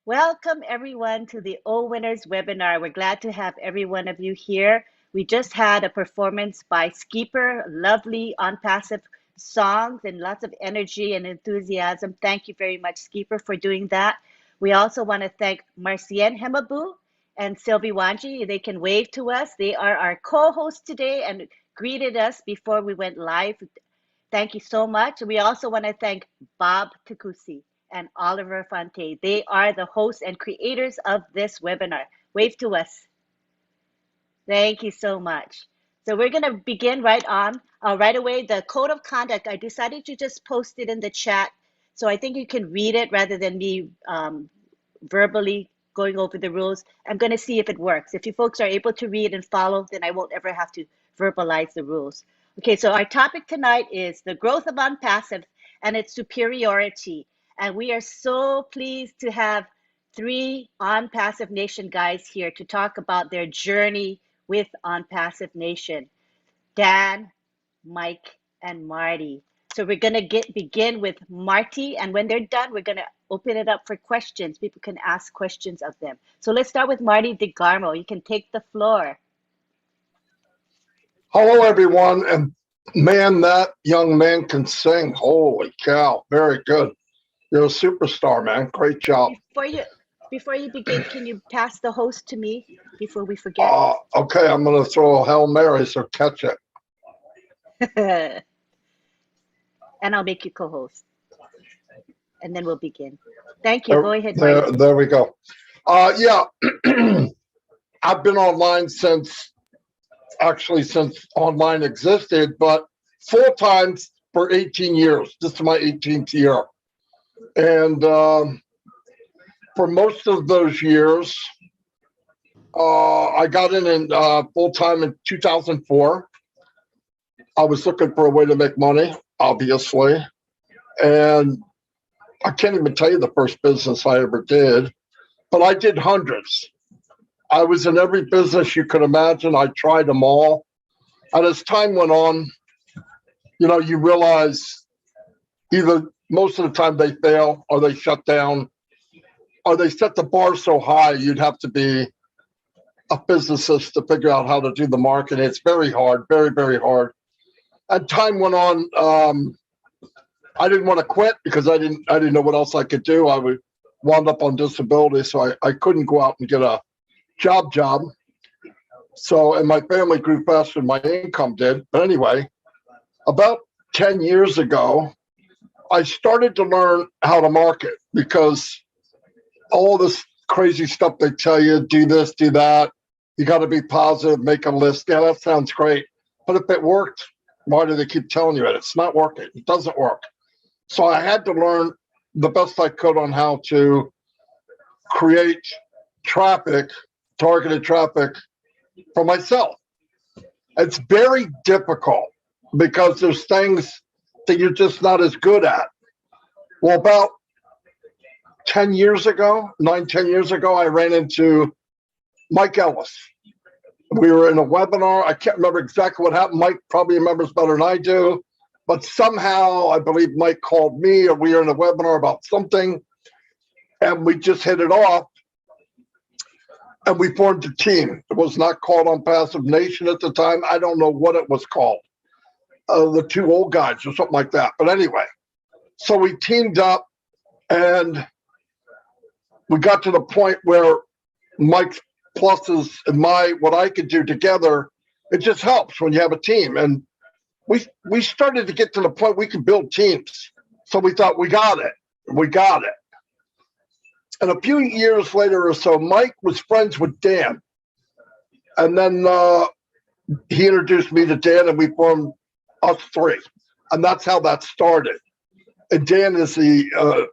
Welcome everyone to the OWinners webinar. We're glad to have every one of you here. We just had a performance by Skeeper, lovely OnPassive songs and lots of energy and enthusiasm. Thank you very much, Skeeper, for doing that. We also want to thank Marcienne Hemabu and Sylvie Wanji. They can wave to us. They are our co-hosts today and greeted us before we went live. Thank you so much. We also want to thank Bob Takusi and Oliver Fonte. They are the hosts and creators of this webinar. Wave to us. Thank you so much. So we're going to begin right away. The code of conduct, I decided to just post it in the chat. So I think you can read it rather than me verbally going over the rules. I'm going to see if it works. If you folks are able to read and follow, then I won't ever have to verbalize the rules. Okay, so our topic tonight is the growth of OnPassive and its superiority. And we are so pleased to have three OnPassive Nation guys here to talk about their journey with OnPassive Nation. Dan, Mike, and Marty. So we're gonna begin with Marty, and when they're done, we're gonna open it up for questions. People can ask questions of them. So let's start with Marty DeGarmo. You can take the floor. Hello, everyone. And man, that young man can sing. Holy cow. Very good. You're a superstar, man. Great job. Before you begin, can you pass the host to me before we forget? Okay, I'm going to throw a Hail Mary, so catch it. And I'll make you co-host. And then we'll begin. Thank you. Go ahead, Marty. There we go. Yeah, I've been online since online existed, but full time for 18 years. This is my 18th year. And for most of those years, I got in full time in 2004. I was looking for a way to make money, obviously. And I can't even tell you the first business I ever did, but I did hundreds. I was in every business you could imagine. I tried them all. And as time went on, you realize either most of the time they fail or they shut down or they set the bar so high you'd have to be a physicist to figure out how to do the marketing. It's very hard, very, very hard. And time went on. I didn't want to quit because I didn't know what else I could do. I would wound up on disability, so I couldn't go out and get a job. So, and my family grew faster than my income did. But anyway, about 10 years ago, I started to learn how to market because all this crazy stuff they tell you, do this, do that. You got to be positive, make a list. Yeah, that sounds great. But if it worked, why do they keep telling you it? It's not working. It doesn't work. So I had to learn the best I could on how to create traffic, targeted traffic for myself. It's very difficult because there's things that you're just not as good at. Well, about 10 years ago, 10 years ago, I ran into Mike Ellis. We were in a webinar. I can't remember exactly what happened. Mike probably remembers better than I do. But somehow, I believe Mike called me, or we were in a webinar about something, and we just hit it off. And we formed a team. It was not called OnPassive Nation at the time. I don't know what it was called. The two old guys or something like that. But anyway, so we teamed up and we got to the point where Mike's pluses and what I could do together, it just helps when you have a team. And we started to get to the point we could build teams. So we thought, we got it. And a few years later or so, Mike was friends with Dan. And then he introduced me to Dan and we formed us three. And that's how that started. And Dan is the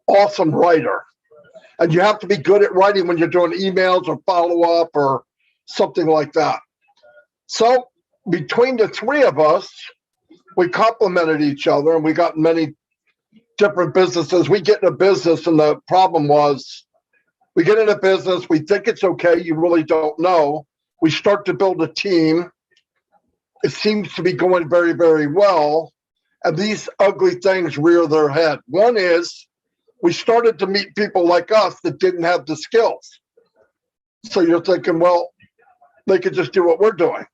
awesome writer. And you have to be good at writing when you're doing emails or follow-up or something like that. So between the three of us, we complemented each other and we got many different businesses. We get in a business and the problem was we get in a business, we think it's okay, you really don't know. We start to build a team. It seems to be going very, very well. And these ugly things rear their head. One is we started to meet people like us that didn't have the skills. So you're thinking, well, they could just do what we're doing.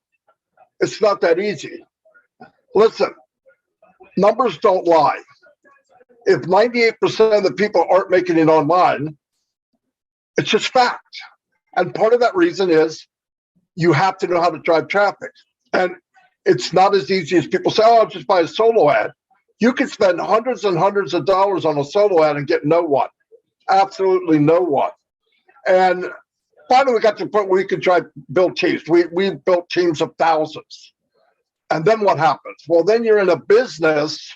It's not that easy. Listen, numbers don't lie. If 98% of the people aren't making it online, it's just fact. And part of that reason is you have to know how to drive traffic. And it's not as easy as people say, oh, I'll just buy a solo ad. You can spend hundreds and hundreds of dollars on a solo ad and get no one. Absolutely no one. And finally, we got to the point where we could build teams. We built teams of thousands. And then what happens? Well, then you're in a business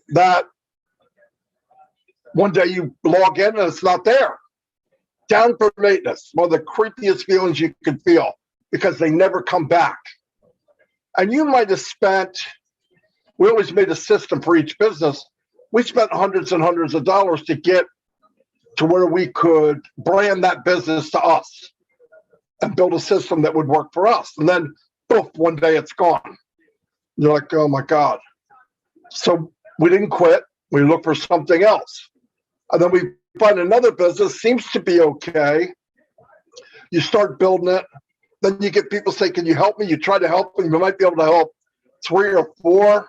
that one day you log in and it's not there. Down for maintenance, one of the creepiest feelings you could feel, because they never come back. And you might have spent, we always made a system for each business. We spent hundreds and hundreds of dollars to get to where we could brand that business to us and build a system that would work for us. And then, poof, one day it's gone. You're like, oh my God. So we didn't quit. We looked for something else. And then we find another business, seems to be okay. You start building it. Then you get people say, can you help me? You try to help them. You might be able to help 3 or 4.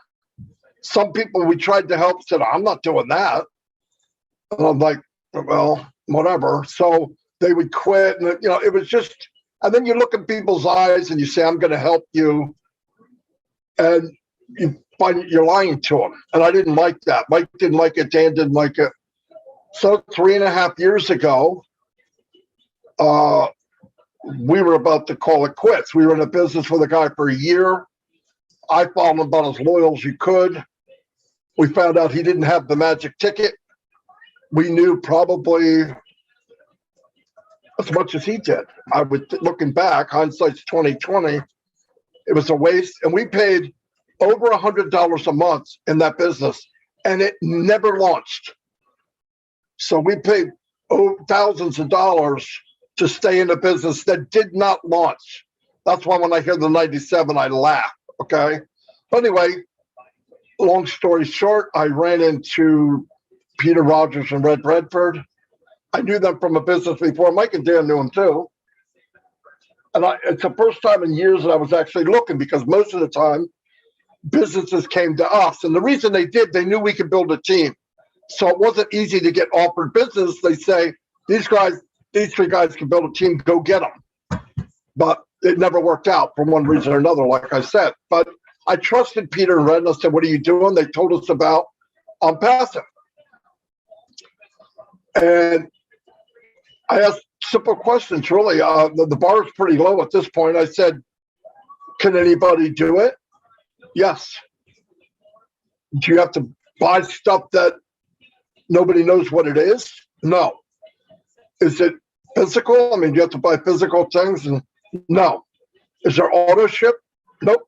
Some people we tried to help said, I'm not doing that. And I'm like, well, whatever. So they would quit. And, it was just, and then you look in people's eyes and you say, I'm going to help you. And you find you're lying to them. And I didn't like that. Mike didn't like it. Dan didn't like it. So 3.5 years ago, we were about to call it quits. We were in a business with a guy for a year. I found him about as loyal as you could. We found out he didn't have the magic ticket. We knew probably as much as he did. I was looking back, hindsight's 2020. It was a waste, and we paid over $100 a month in that business, and it never launched. So we paid thousands of dollars to stay in a business that did not launch. That's why when I hear the 97, I laugh, okay? But anyway, long story short, I ran into Peter Rogers and Red Redford. I knew them from a business before. Mike and Dan knew them too. And it's the first time in years that I was actually looking, because most of the time, businesses came to us. And the reason they did, they knew we could build a team. So it wasn't easy to get offered business. They say, these 3 guys can build a team, go get them. But it never worked out for one reason or another, like I said. But I trusted Peter and Red, and I said, what are you doing? They told us about OnPassive. And I asked simple questions, really. The bar is pretty low at this point. I said, can anybody do it? Yes. Do you have to buy stuff that nobody knows what it is? No. Is it physical? I mean, do you have to buy physical things? And no. Is there auto ship? Nope.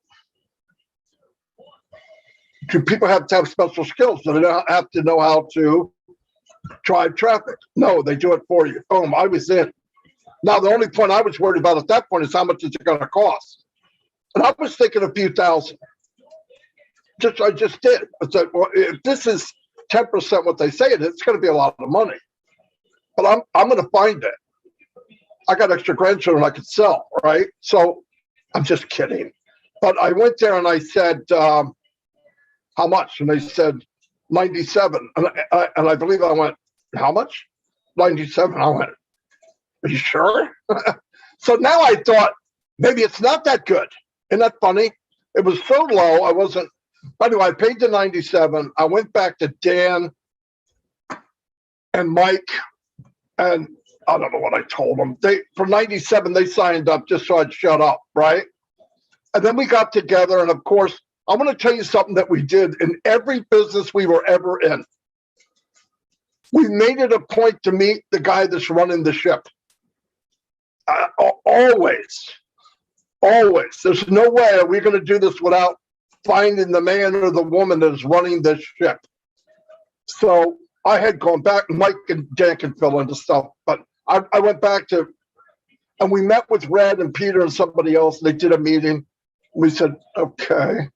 Do people have to have special skills? Do they have to know how to drive traffic? No, they do it for you. Boom, I was in. Now, the only point I was worried about at that point is how much is it going to cost? And I was thinking a few thousand. I just did. I said, well, if this is 10% what they say it is, it's going to be a lot of money. But I'm going to find it. I got extra grandchildren I could sell, right? So I'm just kidding. But I went there and I said, how much? And they said 97. And I believe I went, how much? 97. I went, are you sure? So now I thought, maybe it's not that good. Isn't that funny? It was so low, I wasn't. By the way, I paid the 97. I went back to Dan and Mike, and I don't know what I told them. For 97, they signed up just so I'd shut up, right? And then we got together, and of course, I want to tell you something that we did in every business we were ever in. We made it a point to meet the guy that's running the ship. Always. There's no way we're going to do this without finding the man or the woman that is running this ship. So I had gone back, Mike and Dan can fill into stuff, but I went back to, and we met with Red and Peter and somebody else. They did a meeting. We said, okay.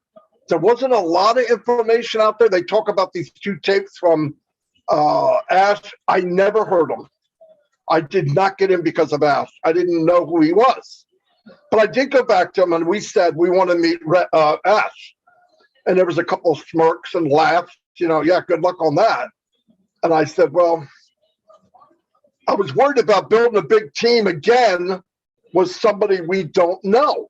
There wasn't a lot of information out there. They talk about these 2 tapes from Ash, I never heard him. I did not get in because of Ash. I didn't know who he was. But I did go back to him and we said we want to meet Ash. And there was a couple of smirks and laughs, yeah, good luck on that. And I said, well, I was worried about building a big team again with somebody we don't know.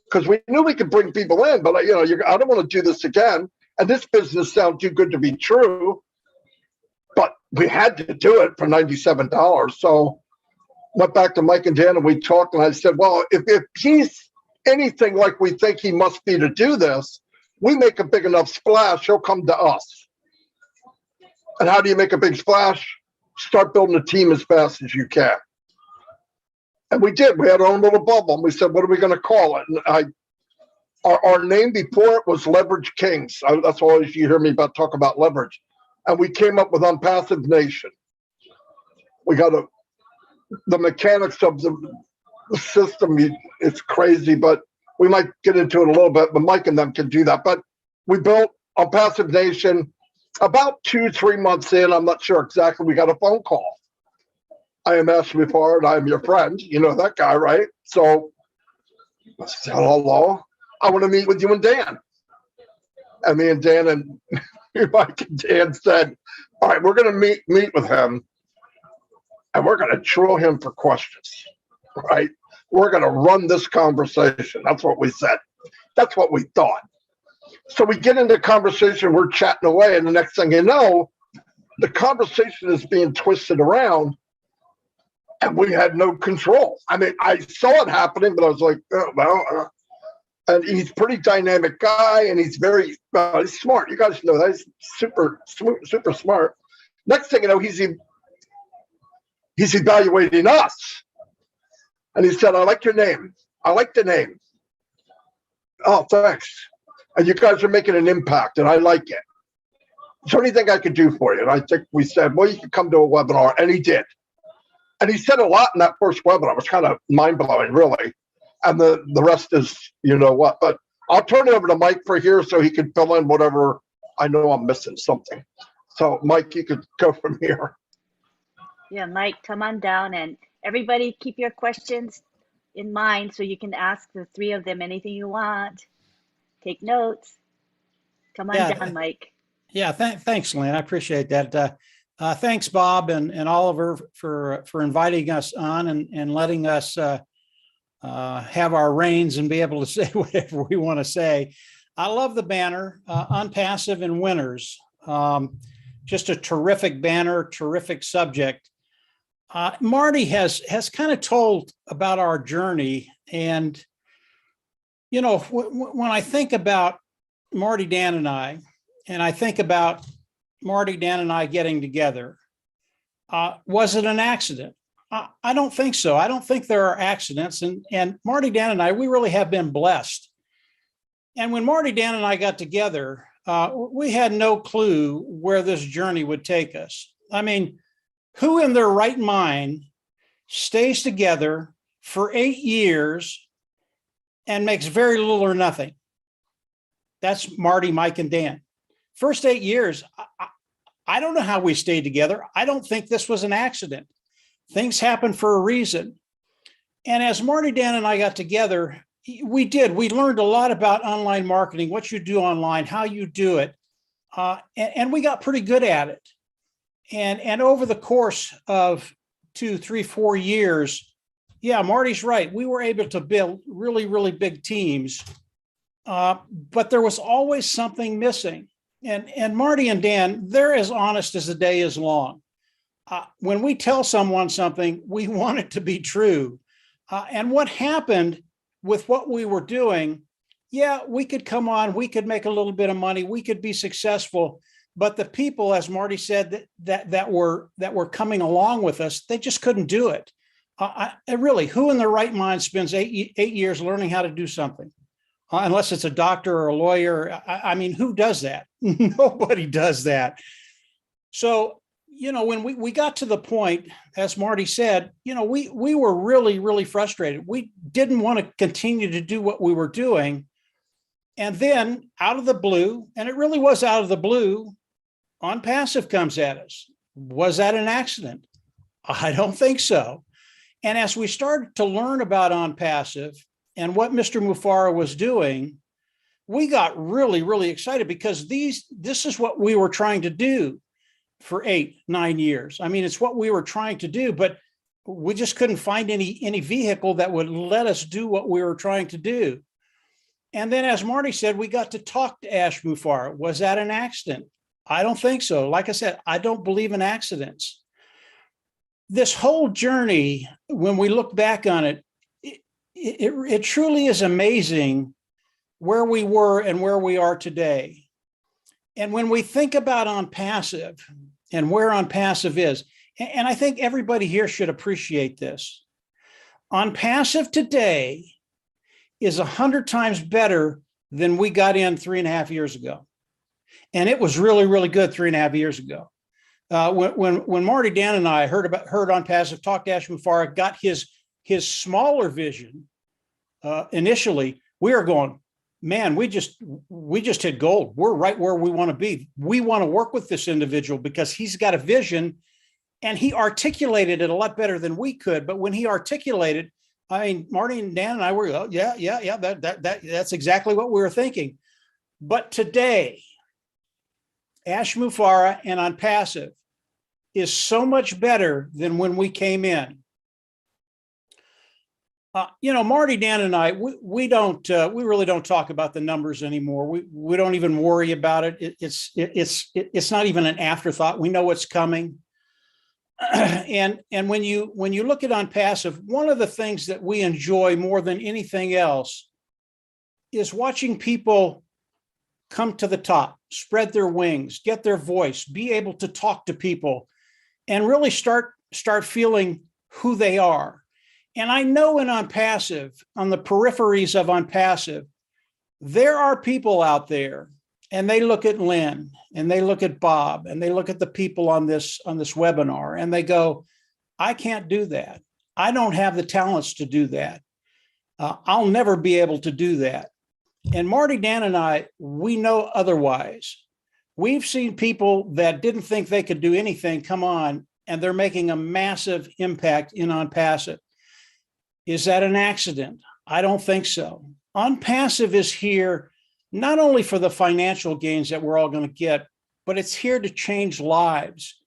Because we knew we could bring people in, but I don't want to do this again. And this business sounds too good to be true. But we had to do it for $97. So went back to Mike and Dan and we talked and I said, well, if he's anything like we think he must be to do this, we make a big enough splash, he'll come to us. And how do you make a big splash? Start building a team as fast as you can. And we did. We had our own little bubble. And we said, what are we going to call it? And our name before it was Leverage Kings. That's always you hear me talk about leverage. And we came up with OnPassive Nation. We got the mechanics of the system. It's crazy, but we might get into it a little bit. But Mike and them can do that. But we built OnPassive Nation. About 2-3 months in, I'm not sure exactly, we got a phone call. I am Ashley Mufareh, I am your friend. You know that guy, right? So I said, hello, I want to meet with you and Dan. And me and Dan and Mike and Dan said, all right, we're going to meet with him and we're going to drill him for questions, right? We're going to run this conversation. That's what we said. That's what we thought. So we get into conversation, we're chatting away, and the next thing you know, the conversation is being twisted around, and we had no control. I mean, I saw it happening, but I was like, oh, well, and he's a pretty dynamic guy, and he's very he's smart. You guys know that. He's super smart. Next thing you know, he's evaluating us. And he said, I like your name. I like the name. Oh, thanks. And you guys are making an impact, and I like it. Is there anything I could do for you? And I think we said, well, you can come to a webinar. And he did. And he said a lot in that first webinar. It was kind of mind-blowing, really. And the rest is, you know what. But I'll turn it over to Mike for here so he can fill in whatever I know I'm missing something. So, Mike, you could go from here. Yeah, Mike, come on down. And everybody keep your questions in mind so you can ask the three of them anything you want. Take notes. Come on down, Mike. Yeah, thanks, Lynn. I appreciate that. Thanks, Bob and Oliver for inviting us on and letting us have our reins and be able to say whatever we want to say. I love the banner, OnPassive and Winners. Just a terrific banner, terrific subject. Marty has kind of told about our journey, and you know, when I think about Marty, Dan, and I think about Marty, Dan, and I getting together, was it an accident? I don't think so. I don't think there are accidents. And Marty, Dan, and I, we really have been blessed. And when Marty, Dan, and I got together, we had no clue where this journey would take us. I mean, who in their right mind stays together for 8 years and makes very little or nothing? That's Marty, Mike, and Dan. First 8 years, I don't know how we stayed together. I don't think this was an accident. Things happen for a reason. And as Marty, Dan, and I got together, we learned a lot about online marketing, what you do online, how you do it. And we got pretty good at it. And over the course of 2, 3, 4 years, yeah, Marty's right. We were able to build really, really big teams, but there was always something missing. And Marty and Dan, they're as honest as the day is long. When we tell someone something, we want it to be true. And what happened with what we were doing, yeah, we could come on, we could make a little bit of money, we could be successful. But the people, as Marty said, that were coming along with us, they just couldn't do it. Really, who in their right mind spends 8 years learning how to do something? Unless it's a doctor or a lawyer. I mean, who does that? Nobody does that. So, you know, when we got to the point, as Marty said, you know, we were really, really frustrated. We didn't want to continue to do what we were doing. And then out of the blue, and it really was out of the blue, OnPassive comes at us. Was that an accident? I don't think so. And as we started to learn about OnPassive and what Mr. Mufareh was doing, we got really, really excited because this is what we were trying to do for 8-9 years. I mean, it's what we were trying to do, but we just couldn't find any vehicle that would let us do what we were trying to do. And then, as Marty said, we got to talk to Ash Mufareh. Was that an accident? I don't think so. Like I said, I don't believe in accidents. This whole journey, when we look back on it, it truly is amazing where we were and where we are today. And when we think about OnPassive and where OnPassive is, and I think everybody here should appreciate this, OnPassive today is 100 times better than we got in 3.5 years ago. And it was really, really good 3.5 years ago. When Marty, Dan, and I heard OnPassive, talked to Ash Mufareh, got his smaller vision initially, we were going, man, we just hit gold. We're right where we want to be. We want to work with this individual because he's got a vision and he articulated it a lot better than we could. But when he articulated, I mean, Marty and Dan and I were, oh, yeah, that's exactly what we were thinking. But today, Ash Mufareh and OnPassive is so much better than when we came in. Marty, Dan, and I, we really don't talk about the numbers anymore. We don't even worry about it. It's not even an afterthought. We know what's coming. And when you look at OnPassive, one of the things that we enjoy more than anything else is watching people come to the top, spread their wings, get their voice, be able to talk to people, and really start feeling who they are. And I know in OnPassive, on the peripheries of OnPassive, there are people out there, and they look at Lynn, and they look at Bob, and they look at the people on this webinar, and they go, I can't do that. I don't have the talents to do that. I'll never be able to do that. And Marty, Dan, and I, we know otherwise. We've seen people that didn't think they could do anything come on, and they're making a massive impact in OnPassive. Is that an accident? I don't think so. OnPassive is here not only for the financial gains that we're all going to get, but it's here to change lives.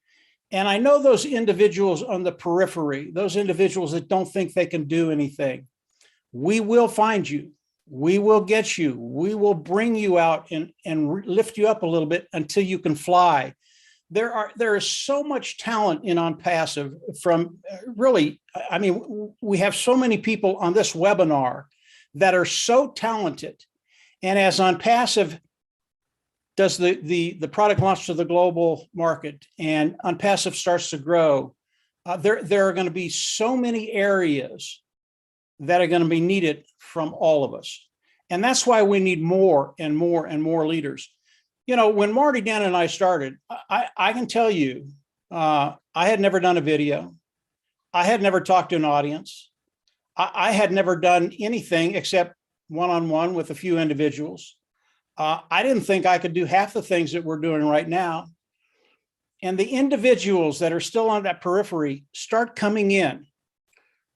And I know those individuals on the periphery, those individuals that don't think they can do anything, we will find you. We will get you. We will bring you out and lift you up a little bit until you can fly. There is so much talent in OnPassive from really, I mean, we have so many people on this webinar that are so talented. And as OnPassive does the product launch to the global market and OnPassive starts to grow, there are going to be so many areas that are going to be needed from all of us. And that's why we need more and more and more leaders. When Marty, Dan, and I started, I can tell you, I had never done a video. I had never talked to an audience. I had never done anything except one-on-one with a few individuals. I didn't think I could do half the things that we're doing right now. And the individuals that are still on that periphery start coming in.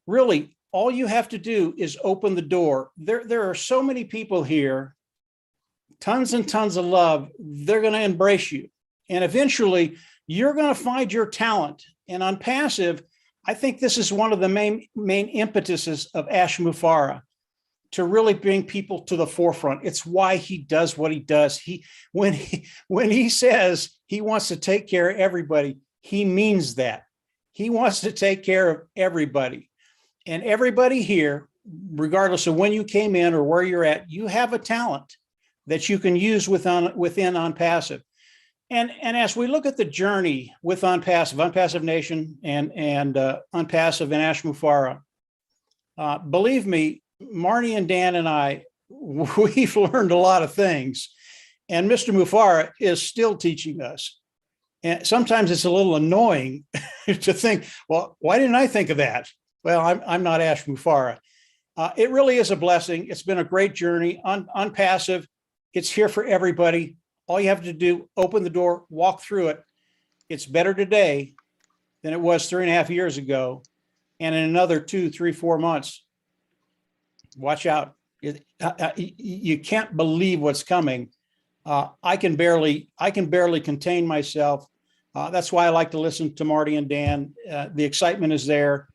Really, all you have to do is open the door. There are so many people here, tons and tons of love. They're going to embrace you. And eventually, you're going to find your talent. And OnPassive, I think this is one of the main impetuses of Ash Mufareh, to really bring people to the forefront. It's why he does what he does. When he says he wants to take care of everybody, he means that. He wants to take care of everybody. And everybody here, regardless of when you came in or where you're at, you have a talent that you can use within OnPassive. And as we look at the journey with OnPassive Nation and OnPassive and Ash Mufareh, believe me, Marty and Dan and I, we've learned a lot of things. And Mr. Mufareh is still teaching us. And sometimes it's a little annoying to think, well, why didn't I think of that? Well, I'm not Ash Mufareh. It really is a blessing. It's been a great journey. OnPassive, it's here for everybody. all you have to do, open the door, walk through it. It's better today than it was 3.5 years ago. And in another 2, 3, 4 months, watch out. You can't believe what's coming. I can barely contain myself. That's why I like to listen to Marty and Dan. The excitement is there.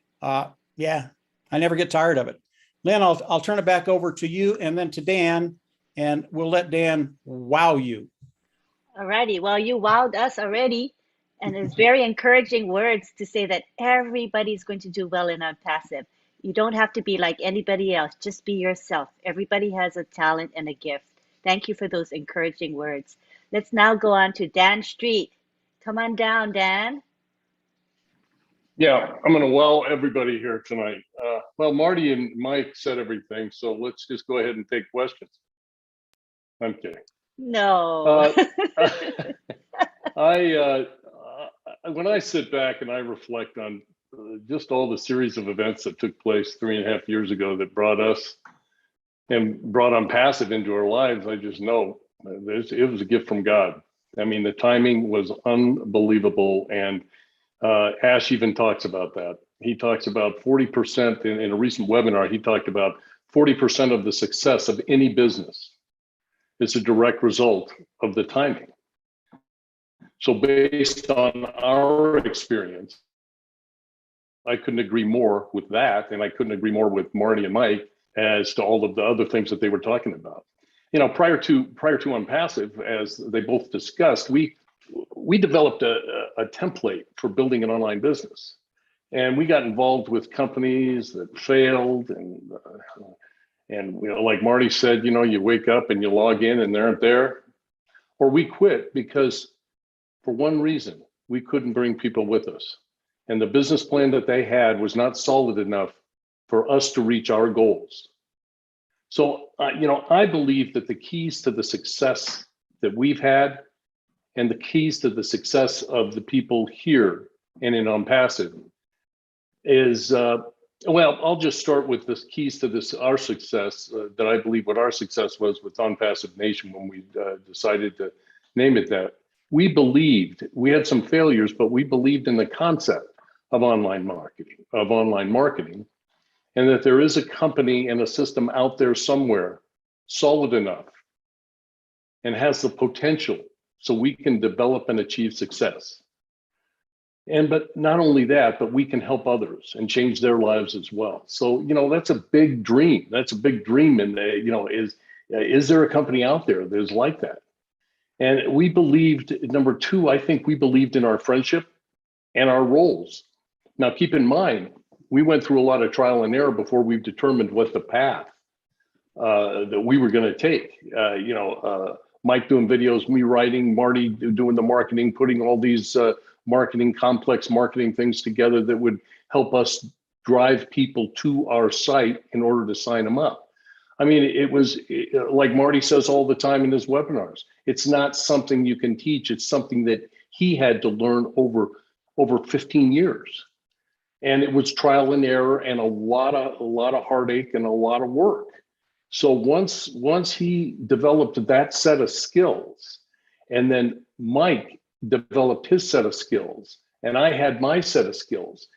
Yeah, I never get tired of it. Lynn, I'll turn it back over to you and then to Dan, and we'll let Dan wow you. All righty. Well, you wowed us already. And it's very encouraging words to say that everybody's going to do well in OnPassive. You don't have to be like anybody else. Just be yourself. Everybody has a talent and a gift. Thank you for those encouraging words. Let's now go on to Dan Street. Come on down, Dan. Yeah, I'm going to wow everybody here tonight. Well, Marty and Mike said everything, so let's just go ahead and take questions. I'm kidding. No. When I sit back and I reflect on just all the series of events that took place 3.5 years ago that brought us and brought OnPassive into our lives, I just know it was a gift from God. I mean, the timing was unbelievable. And Ash even talks about that. He talks about 40% in a recent webinar. He talked about 40% of the success of any business is a direct result of the timing. So based on our experience, I couldn't agree more with that. And I couldn't agree more with Marty and Mike as to all of the other things that they were talking about. You know, prior to OnPassive, as they both discussed, we developed a template for building an online business. And we got involved with companies that failed. And you know, like Marty said, you know, you wake up and you log in and they aren't there. Or we quit because for one reason, we couldn't bring people with us. And the business plan that they had was not solid enough for us to reach our goals. So, you know, I believe that the keys to the success that we've had and the keys to the success of the people here and in OnPassive is, well, I'll just start with the keys to our success, that I believe what our success was with OnPassive Nation when we decided to name it that. We believed, we had some failures, but we believed in the concept of online marketing, and that there is a company and a system out there somewhere solid enough and has the potential so we can develop and achieve success. But not only that, but we can help others and change their lives as well. So, you know, that's a big dream. That's a big dream. And, you know, is there a company out there that is like that? And we believed, number two, I think we believed in our friendship and our roles. Now, keep in mind, we went through a lot of trial and error before we determined what the path that we were going to take. You know, Mike doing videos, me writing, Marty doing the marketing, putting all these complex marketing things together that would help us drive people to our site in order to sign them up. I mean, it was like Marty says all the time in his webinars, it's not something you can teach. It's something that he had to learn over 15 years. And it was trial and error and a lot of heartache and a lot of work. So once he developed that set of skills, and then Mike developed his set of skills, and I had my set of skills,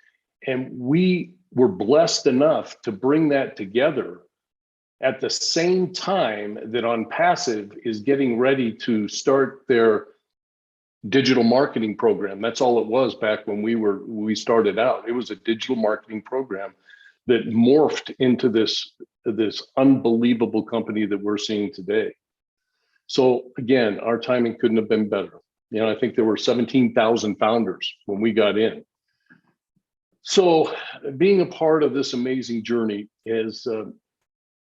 and we were blessed enough to bring that together at the same time that OnPassive is getting ready to start their digital marketing program. That's all it was back when we started out. It was a digital marketing program that morphed into this unbelievable company that we're seeing today. So again, our timing couldn't have been better. You know, I think there were 17,000 founders when we got in. So being a part of this amazing journey is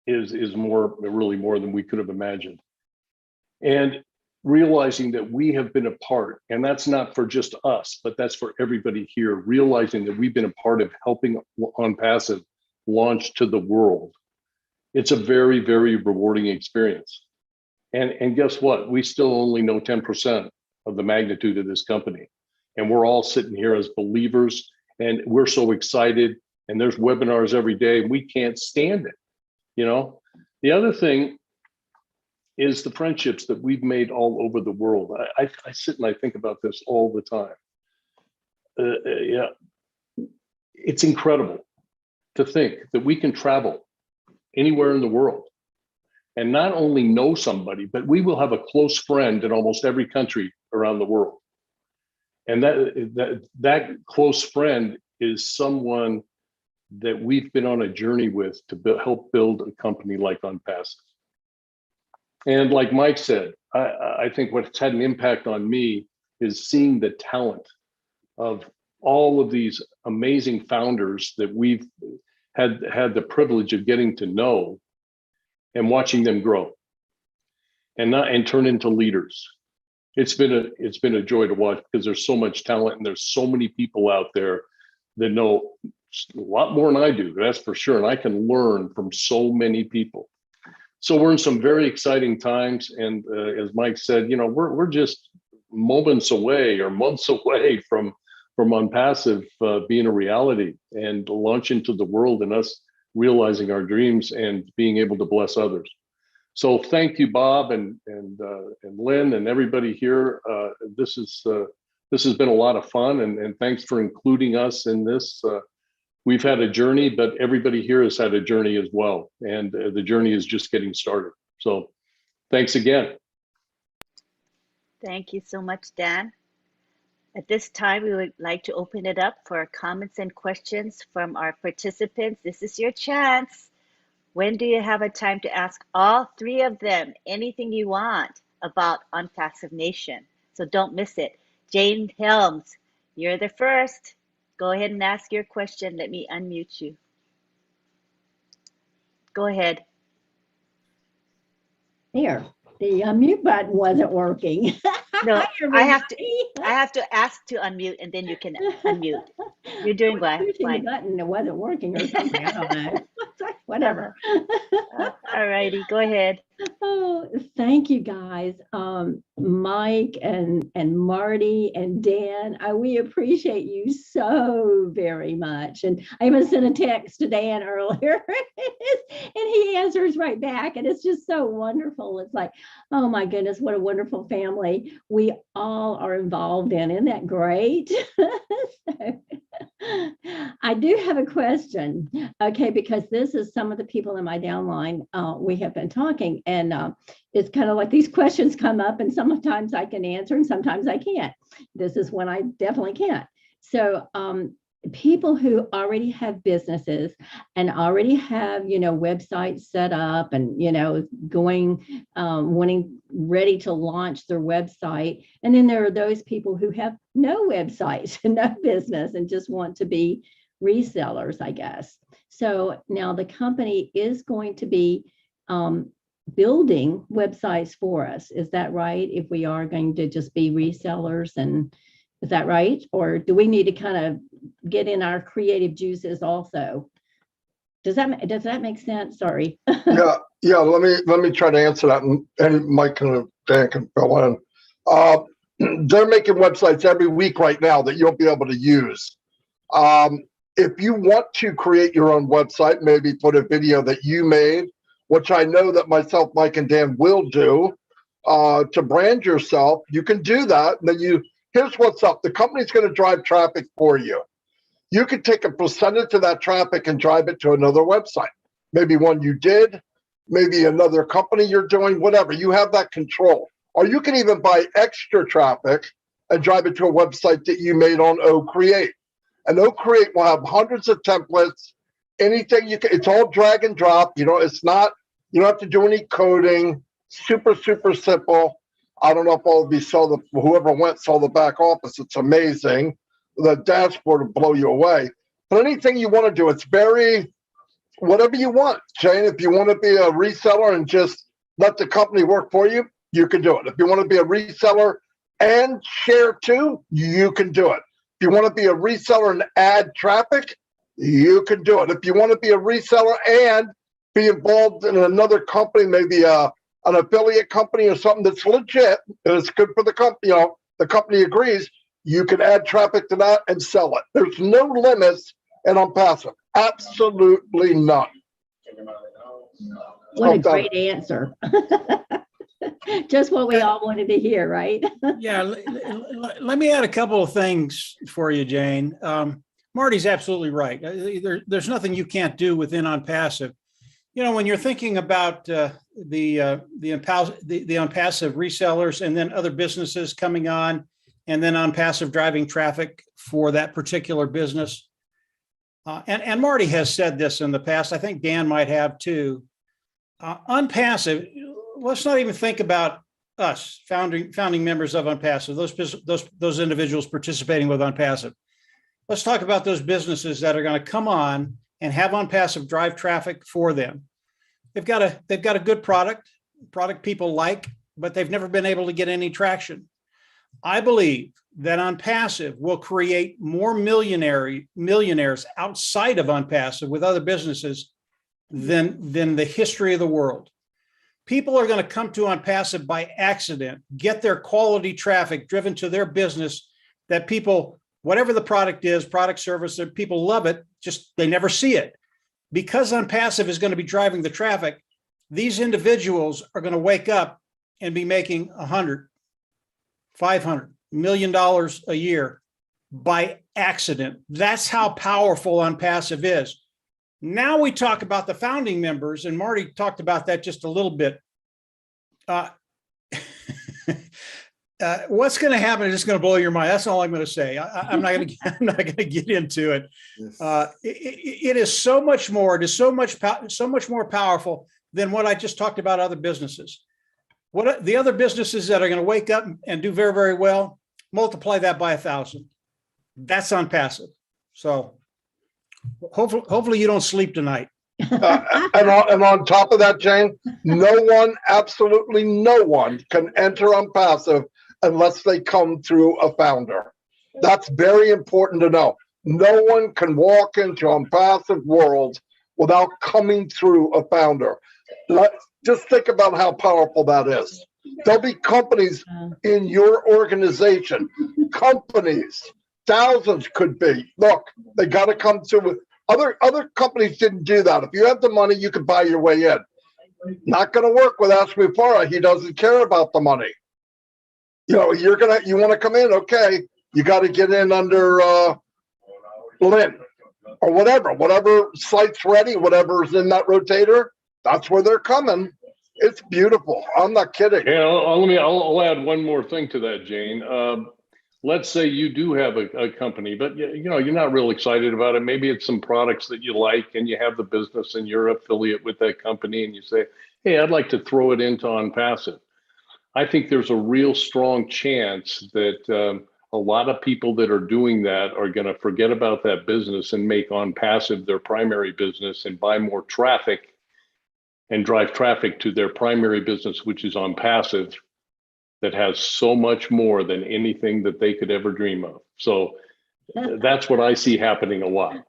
really more than we could have imagined. And realizing that we have been a part, and that's not for just us, but that's for everybody here, realizing that we've been a part of helping OnPassive launch to the world. It's a very, very rewarding experience. And guess what? We still only know 10% of the magnitude of this company. And we're all sitting here as believers, and we're so excited, and there's webinars every day. We can't stand it. You know, the other thing is the friendships that we've made all over the world. I sit and I think about this all the time. Yeah, it's incredible to think that we can travel anywhere in the world and not only know somebody, but we will have a close friend in almost every country around the world. And that close friend is someone that we've been on a journey with to help build a company like OnPassive. And like Mike said, I think what's had an impact on me is seeing the talent of all of these amazing founders that we've had the privilege of getting to know and watching them grow and turn into leaders. It's been a joy to watch because there's so much talent and there's so many people out there that know a lot more than I do, that's for sure. And I can learn from so many people. So we're in some very exciting times. And as Mike said, we're just moments away or months away from OnPassive being a reality and launch into the world and us realizing our dreams and being able to bless others. So thank you, Bob and Lynn and everybody here. This has been a lot of fun, and thanks for including us in this. We've had a journey, but everybody here has had a journey as well, and the journey is just getting started. So thanks again. Thank you so much, Dan. At this time, we would like to open it up for comments and questions from our participants. This is your chance. When do you have a time to ask all three of them anything you want about OnPassive Nation? So don't miss it. Jane Helms, you're the first. Go ahead and ask your question. Let me unmute you. Go ahead. There, the unmute button wasn't working. No, I have to ask to unmute, and then you can unmute. You're doing well. Pushing the button, it wasn't working or something. I don't know. Whatever. All righty, go ahead. Oh, thank you guys, Mike and Marty and Dan. We appreciate you so very much. And I even sent a text to Dan earlier, and he answers right back. And it's just so wonderful. It's like, oh my goodness, what a wonderful family we all are involved in. Isn't that great? So, I do have a question, okay, because this is some of the people in my downline. We have been talking, and it's kind of like these questions come up, and sometimes I can answer and sometimes I can't. This is when I definitely can't. So people who already have businesses and already have, websites set up and, going, ready to launch their website. And then there are those people who have no websites and no business and just want to be resellers, I guess. So now the company is going to be building websites for us. Is that right? If we are going to just be resellers, and is that right? Or do we need to kind of get in our creative juices also? Does that make sense? Sorry. Yeah. Let me try to answer that, and Mike and Dan can fill in. They're making websites every week right now that you'll be able to use. If you want to create your own website, maybe put a video that you made, which I know that myself, Mike, and Dan will do, to brand yourself, you can do that. And then here's what's up. The company's going to drive traffic for you. You can take a percentage of that traffic and drive it to another website. Maybe one you did, maybe another company you're doing, whatever. You have that control. Or you can even buy extra traffic and drive it to a website that you made on OCreate. And OCreate will have hundreds of templates, anything you can. It's all drag and drop. It's not, you don't have to do any coding. Super, super simple. I don't know if all of you whoever saw the back office. It's amazing. The dashboard will blow you away. But anything you want to do, it's very, whatever you want. Jane, if you want to be a reseller and just let the company work for you, you can do it. If you want to be a reseller and share too, you can do it. If you want to be a reseller and add traffic, you can do it. If you want to be a reseller and be involved in another company, maybe an affiliate company or something that's legit, and it's good for the company, the company agrees, you can add traffic to that and sell it. There's no limits in OnPassive. Absolutely none. What a great answer. Just what we all wanted to hear, right? Yeah, let me add a couple of things for you, Jane. Marty's absolutely right. There's nothing you can't do within OnPassive. You know, when you're thinking about the OnPassive resellers and then other businesses coming on, and then OnPassive driving traffic for that particular business. And Marty has said this in the past. I think Dan might have too. OnPassive, let's not even think about us, founding members of OnPassive, those individuals participating with OnPassive. Let's talk about those businesses that are going to come on and have OnPassive drive traffic for them. They've got a good product people like, but they've never been able to get any traction. I believe that OnPassive will create more millionaires outside of OnPassive with other businesses than the history of the world. People are going to come to OnPassive by accident, get their quality traffic driven to their business that people, whatever the product is, product, service, that people love it, just they never see it. Because OnPassive is going to be driving the traffic, these individuals are going to wake up and be making $100, $500 million a year by accident. That's how powerful OnPassive is. Now we talk about the founding members, and Marty talked about that just a little bit. What's going to happen is just going to blow your mind. That's all I'm going to say. I'm not going to get into it. Yes. It is so much more. It is so much more powerful than what I just talked about. Other businesses. What the other businesses that are going to wake up and do very, very well, multiply that by 1,000. That's OnPassive. So hopefully you don't sleep tonight. And on top of that, Jane, absolutely no one can enter OnPassive unless they come through a founder. That's very important to know. No one can walk into OnPassive world without coming through a founder. Just think about how powerful that is. There'll be companies in your organization, companies, thousands could be. Look, they got to come through. Other companies didn't do that. If you have the money, you can buy your way in. Not going to work with Mufareh. He doesn't care about the money. You know, you want to come in, okay? You got to get in under Lynn or whatever site's ready, whatever's in that rotator. That's where they're coming. It's beautiful. I'm not kidding. Yeah, I'll add one more thing to that, Jane. Let's say you do have a company, but you're not real excited about it. Maybe it's some products that you like and you have the business and you're affiliate with that company and you say, hey, I'd like to throw it into OnPassive. I think there's a real strong chance that a lot of people that are doing that are going to forget about that business and make OnPassive their primary business and buy more traffic and drive traffic to their primary business, which is OnPassive, that has so much more than anything that they could ever dream of. So that's what I see happening a lot.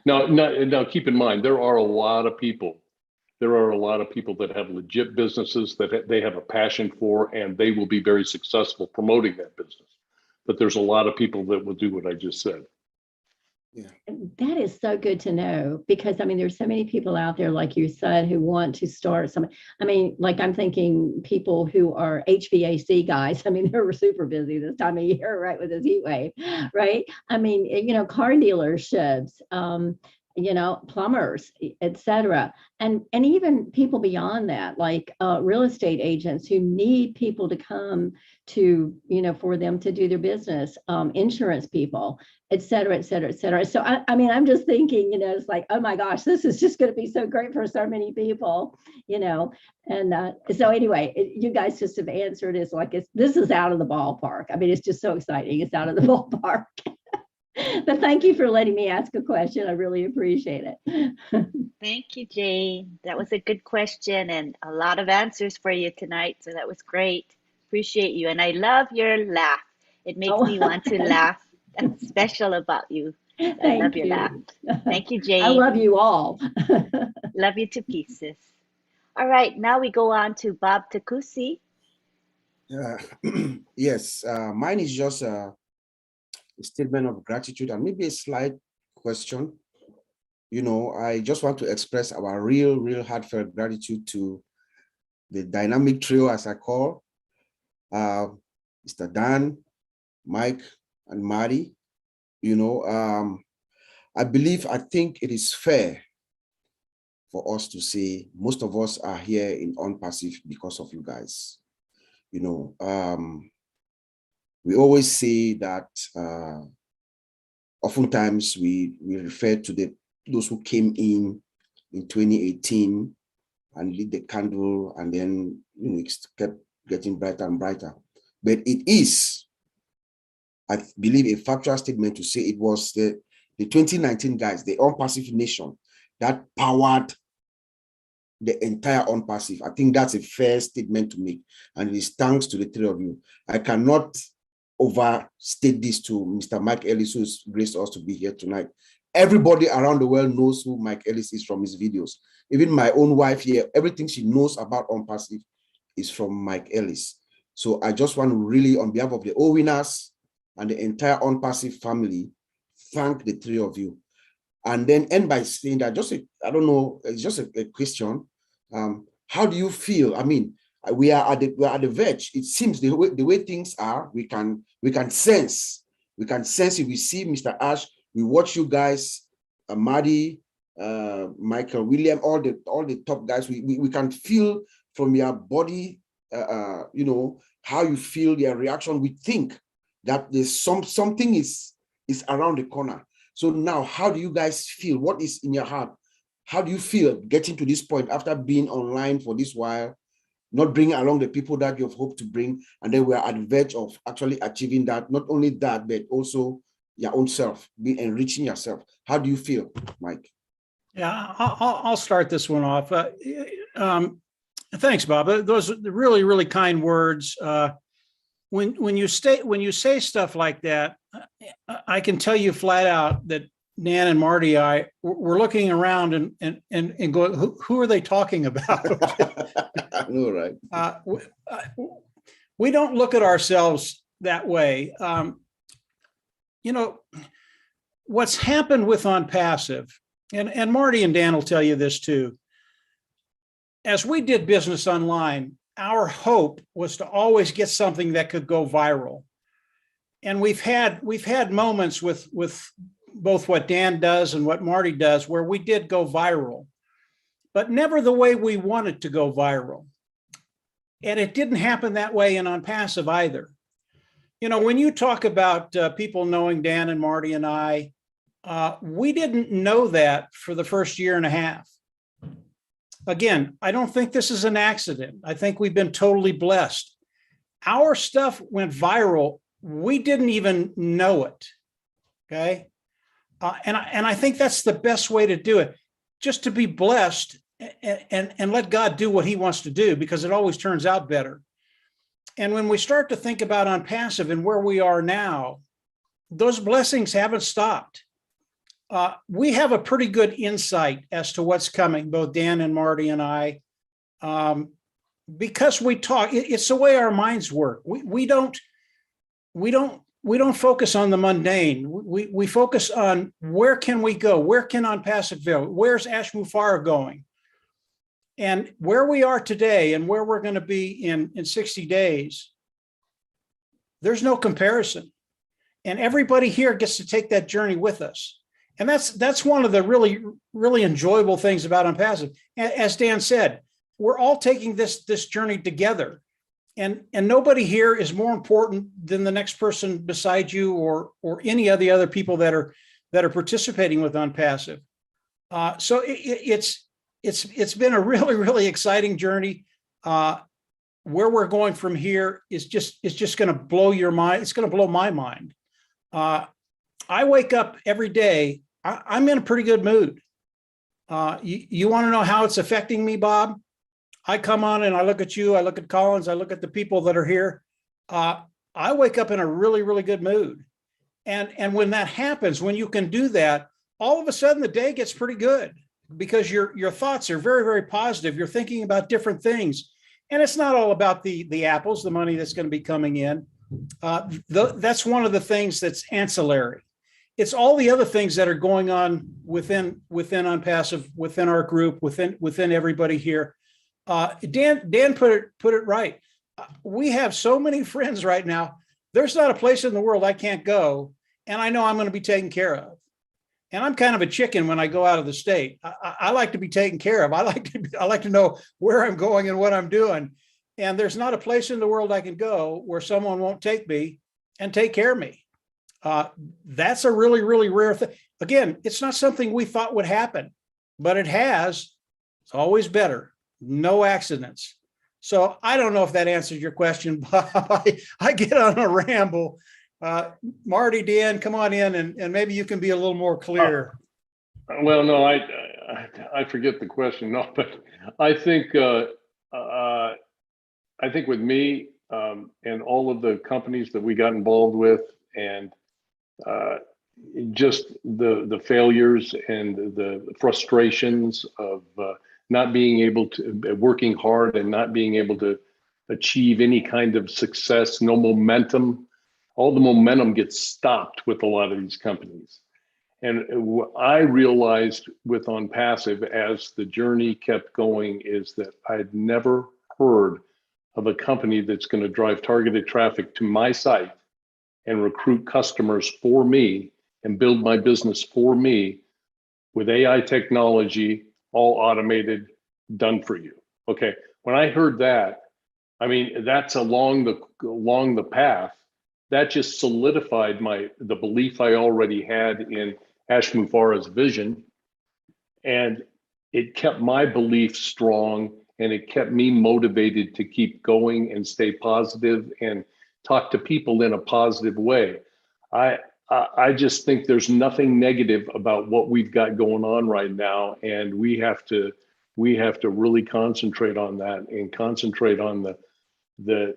Now, keep in mind, there are a lot of people that have legit businesses that they have a passion for, and they will be very successful promoting that business. But there's a lot of people that will do what I just said. Yeah. That is so good to know, because I mean, there's so many people out there, like you said, who want to start some. I mean, like I'm thinking people who are HVAC guys. I mean, they're super busy this time of year, right, with this heat wave, right? I mean, car dealerships, plumbers, etc. And even people beyond that, like real estate agents who need people to come to, for them to do their business, insurance people, et cetera, et cetera, et cetera. So, I mean, I'm just thinking, it's like, oh my gosh, this is just going to be so great for so many people, and so anyway, you guys just have answered. It's like, this is out of the ballpark. I mean, it's just so exciting. It's out of the ballpark. But thank you for letting me ask a question. I really appreciate it. Thank you, Jane. That was a good question and a lot of answers for you tonight. So that was great. Appreciate you. And I love your laugh. It makes me want to laugh. That's special about you. I love your laugh. Thank you, Jane. I love you all. Love you to pieces. All right, now we go on to Bob Takusi. Yes, mine is just a statement of gratitude and maybe a slight question. I just want to express our real heartfelt gratitude to the dynamic trio, as I call, Mr. Dan, Mike, and Marty. You know, I think it is fair for us to say most of us are here in OnPassive because of you guys. You know, we always say that oftentimes we refer to those who came in 2018 and lit the candle, and then it kept getting brighter and brighter. But it is, I believe, a factual statement to say it was the 2019 guys, the OnPassive nation, that powered the entire OnPassive. I think that's a fair statement to make, and it is thanks to the three of you. I cannot overstate this to Mr. Mike Ellis, who's graced us to be here tonight. Everybody around the world knows who Mike Ellis is from his videos. Even my own wife here, everything she knows about OnPassive is from Mike Ellis. So I just want to really, on behalf of the OWinners and the entire OnPassive family, thank the three of you. And then end by saying that, I don't know, it's just a question. How do you feel? I mean, we are at the verge. It seems the way things are, we can sense. We can sense it. We see Mr. Ash. We watch you guys, Marty, Michael, William, all the top guys. We can feel from your body, you know, how you feel, their reaction. We think that there's something is around the corner. So now, how do you guys feel? What is in your heart? How do you feel getting to this point after being online for this while, not bringing along the people that you've hoped to bring, and then we're at the verge of actually achieving that? Not only that, but also your own self, be enriching yourself. How do you feel, Mike? Yeah, I'll start this one off. Thanks, Bob. Those are really, really kind words. When you say stuff like that, I can tell you flat out that Dan and Marty, we're looking around and going, who are they talking about? I know, right? We don't look at ourselves that way. You know, what's happened with OnPassive, and Marty and Dan will tell you this too. As we did business online, our hope was to always get something that could go viral. And we've had moments with both what Dan does and what Marty does where we did go viral, but never the way we wanted to go viral. And it didn't happen that way in OnPassive either. You know, when you talk about people knowing Dan and Marty and I, we didn't know that for the first year and a half. Again, I don't think this is an accident. I think we've been totally blessed. Our stuff went viral. We didn't even know it. Okay. And I think that's the best way to do it, just to be blessed and let God do what he wants to do, because it always turns out better. And when we start to think about OnPassive and where we are now, those blessings haven't stopped. We have a pretty good insight as to what's coming, both Dan and Marty and I, because we talk. It's the way our minds work. We don't focus on the mundane. We focus on where can we go? Where can OnPassive go? Where's Ash Mufareh going? And where we are today and where we're going to be in 60 days, there's no comparison. And everybody here gets to take that journey with us. And that's one of the really, really enjoyable things about OnPassive. As Dan said, we're all taking this journey together. And nobody here is more important than the next person beside you or any of the other people that are participating with OnPassive. So it's been a really, really exciting journey. Where we're going from here is just going to blow your mind. It's going to blow my mind. I wake up every day. I'm in a pretty good mood. You want to know how it's affecting me, Bob? I come on and I look at you, I look at Collins, I look at the people that are here. I wake up in a really, really good mood. And when that happens, when you can do that, all of a sudden the day gets pretty good because your thoughts are very, very positive. You're thinking about different things. And it's not all about the apples, the money that's going to be coming in. That's one of the things that's ancillary. It's all the other things that are going on within OnPassive, within our group, within everybody here. Dan put it right. We have so many friends right now. There's not a place in the world I can't go, and I know I'm going to be taken care of. And I'm kind of a chicken when I go out of the state. I like to be taken care of. I like to know where I'm going and what I'm doing. And there's not a place in the world I can go where someone won't take me and take care of me. That's a really, really rare thing. Again, it's not something we thought would happen, but it has. It's always better. No accidents. So I don't know if that answers your question, Bob. I get on a ramble. Marty, Dan, come on in and maybe you can be a little more clear. Well, no, I forget the question. No, but I think with me and all of the companies that we got involved with, and just the failures and the frustrations of not being able to, working hard and not being able to achieve any kind of success, no momentum. All the momentum gets stopped with a lot of these companies. And what I realized with OnPassive as the journey kept going is that I'd never heard of a company that's going to drive targeted traffic to my site and recruit customers for me and build my business for me with AI technology, all automated, done for you. Okay, when I heard that, I mean, that's along the path. That just solidified the belief I already had in Ash Mufareh's vision, and it kept my belief strong, and it kept me motivated to keep going and stay positive and talk to people in a positive way. I just think there's nothing negative about what we've got going on right now, and we have to really concentrate on that and concentrate on the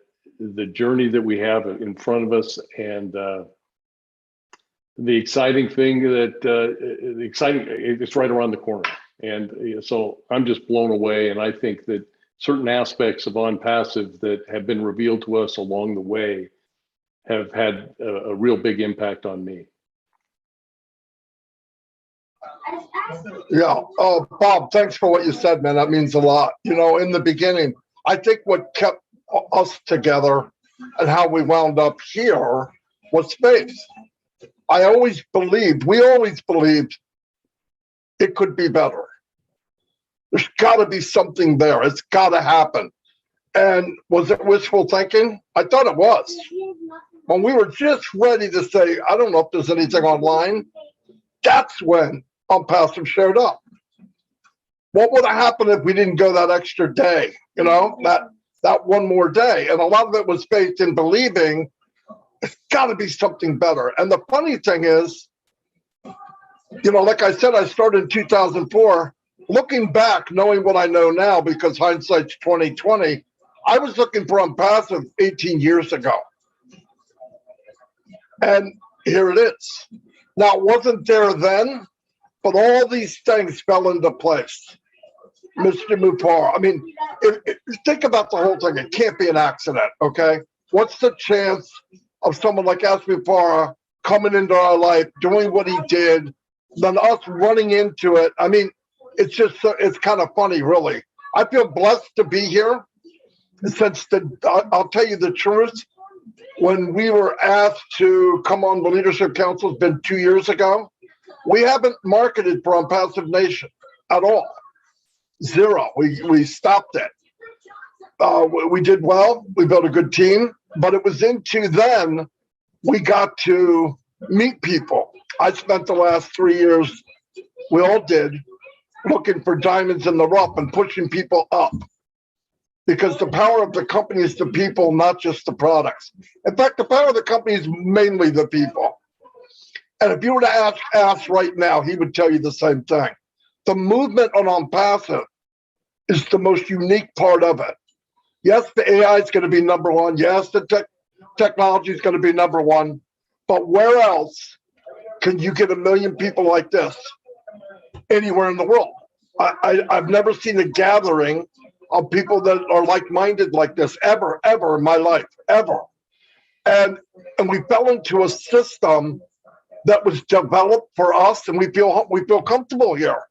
journey that we have in front of us, and the exciting thing that it's right around the corner. And so I'm just blown away, and I think that certain aspects of OnPassive that have been revealed to us along the way have had a real big impact on me. Yeah. Oh, Bob, thanks for what you said, man. That means a lot. You know, in the beginning, I think what kept us together and how we wound up here was faith. We always believed it could be better. There's got to be something there. It's got to happen. And was it wishful thinking? I thought it was. When we were just ready to say, I don't know if there's anything online, that's when OnPassive showed up. What would have happened if we didn't go that extra day? You know, that one more day. And a lot of it was faith in believing it's got to be something better. And the funny thing is, you know, like I said, I started in 2004. Looking back, knowing what I know now, because hindsight's 2020, I was looking for OnPassive 18 years ago. And here it is. Now, it wasn't there then, but all these things fell into place. Mr. Mufareh, I mean, think about the whole thing. It can't be an accident, okay? What's the chance of someone like Ash Mufareh coming into our life, doing what he did, then us running into it? I mean, it's just, it's kind of funny, really. I feel blessed to be here. Since I'll tell you the truth, when we were asked to come on the Leadership Council, it's been 2 years ago, we haven't marketed for OnPassive Nation at all. Zero. We stopped it. We did well. We built a good team, but it was into then we got to meet people. I spent the last 3 years, we all did, looking for diamonds in the rough and pushing people up. Because the power of the company is the people, not just the products. In fact, the power of the company is mainly the people. And if you were to ask Ash right now, he would tell you the same thing. The movement on OnPassive is the most unique part of it. Yes, the AI is going to be number one. Yes, the technology is going to be number one. But where else can you get 1 million people like this anywhere in the world? I've never seen a gathering of people that are like-minded like this ever in my life, ever. And we fell into a system that was developed for us, and we feel comfortable here.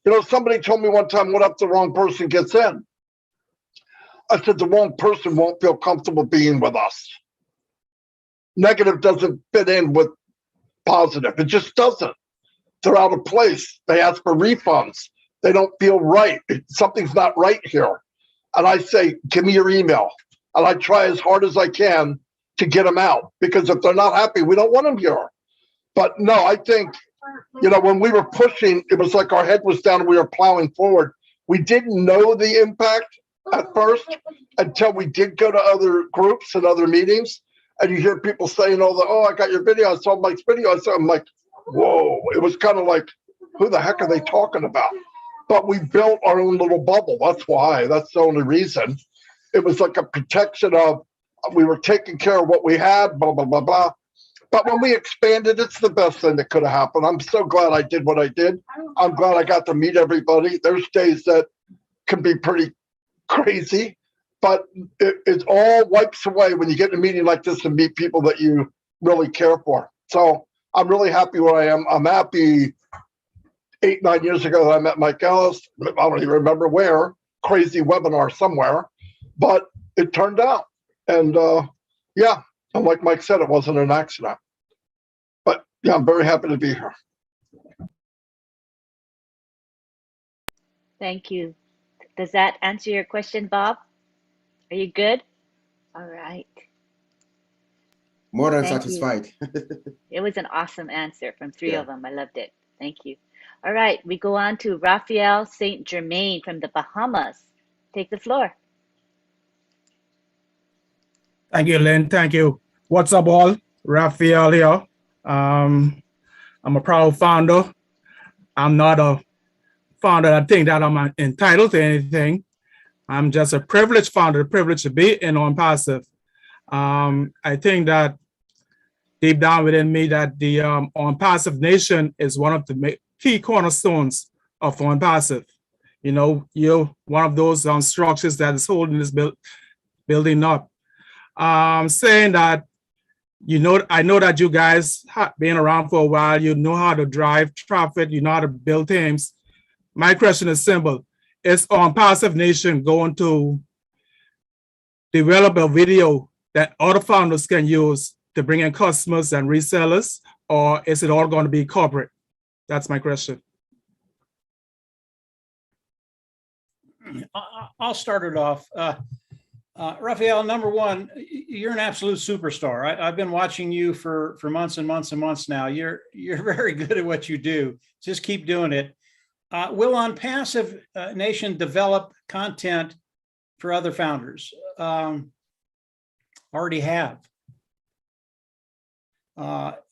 You know, somebody told me one time, what if the wrong person gets in? I said, the wrong person won't feel comfortable being with us. Negative doesn't fit in with positive. It just doesn't. They're out of place. They ask for refunds. They don't feel right. Something's not right here. And I say, give me your email. And I try as hard as I can to get them out, because if they're not happy, we don't want them here. But no, I think, you know, when we were pushing, it was like our head was down and we were plowing forward. We didn't know the impact at first until we did go to other groups and other meetings. And you hear people saying, oh, I got your video. I saw Mike's video. I'm like, whoa. It was kind of like, who the heck are they talking about? But we built our own little bubble. That's why. That's the only reason. It was like a protection of, we were taking care of what we had, blah, blah, blah, blah. But when we expanded, it's the best thing that could have happened. I'm so glad I did what I did. I'm glad I got to meet everybody. There's days that can be pretty crazy, but it all wipes away when you get in a meeting like this and meet people that you really care for. So I'm really happy where I am. I'm happy 8-9 years ago that I met Mike Ellis. I don't even remember where, crazy webinar somewhere, but it turned out. And yeah, and like Mike said, it wasn't an accident. But yeah, I'm very happy to be here. Thank you. Does that answer your question, Bob? Are you good? All right. More than Thank satisfied. It was an awesome answer from three Yeah. of them. I loved it. Thank you. All right, we go on to Raphael St. Germain from the Bahamas. Take the floor. Thank you, Lynn. Thank you. What's up, all? Raphael here. I'm a proud founder. I'm not a founder that think that I'm entitled to anything. I'm just a privileged founder, privileged to be in OnPassive. I think that deep down within me that the OnPassive Nation is one of the key cornerstones of OnPassive. You know, you're one of those structures that is holding this building up. Saying that, you know, I know that you guys have been around for a while. You know how to drive traffic. You know how to build teams. My question is simple. Is OnPassive Nation going to develop a video that other founders can use to bring in customers and resellers, or is it all going to be corporate? That's my question. I'll start it off. Raphael, number one, you're an absolute superstar. I've been watching you for months and months and months now. You're very good at what you do. Just keep doing it. Will OnPassive Nation develop content for other founders? Already have.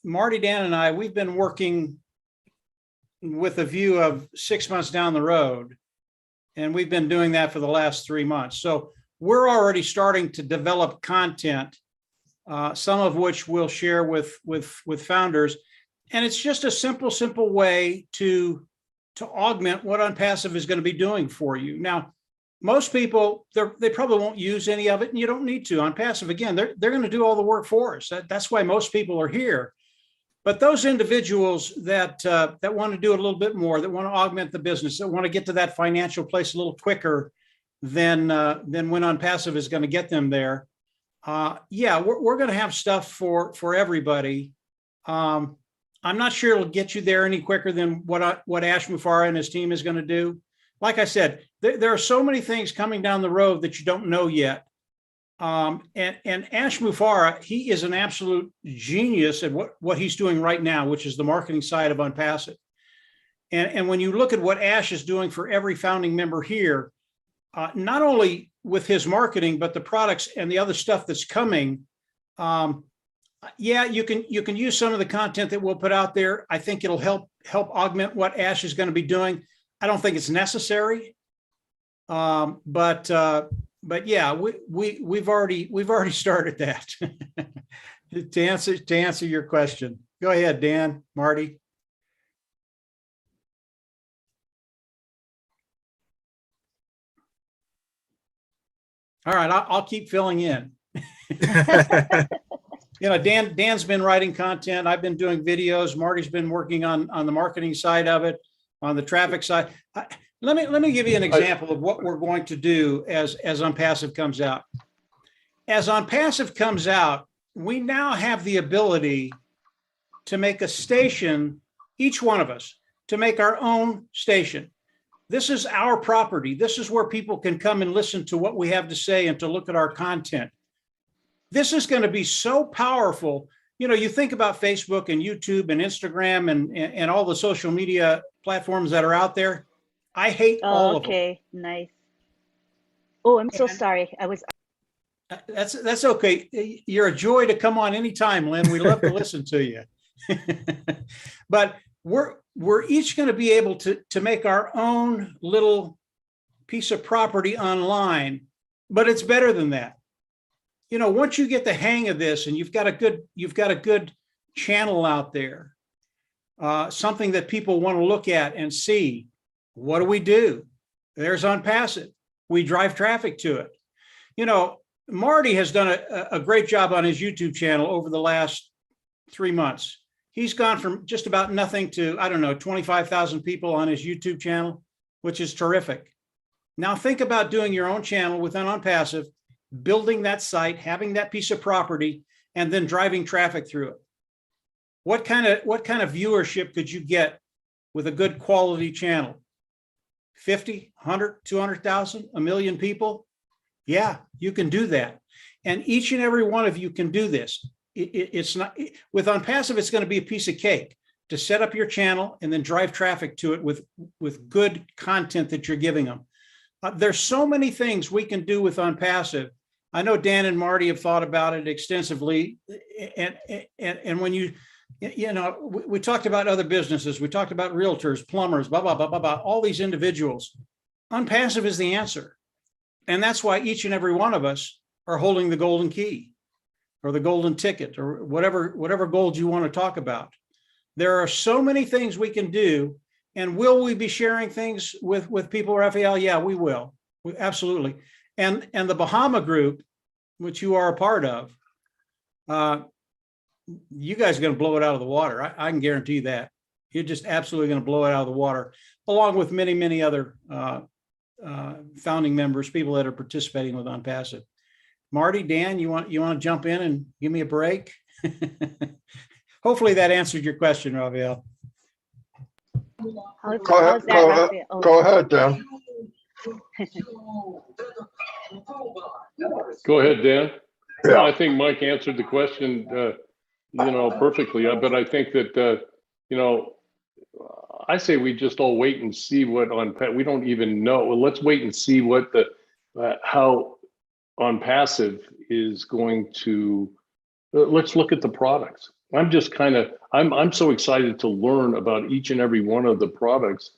Marty, Dan, and I, we've been working with a view of 6 months down the road, and we've been doing that for the last 3 months. So we're already starting to develop content, some of which we'll share with founders. And it's just a simple way to augment what OnPassive is going to be doing for you. Now, most people, they probably won't use any of it, and you don't need to. OnPassive, again, they're going to do all the work for us. That's why most people are here. But those individuals that want to do it a little bit more, that want to augment the business, that want to get to that financial place a little quicker than when OnPassive is going to get them there. Yeah, we're going to have stuff for everybody. I'm not sure it'll get you there any quicker than what Ash Mufareh and his team is going to do. Like I said, there are so many things coming down the road that you don't know yet. And Ash Mufareh, he is an absolute genius at what he's doing right now, which is the marketing side of OnPassive. And when you look at what Ash is doing for every founding member here, not only with his marketing, but the products and the other stuff that's coming. Yeah, you can use some of the content that we'll put out there. I think it'll help augment what Ash is going to be doing. I don't think it's necessary, but yeah, we've already started that. to answer your question. Go ahead, Dan, Marty. All right, I'll keep filling in. You know, Dan's been writing content. I've been doing videos. Marty's been working on the marketing side of it, on the traffic side. Let me give you an example of what we're going to do as OnPassive comes out. As OnPassive comes out, we now have the ability to make a station, each one of us, to make our own station. This is our property. This is where people can come and listen to what we have to say and to look at our content. This is going to be so powerful. You know, you think about Facebook and YouTube and Instagram and all the social media platforms that are out there. I hate all of them. Okay, nice. Oh, I'm so sorry. I was. That's okay. You're a joy to come on anytime, Lynn. We love to listen to you. But we're each going to be able to make our own little piece of property online, but it's better than that. You know, once you get the hang of this and you've got a good channel out there, something that people want to look at and see, what do? There's OnPassive. We drive traffic to it. You know, Marty has done a great job on his YouTube channel over the last 3 months. He's gone from just about nothing to, I don't know, 25,000 people on his YouTube channel, which is terrific. Now think about doing your own channel within OnPassive, building that site, having that piece of property, and then driving traffic through it. What kind of viewership could you get with a good quality channel? 50, 100, 200,000, a million people? Yeah, you can do that. And each and every one of you can do this. It's not, with OnPassive, it's going to be a piece of cake to set up your channel and then drive traffic to it with good content that you're giving them. There's so many things we can do with OnPassive. I know Dan and Marty have thought about it extensively. And when you know, we talked about other businesses, we talked about realtors, plumbers, blah, blah, blah, blah, blah, all these individuals. OnPassive is the answer. And that's why each and every one of us are holding the golden key or the golden ticket or whatever gold you want to talk about. There are so many things we can do. And will we be sharing things with people, Raphael? Yeah, we will. Absolutely. And the Bahama group, which you are a part of, you guys are going to blow it out of the water. I can guarantee that. You're just absolutely going to blow it out of the water, along with many, many other founding members, people that are participating with OnPassive. Marty, Dan, you want to jump in and give me a break? Hopefully that answered your question, Raphael. Go ahead, Dan. Go ahead, Dan. Yeah. No, I think Mike answered the question, you know, perfectly. But I think that, you know, I say we just all wait and see what we don't even know. Well, let's wait and see what how OnPassive is going to. Let's look at the products. I'm just kind of, I'm so excited to learn about each and every one of the products,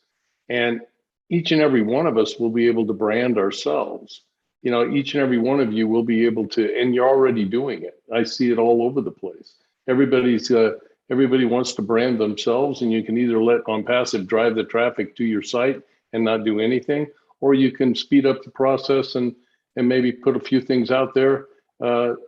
and each and every one of us will be able to brand ourselves. You know, each and every one of you will be able to, and you're already doing it. I see it all over the place. Everybody wants to brand themselves, and you can either let OnPassive drive the traffic to your site and not do anything, or you can speed up the process and maybe put a few things out there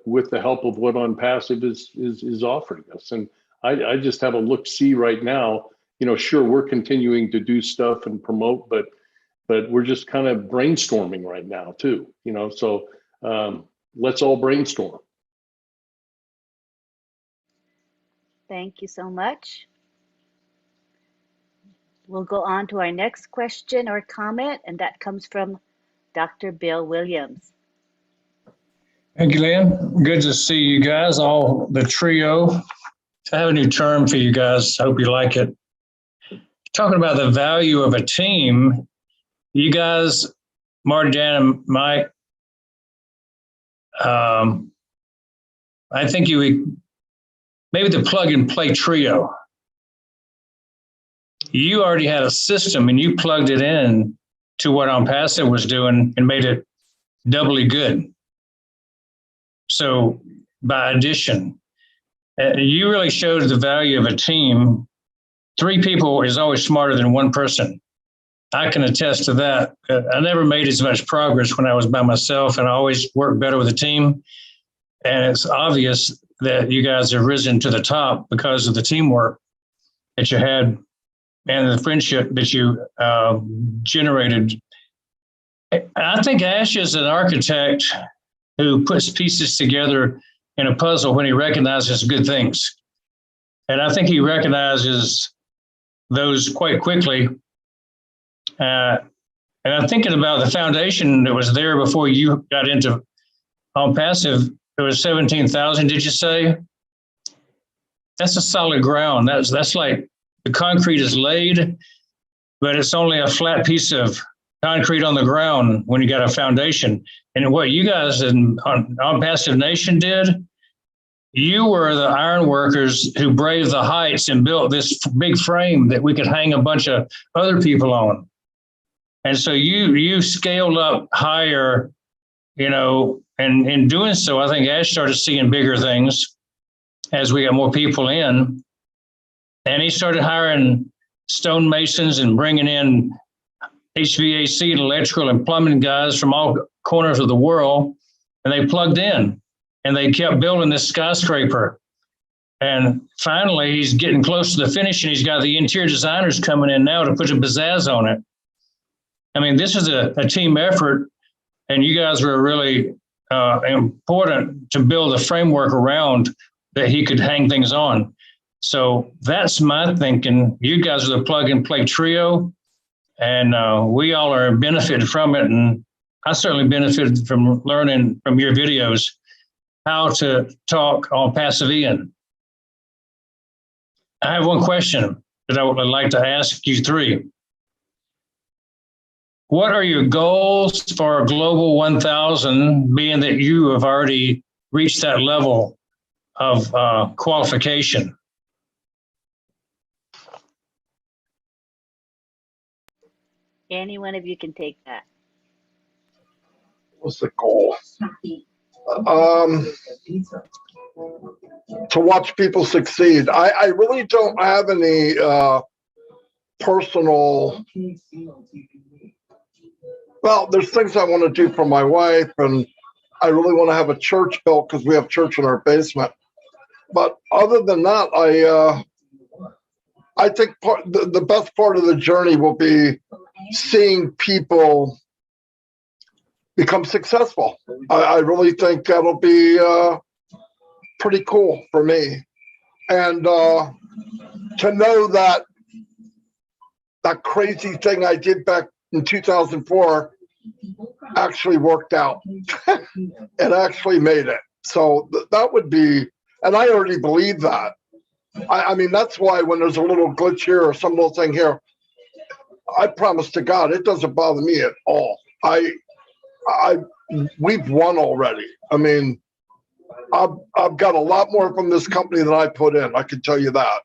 with the help of what OnPassive is offering us. And I just have a look-see right now. You know, sure, we're continuing to do stuff and promote, but we're just kind of brainstorming right now too. You know, so let's all brainstorm. Thank you so much. We'll go on to our next question or comment, and that comes from Dr. Bill Williams. Thank you, Lynn. Good to see you guys, all the trio. I have a new term for you guys. I hope you like it. Talking about the value of a team, you guys, Marty, Dan, and Mike, I think you would, maybe the plug and play trio. You already had a system and you plugged it in to what OnPassive was doing and made it doubly good. So by addition, you really showed the value of a team. 3 people is always smarter than 1 person. I can attest to that. I never made as much progress when I was by myself, and I always worked better with a team. And it's obvious that you guys have risen to the top because of the teamwork that you had and the friendship that you generated. I think Ash is an architect who puts pieces together in a puzzle when he recognizes good things. And I think he recognizes those quite quickly. And I'm thinking about the foundation that was there before you got into OnPassive. It was 17,000, did you say? That's a solid ground. That's like the concrete is laid, but it's only a flat piece of concrete on the ground when you got a foundation. And what you guys on OnPassive Nation did, you were the iron workers who braved the heights and built this big frame that we could hang a bunch of other people on. And so you scaled up higher, and in doing so, I think Ash started seeing bigger things as we got more people in. And he started hiring stonemasons and bringing in HVAC and electrical and plumbing guys from all corners of the world. And they plugged in and they kept building this skyscraper. And finally, he's getting close to the finish, and he's got the interior designers coming in now to put a pizzazz on it. I mean, this is a team effort, and you guys were really important to build a framework around that he could hang things on. So that's my thinking. You guys are the plug and play trio, and we all are benefited from it. And I certainly benefited from learning from your videos how to talk on passive Ian. I have one question that I would like to ask you three. What are your goals for Global 1000, being that you have already reached that level of qualification? Any one of you can take that. What's the goal? To watch people succeed. I really don't have any personal. Well, there's things I want to do for my wife, and I really want to have a church built because we have church in our basement. But other than that, I think the best part of the journey will be seeing people become successful. I really think that'll be pretty cool for me. And to know that that crazy thing I did back in 2004 actually worked out. It actually made it. So that would be, and I already believe that. I mean, that's why when there's a little glitch here or some little thing here, I promise to God, it doesn't bother me at all. We've won already. I mean, I've got a lot more from this company than I put in. I can tell you that.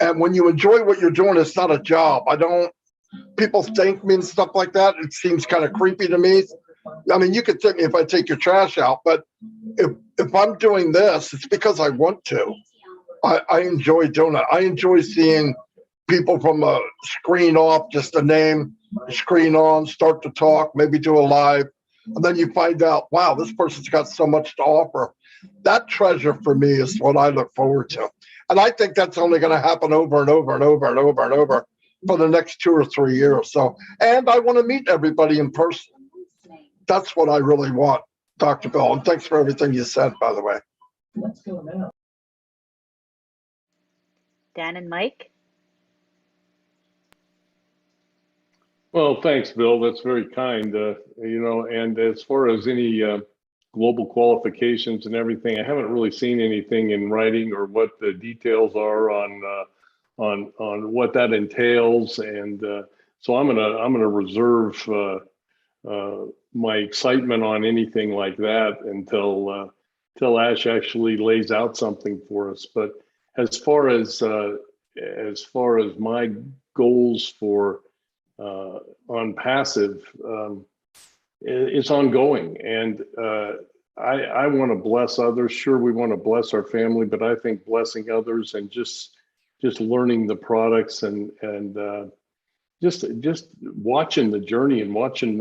And when you enjoy what you're doing, it's not a job. People thank me and stuff like that. It seems kind of creepy to me. I mean, you could thank me if I take your trash out, but if I'm doing this, it's because I want to. I enjoy doing it. I enjoy seeing people from a screen off, just a name, screen on, start to talk, maybe do a live, and then you find out, wow, this person's got so much to offer. That treasure for me is what I look forward to. And I think that's only going to happen over and over and over and over and over for the next 2 or 3 years. So, and I want to meet everybody in person. That's what I really want, Dr. Bill. And thanks for everything you said, by the way. What's going on? Dan and Mike? Well, thanks, Bill. That's very kind. And as far as any global qualifications and everything, I haven't really seen anything in writing or what the details are on what that entails. And so I'm gonna reserve my excitement on anything like that until Ash actually lays out something for us. But as far as my goals for OnPassive, it's ongoing, and I want to bless others. Sure, we want to bless our family, but I think blessing others and just learning the products and just watching the journey and watching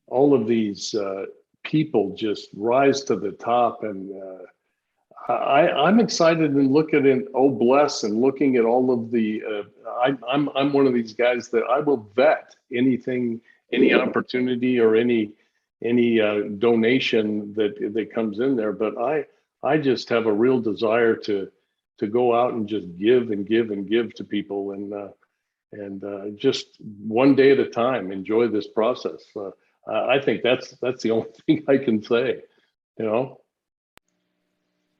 all of these people just rise to the top. And I'm excited and looking at OBLESS and looking at all of the. I'm one of these guys that I will vet anything, any opportunity or any donation that comes in there. But I just have a real desire to go out and just give and give and give to people and just one day at a time enjoy this process. I think that's the only thing I can say, you know.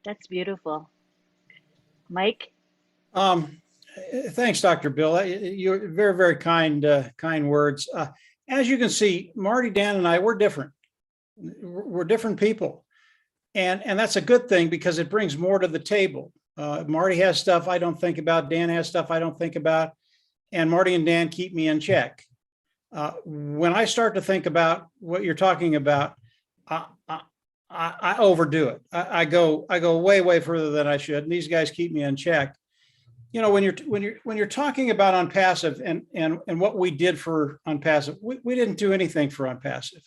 That's beautiful. Mike? Thanks, Dr. Bill. You're very, very kind words. As you can see, Marty, Dan, and I, we're different. We're different people. And that's a good thing because it brings more to the table. Marty has stuff I don't think about. Dan has stuff I don't think about. And Marty and Dan keep me in check. When I start to think about what you're talking about, I overdo it. I go way, way further than I should. And these guys keep me in check. You know, when you're talking about OnPassive and what we did for OnPassive, we didn't do anything for OnPassive.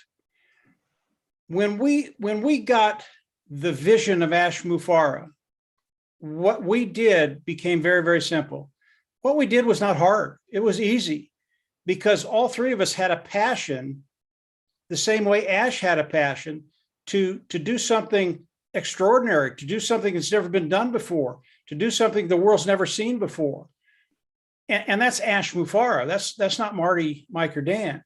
When we got the vision of Ash Mufareh, what we did became very, very simple. What we did was not hard. It was easy because all three of us had a passion, the same way Ash had a passion to do something extraordinary, to do something that's never been done before, to do something the world's never seen before. And that's Ash Mufareh. That's not Marty, Mike, or Dan.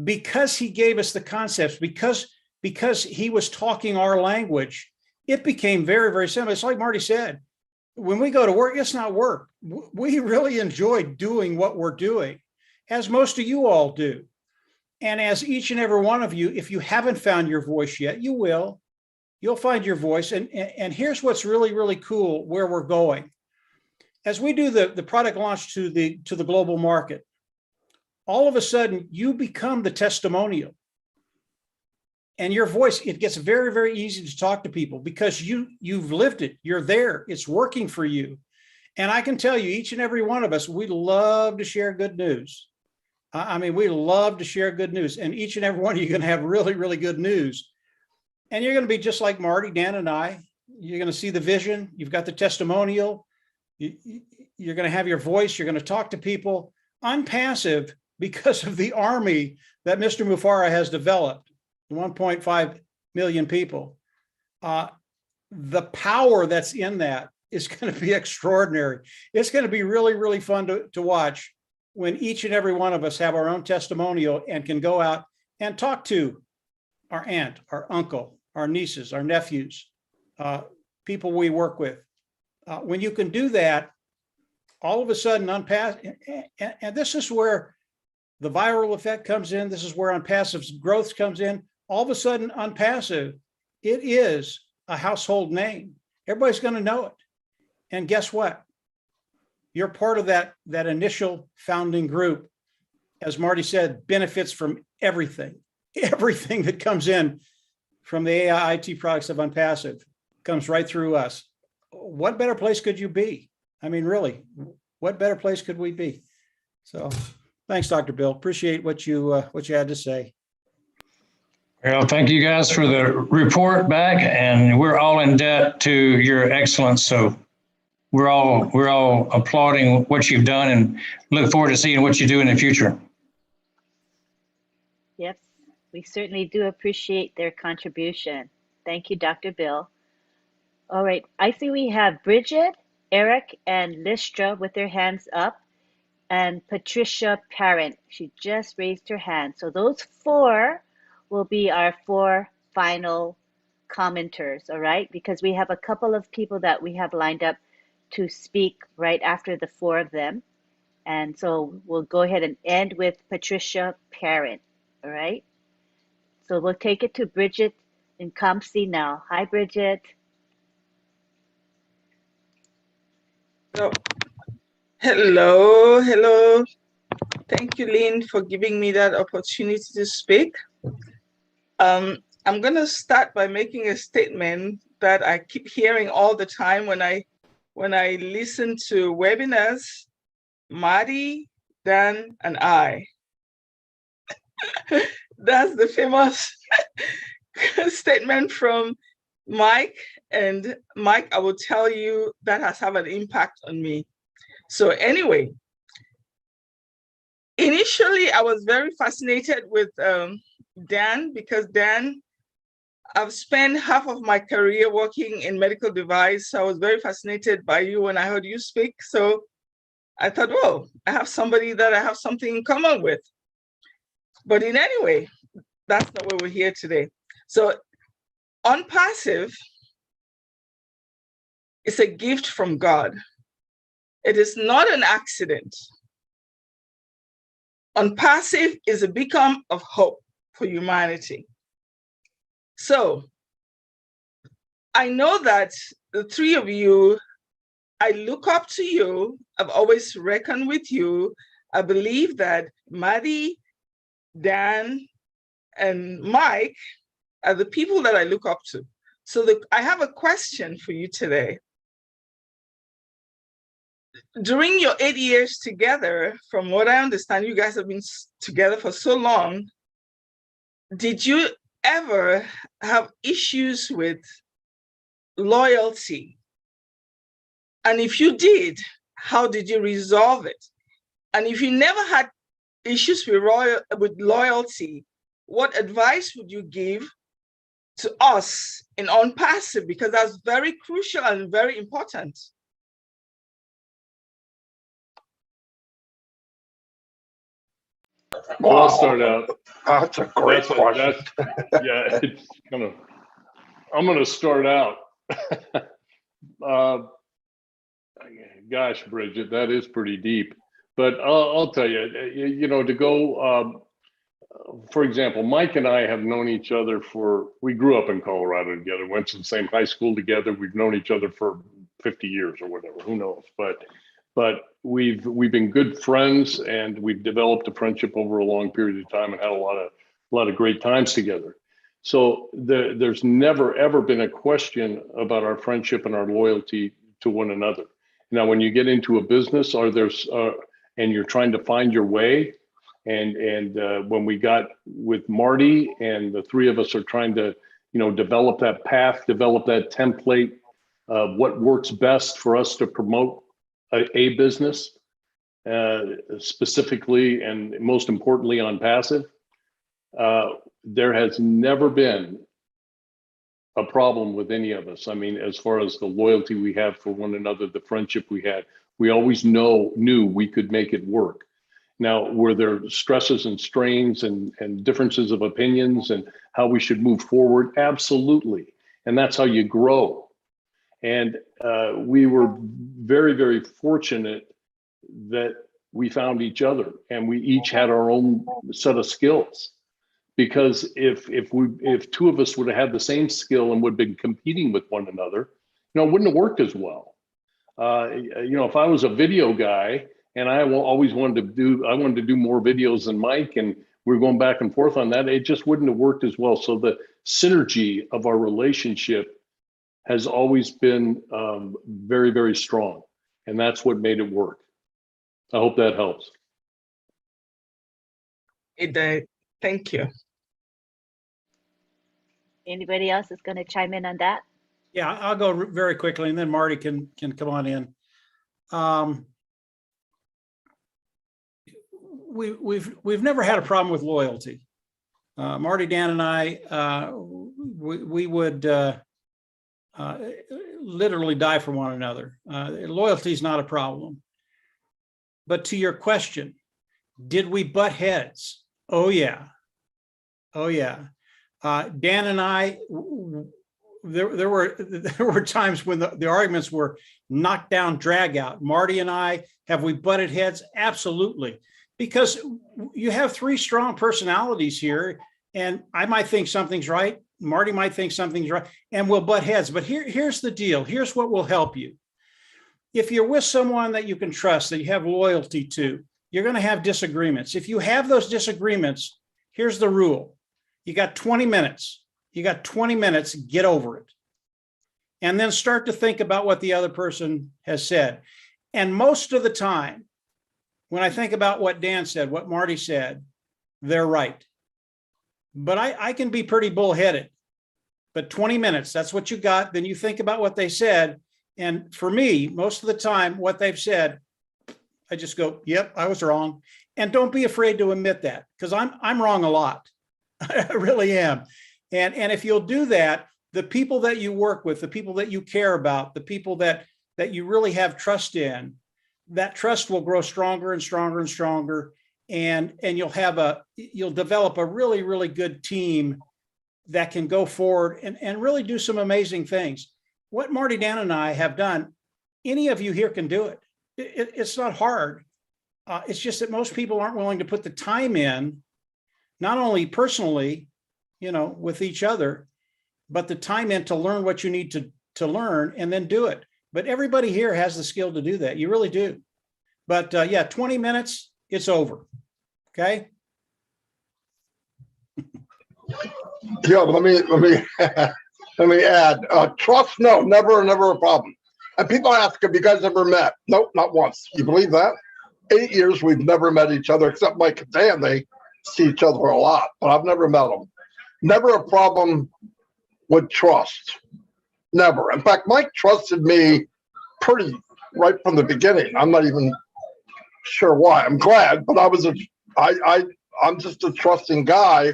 Because he gave us the concepts, because he was talking our language, it became very, very simple. It's like Marty said, when we go to work, it's not work. We really enjoy doing what we're doing, as most of you all do. And as each and every one of you, if you haven't found your voice yet, you will. You'll find your voice. And here's what's really, really cool where we're going. As we do the product launch to the global market, all of a sudden you become the testimonial. And your voice, it gets very, very easy to talk to people because you've lived it. You're there. It's working for you. And I can tell you, each and every one of us, we love to share good news. I mean, we love to share good news. And each and every one of you are going to have really, really good news. And you're going to be just like Marty, Dan, and I. You're going to see the vision. You've got the testimonial. You're going to have your voice. You're going to talk to people. OnPassive, because of the army that Mr. Mufareh has developed, 1.5 million people. The power that's in that is going to be extraordinary. It's going to be really, really fun to watch when each and every one of us have our own testimonial and can go out and talk to our aunt, our uncle, our nieces, our nephews, people we work with. When you can do that, all of a sudden OnPassive, and this is where the viral effect comes in. This is where OnPassive's growth comes in. All of a sudden OnPassive, it is a household name. Everybody's going to know it. And guess what? You're part of that initial founding group. As Marty said, benefits from everything that comes in from the AI IT products of OnPassive comes right through us. What better place could you be? I mean, really, what better place could we be? So thanks, Dr. Bill. Appreciate what you had to say. Well, thank you guys for the report back, and we're all in debt to your excellence. So we're all applauding what you've done and look forward to seeing what you do in the future. Yes, we certainly do appreciate their contribution. Thank you, Dr. Bill. All right, I see we have Bridget, Eric, and Listra with their hands up, and Patricia Parent. She just raised her hand. So those four will be our four final commenters, all right? Because we have a couple of people that we have lined up to speak right after the four of them. And so we'll go ahead and end with Patricia Parent, all right? So we'll take it to Bridget in COMMENT now. Hi, Bridget. Oh. Hello. Thank you, Lynn, for giving me that opportunity to speak. I'm going to start by making a statement that I keep hearing all the time when I listen to webinars. Marty, Dan, and I. That's the famous statement from Mike, and Mike, I will tell you that has had an impact on me. So anyway, initially I was very fascinated with Dan, because Dan, I've spent half of my career working in medical device. So I was very fascinated by you when I heard you speak. So I thought, whoa, I have somebody that I have something in common with. But in any way, that's not why we're here today. So OnPassive is a gift from God. It is not an accident. OnPassive is a beacon of hope for humanity. So I know that the three of you, I look up to you. I've always reckoned with you. I believe that Marty, Dan, and Mike are the people that I look up to. So I have a question for you today. During your 8 years together, from what I understand, you guys have been together for so long. Did you ever have issues with loyalty? And if you did, how did you resolve it? And if you never had issues with loyalty, what advice would you give to us in OnPassive? Because that's very crucial and very important. Well, I'll start out. That's a great question. Yeah, it's kind of, I'm going to start out. Gosh, Bridget, that is pretty deep. But I'll tell you, you know, to go, for example, Mike and I have known each other we grew up in Colorado together, went to the same high school together. We've known each other for 50 years or whatever, who knows? But we've been good friends, and we've developed a friendship over a long period of time and had a lot of great times together. So there's never, ever been a question about our friendship and our loyalty to one another. Now, when you get into a business, and you're trying to find your way, and when we got with Marty, and the three of us are trying to, you know, develop that path, develop that template of what works best for us to promote a business, specifically and most importantly OnPassive, there has never been a problem with any of us. I mean, as far as the loyalty we have for one another, the friendship we had, we always knew we could make it work. Now, were there stresses and strains and differences of opinions and how we should move forward? Absolutely. And that's how you grow. And we were very, very fortunate that we found each other, and we each had our own set of skills. Because if two of us would have had the same skill and would have been competing with one another, you know, it wouldn't have worked as well. You know, if I was a video guy and I always wanted to do more videos than Mike, and we were going back and forth on that, it just wouldn't have worked as well. So the synergy of our relationship has always been very, very strong. And that's what made it work. I hope that helps. It did. Thank you. Anybody else is going to chime in on that? Yeah, I'll go very quickly, and then Marty can come on in. We've never had a problem with loyalty. Marty, Dan, and I, we would literally die for one another. Loyalty is not a problem. But to your question, did we butt heads? Oh yeah, oh yeah. Dan and I, there were times when the arguments were knocked down, drag out. Marty and I, have we butted heads? Absolutely. Because you have three strong personalities here, and I might think something's right, Marty might think something's right, and we'll butt heads. But here's the deal. Here's what will help you. If you're with someone that you can trust, that you have loyalty to, you're going to have disagreements. If you have those disagreements, here's the rule. You got 20 minutes. You got 20 minutes, get over it. And then start to think about what the other person has said. And most of the time, when I think about what Dan said, what Marty said, they're right. But I can be pretty bullheaded. but 20 minutes, that's what you got. Then you think about what they said. And for me, most of the time, what they've said, I just go, yep, I was wrong. And don't be afraid to admit that, because I'm wrong a lot. I really am. And if you'll do that, the people that you work with, the people that you care about, the people that you really have trust in, that trust will grow stronger and stronger and stronger. And you'll develop a really, really good team that can go forward and really do some amazing things. What Marty, Dan, and I have done, any of you here can do it. It's not hard. It's just that most people aren't willing to put the time in, not only personally, with each other, but the time in to learn what you need to learn and then do it. But everybody here has the skill to do that. You really do. But yeah, 20 minutes, it's over. Okay. Yeah, let me add. Trust, no, never a problem. And people ask, have you guys ever met? Nope, not once. You believe that? 8 years we've never met each other, except Mike and Dan. They see each other a lot, but I've never met them. Never a problem with trust. Never. In fact, Mike trusted me pretty right from the beginning. I'm not even sure why. I'm glad, but I'm just a trusting guy.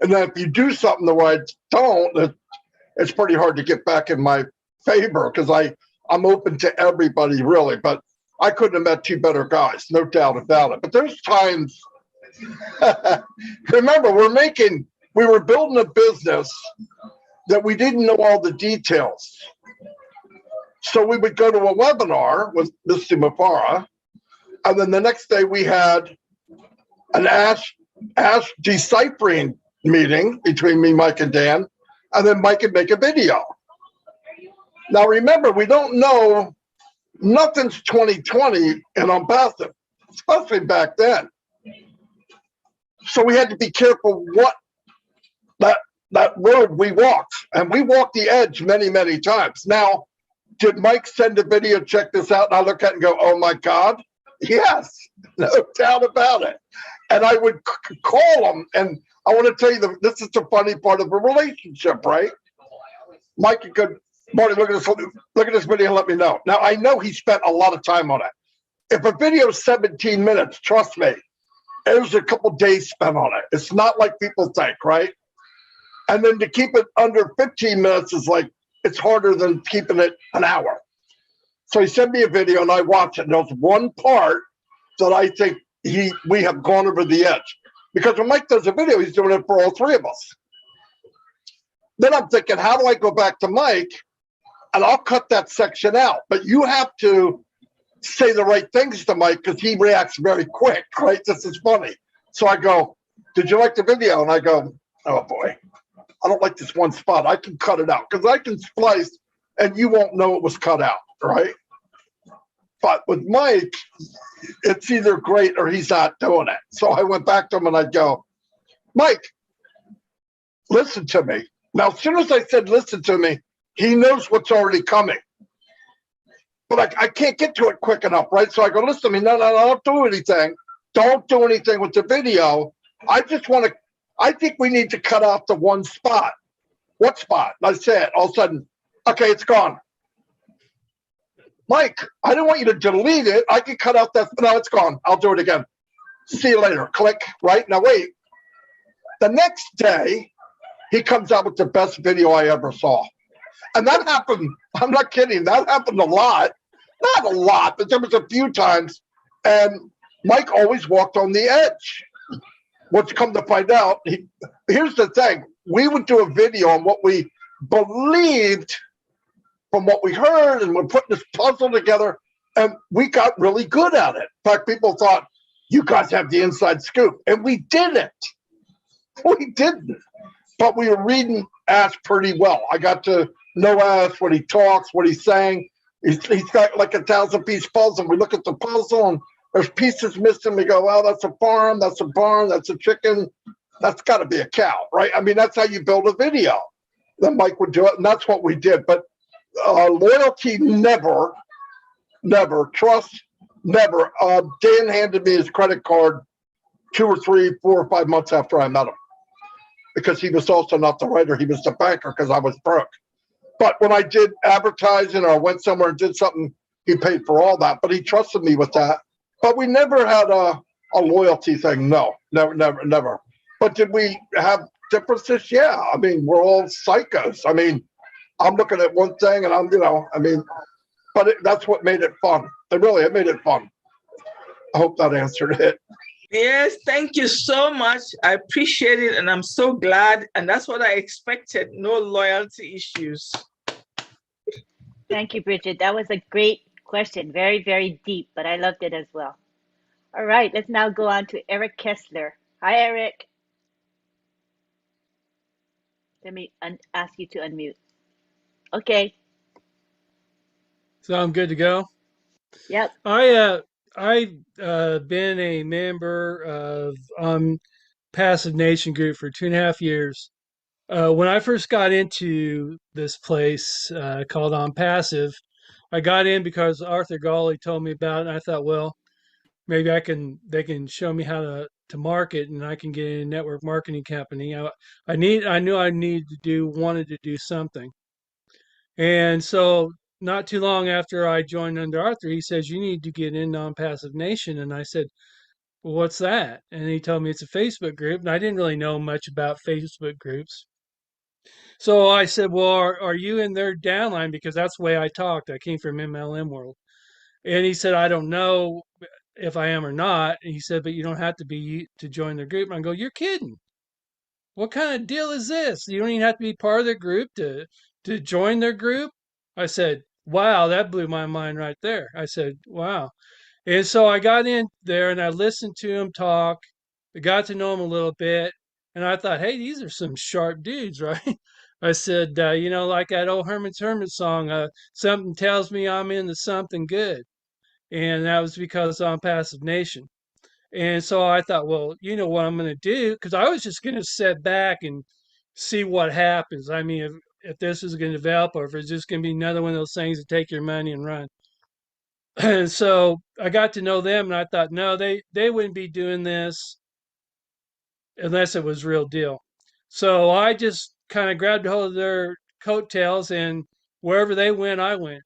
And then if you do something the way I don't, it's pretty hard to get back in my favor, because I'm open to everybody, really. But I couldn't have met two better guys, no doubt about it. But there's times, remember, we were building a business that we didn't know all the details. So we would go to a webinar with Mr. Mufareh, and then the next day we had an Ask deciphering meeting between me, Mike, and Dan, and then Mike would make a video. Now remember, we don't know, nothing's 2020 in OnPassive, especially back then. So we had to be careful what that road we walked, and we walked the edge many, many times. Now, did Mike send a video, check this out, and I look at it and go, oh my God? Yes, no doubt about it. And I would call him, and I want to tell you, this is the funny part of a relationship, right? Mike could, Marty, look at this video and let me know. Now, I know he spent a lot of time on it. If a video is 17 minutes, trust me, it was a couple days spent on it. It's not like people think, right? And then to keep it under 15 minutes is like, it's harder than keeping it an hour. So he sent me a video and I watched it. And there's one part that I think we have gone over the edge. Because when Mike does a video, he's doing it for all three of us. Then I'm thinking, how do I go back to Mike? And I'll cut that section out. But you have to say the right things to Mike, because he reacts very quick, right? This is funny. So I go, did you like the video? And I go, oh boy, I don't like this one spot. I can cut it out, because I can splice and you won't know it was cut out, right? But with Mike, it's either great or he's not doing it. So I went back to him and I'd go, Mike, listen to me. Now, as soon as I said, listen to me, he knows what's already coming. But I can't get to it quick enough, right? So I go, listen to me. No, don't do anything. Don't do anything with the video. I think we need to cut out the one spot. What spot? And I said, all of a sudden, okay, it's gone. Mike, I don't want you to delete it. I can cut out that. No, it's gone. I'll do it again. See you later. Click, right? Now, wait. The next day, he comes out with the best video I ever saw. And that happened, I'm not kidding, that happened a lot. Not a lot, but there was a few times. And Mike always walked on the edge. What's come to find out, here's the thing. We would do a video on what we believed from what we heard, and we're putting this puzzle together, and we got really good at it. In fact, people thought, you guys have the inside scoop. And we didn't. We didn't. But we were reading Ash pretty well. I got to know Ash, what he talks, what he's saying. He's got like a 1,000-piece puzzle. We look at the puzzle and there's pieces missing. We go, well, that's a farm, that's a barn, that's a chicken. That's got to be a cow, right? I mean, that's how you build a video. Then Mike would do it, and that's what we did. But loyalty, never. Trust, never. Dan handed me his credit card 2 or 3, 4 or 5 months after I met him. because he was also not the writer. He was the banker because I was broke. But when I did advertising or went somewhere and did something, he paid for all that. But he trusted me with that. But we never had a loyalty thing. No, never. But did we have differences? Yeah. I mean, we're all psychos. I mean, I'm looking at one thing and I'm, but that's what made it fun. It made it fun. I hope that answered it. Yes, thank you so much. I appreciate it, and I'm so glad. And that's what I expected. No loyalty issues. Thank you, Bridget. That was a great question. Very, very deep, but I loved it as well. All right, let's now go on to Eric Kessler. Hi, Eric. Let me ask you to unmute. Okay. So I'm good to go. Yep. I've been a member of OnPassive Nation group for 2.5 years. When I first got into this place called OnPassive, I got in because Arthur Gawley told me about it, and I thought, well, maybe they can show me how to market, and I can get in a network marketing company. I knew I wanted to do something. And so not too long after I joined under Arthur, he says, you need to get in OnPassive Nation. And I said, well, what's that? And he told me it's a Facebook group. And I didn't really know much about Facebook groups. So I said, well, are you in their downline? Because that's the way I talked. I came from MLM world. And he said, I don't know if I am or not. And he said, but you don't have to be to join their group. And I go, you're kidding. What kind of deal is this? You don't even have to be part of their group to join their group. I said, wow, that blew my mind right there. I said, wow. And so I got in there and I listened to him talk. I got to know him a little bit. And I thought, hey, these are some sharp dudes, right? I said, like that old Herman's Hermit song, something tells me I'm into something good. And that was because I'm OnPassive Nation. And so I thought, well, you know what I'm going to do? Because I was just going to sit back and see what happens. I mean, if this is going to develop or if it's just going to be another one of those things that take your money and run. And so I got to know them and I thought, no, they wouldn't be doing this unless it was real deal. So I just kind of grabbed a hold of their coattails, and wherever they went, I went.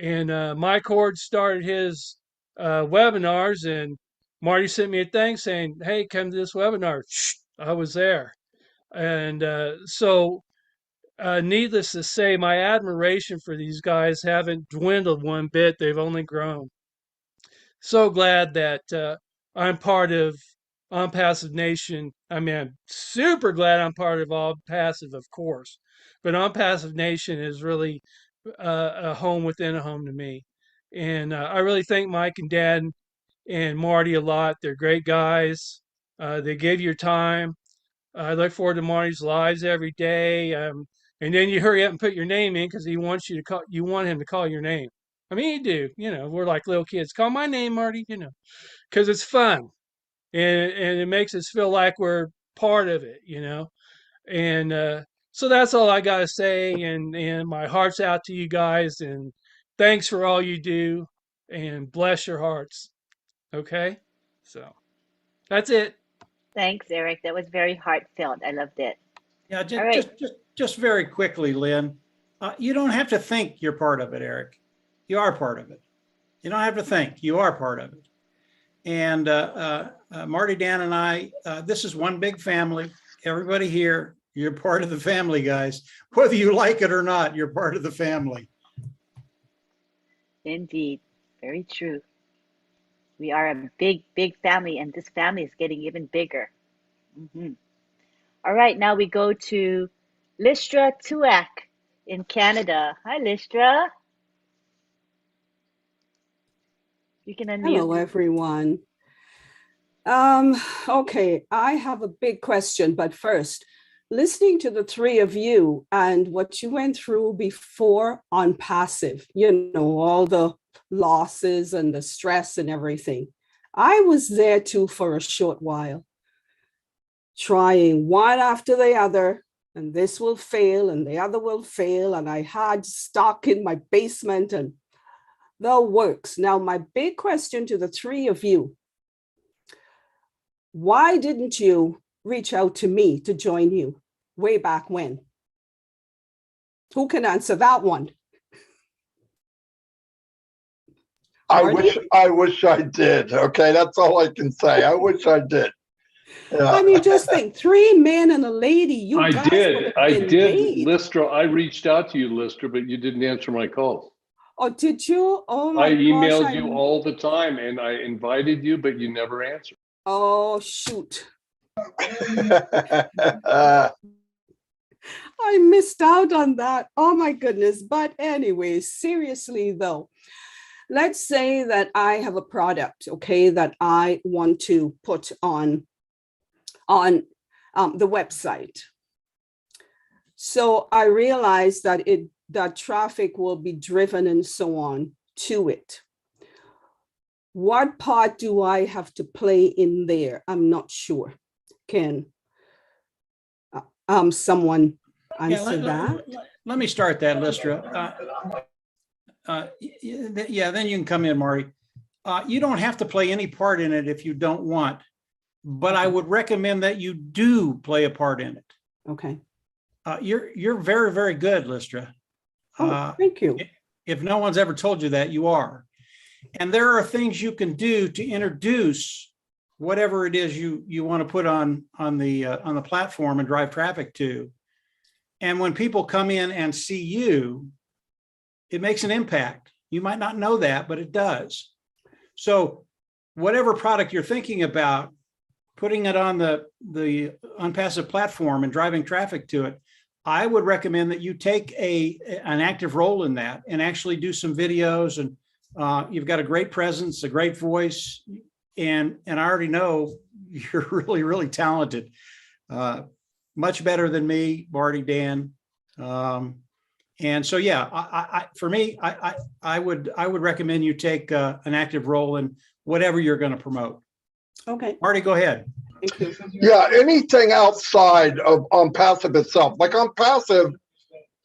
And Mike Hord started his webinars, and Marty sent me a thing saying, hey, come to this webinar. I was there. And so needless to say, my admiration for these guys haven't dwindled one bit. They've only grown. So glad that I'm part of OnPassive Nation. I mean, I'm super glad I'm part of OnPassive, of course. But OnPassive Nation is really a home within a home to me. And I really thank Mike and Dan and Marty a lot. They're great guys. They give your time. I look forward to Marty's lives every day. And then you hurry up and put your name in because he wants you to call. You want him to call your name. I mean, you do. We're like little kids. Call my name, Marty. Because it's fun, and it makes us feel like we're part of it. And so that's all I got to say. And my heart's out to you guys. And thanks for all you do. And bless your hearts. Okay, so that's it. Thanks, Eric. That was very heartfelt. I loved it. Yeah, All right. just very quickly, Lynn. You don't have to think you're part of it, Eric. You are part of it. You don't have to think. You are part of it. And Marty, Dan, and I, this is one big family. Everybody here, you're part of the family, guys. Whether you like it or not, you're part of the family. Indeed. Very true. We are a big, big family, and this family is getting even bigger. All right, now we go to Listra Tuak in Canada. Hi, Listra. You can unmute. Hello, everyone. Okay, I have a big question, but first, listening to the three of you and what you went through before OnPassive, all the losses and the stress and everything. I was there too for a short while, trying one after the other, and this will fail and the other will fail. And I had stock in my basement and the works. Now, my big question to the three of you, why didn't you reach out to me to join you way back when? Who can answer that one? Marty? I wish I did. Okay, that's all I can say. I wish I did. Yeah. I mean, just think, 3 men and a lady. You I guys would did, have been paid. Listra. I reached out to you, Listra, but you didn't answer my calls. Oh, did you? Oh my I emailed gosh, you all the time, and I invited you, but you never answered. Oh, shoot. I missed out on that. Oh my goodness. But anyway, seriously though, let's say that I have a product, okay, that I want to put on the website. So I realize that that traffic will be driven and so on to it. What part do I have to play in there? I'm not sure. Can someone answer that? Let me start that, Listra. Yeah, then you can come in, Marty. You don't have to play any part in it if you don't want, but I would recommend that you do play a part in it. Okay. You're very, very good, Listra. Oh, thank you. If no one's ever told you that, you are. And there are things you can do to introduce whatever it is you want to put on the platform and drive traffic to. And when people come in and see you, it makes an impact. You might not know that, but it does. So whatever product you're thinking about, putting it on the OnPassive platform and driving traffic to it, I would recommend that you take an active role in that and actually do some videos. And you've got a great presence, a great voice, and I already know you're really, really talented. Much better than me, Marty, Dan. And so, yeah, for me, I would recommend you take an active role in whatever you're going to promote. Okay. Marty, go ahead. Thank you. Yeah, anything outside of OnPassive itself, like OnPassive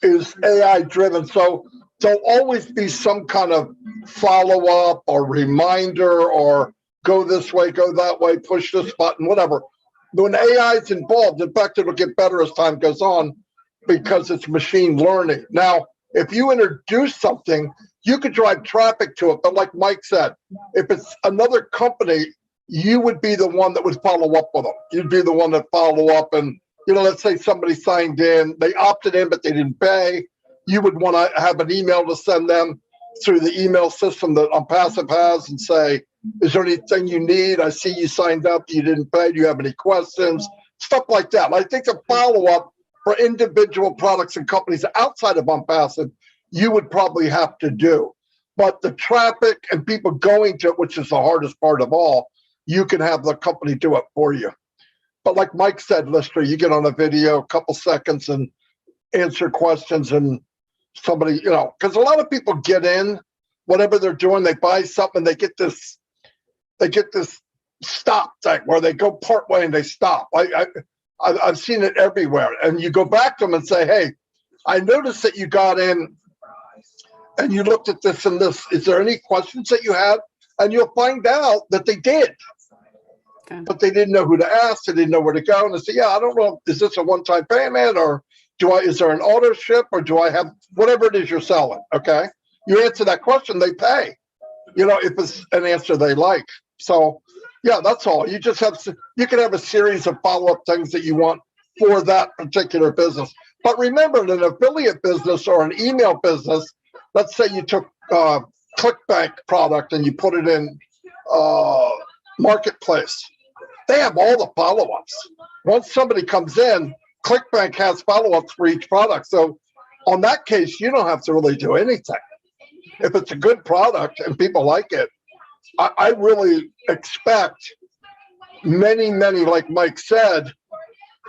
is AI driven, so there'll always be some kind of follow-up or reminder or go this way, go that way, push this button, whatever. When AI is involved, in fact, it'll get better as time goes on because it's machine learning. Now, if you introduce something, you could drive traffic to it, but like Mike said, if it's another company, you would be the one that would follow up with them. You'd be the one that follow up and, let's say somebody signed in, they opted in, but they didn't pay. You would want to have an email to send them through the email system that OnPassive has and say, is there anything you need? I see you signed up, you didn't pay. Do you have any questions? Stuff like that. I think a follow-up for individual products and companies outside of OnPassive, you would probably have to do. But the traffic and people going to it, which is the hardest part of all, you can have the company do it for you. But like Mike said, Lister, you get on a video, a couple seconds and answer questions and somebody, because a lot of people get in, whatever they're doing, they buy something, they get this stop thing where they go part way and they stop. I've seen it everywhere. And you go back to them and say, hey, I noticed that you got in and you looked at this and this. Is there any questions that you had? And you'll find out that they did. Okay. But they didn't know who to ask. They didn't know where to go. And they say, yeah, I don't know. Is this a one-time payment or is there an auto ship or do I have whatever it is you're selling? Okay. You answer that question, they pay, if it's an answer they like. So yeah, that's all. You can have a series of follow-up things that you want for that particular business. But remember, in an affiliate business or an email business, let's say you took ClickBank product and you put it in Marketplace. They have all the follow-ups. Once somebody comes in, ClickBank has follow-ups for each product. So on that case, you don't have to really do anything. If it's a good product and people like it, I really expect many, like Mike said,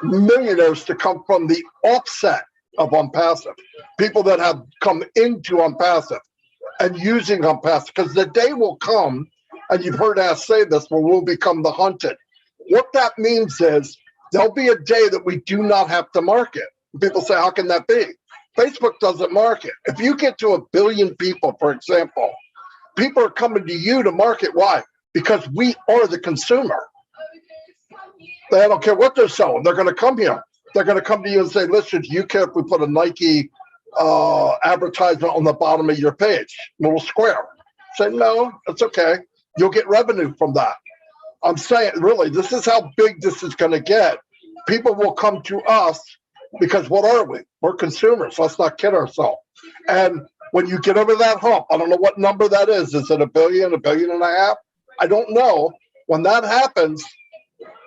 millionaires to come from the offset of OnPassive. People that have come into OnPassive and using OnPassive, because the day will come, and you've heard us say this, where we'll become the hunted. What that means is there'll be a day that we do not have to market. People say, how can that be? Facebook doesn't market. If you get to 1 billion people, for example, people are coming to you to market. Why? Because we are the consumer. They don't care what they're selling. They're going to come here. They're going to come to you and say, listen, do you care if we put a Nike advertisement on the bottom of your page, little square? Say, no, it's okay. You'll get revenue from that. I'm saying, really, this is how big this is going to get. People will come to us because what are we? We're consumers. Let's not kid ourselves. And when you get over that hump, I don't know what number that is. Is it $1 billion, $1.5 billion? I don't know. When that happens,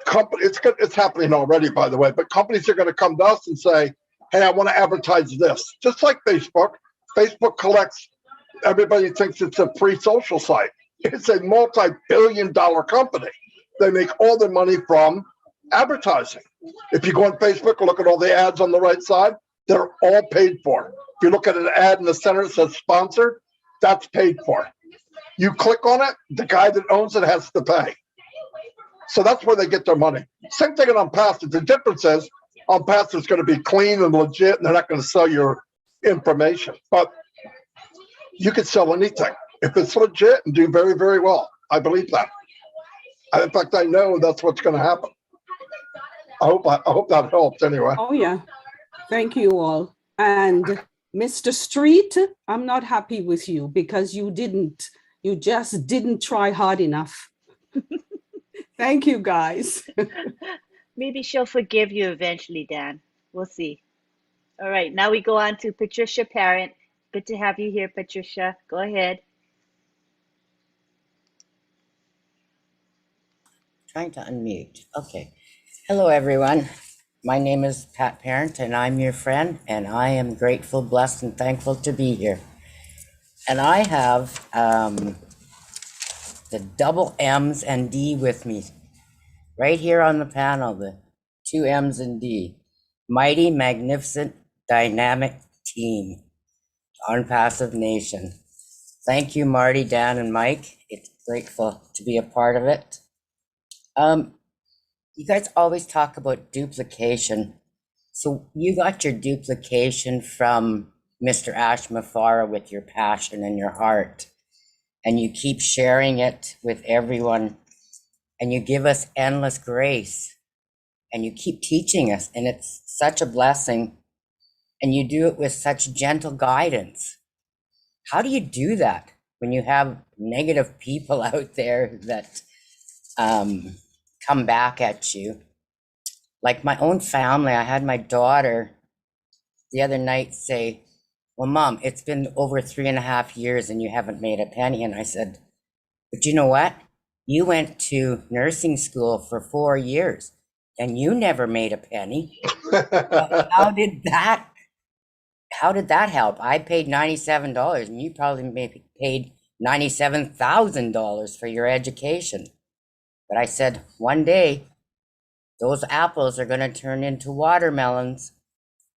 it's happening already, by the way, but companies are going to come to us and say, hey, I want to advertise this. Just like Facebook. Facebook collects, everybody thinks it's a free social site. It's a multi-billion-dollar company. They make all their money from advertising. If you go on Facebook and look at all the ads on the right side, they're all paid for. If you look at an ad in the center that says sponsored, that's paid for. You click on it, the guy that owns it has to pay. So that's where they get their money. Same thing on OnPassive. The difference is OnPassive is going to be clean and legit, and they're not going to sell your information. But you can sell anything if it's legit and do very, very well. I believe that. In fact, I know that's what's going to happen. I hope that helps anyway. Oh, yeah. Thank you all. And Mr. Street, I'm not happy with you because you just didn't try hard enough. Thank you, guys. Maybe she'll forgive you eventually, Dan. We'll see. All right, now we go on to Patricia Parent. Good to have you here, Patricia. Go ahead. Trying to unmute. Okay. Hello, everyone. My name is Pat Parent, and I'm your friend, and I am grateful, blessed, and thankful to be here. And I have the double M's and D with me right here on the panel, the 2 M's and D. Mighty, magnificent, dynamic team, OnPassive Nation. Thank you, Marty, Dan, and Mike. It's grateful to be a part of it. You guys always talk about duplication. So you got your duplication from Mr. Ash Mufareh with your passion and your heart, and you keep sharing it with everyone, and you give us endless grace, and you keep teaching us, and it's such a blessing, and you do it with such gentle guidance. How do you do that when you have negative people out there that come back at you? Like my own family, I had my daughter the other night say, well, Mom, it's been over 3.5 years and you haven't made a penny. And I said, but you know what? You went to nursing school for 4 years and you never made a penny. How did that help? I paid $97 and you probably maybe paid $97,000 for your education. But I said, one day, those apples are going to turn into watermelons,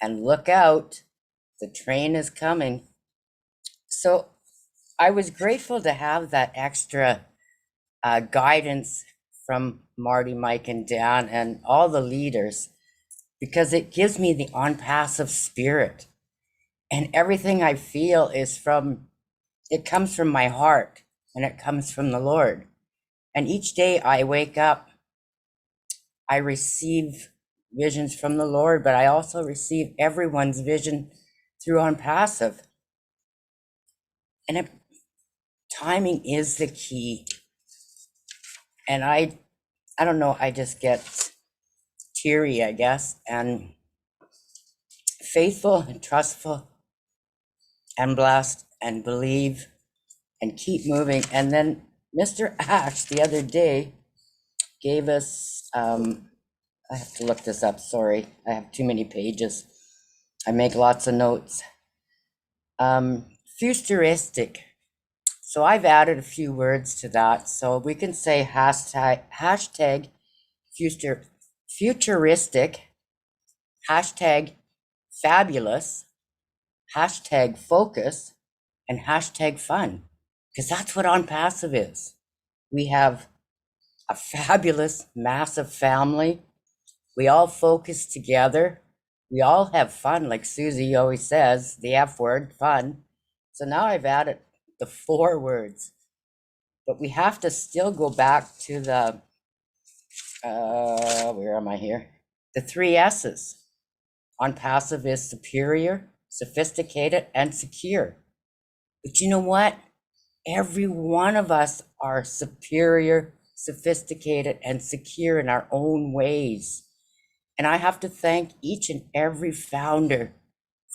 and look out, the train is coming. So I was grateful to have that extra guidance from Marty, Mike, and Dan, and all the leaders, because it gives me the OnPassive spirit. And everything I feel it comes from my heart, and it comes from the Lord. And each day I wake up, I receive visions from the Lord, but I also receive everyone's vision through OnPassive. And timing is the key. And I don't know, I just get teary, I guess, and faithful and trustful and blessed and believe and keep moving. And then Mr. Ash the other day gave us, I have to look this up, sorry. I have too many pages. I make lots of notes. Futuristic. So I've added a few words to that. So we can say hashtag futuristic, hashtag fabulous, hashtag focus, and hashtag fun. Because that's what OnPassive is. We have a fabulous, massive family. We all focus together. We all have fun, like Susie always says, the F word, fun. So now I've added the 4 words, but we have to still go back to the Where am I here? The 3 S's. OnPassive is superior, sophisticated, and secure. But you know what? Every one of us are superior, sophisticated, and secure in our own ways. And I have to thank each and every founder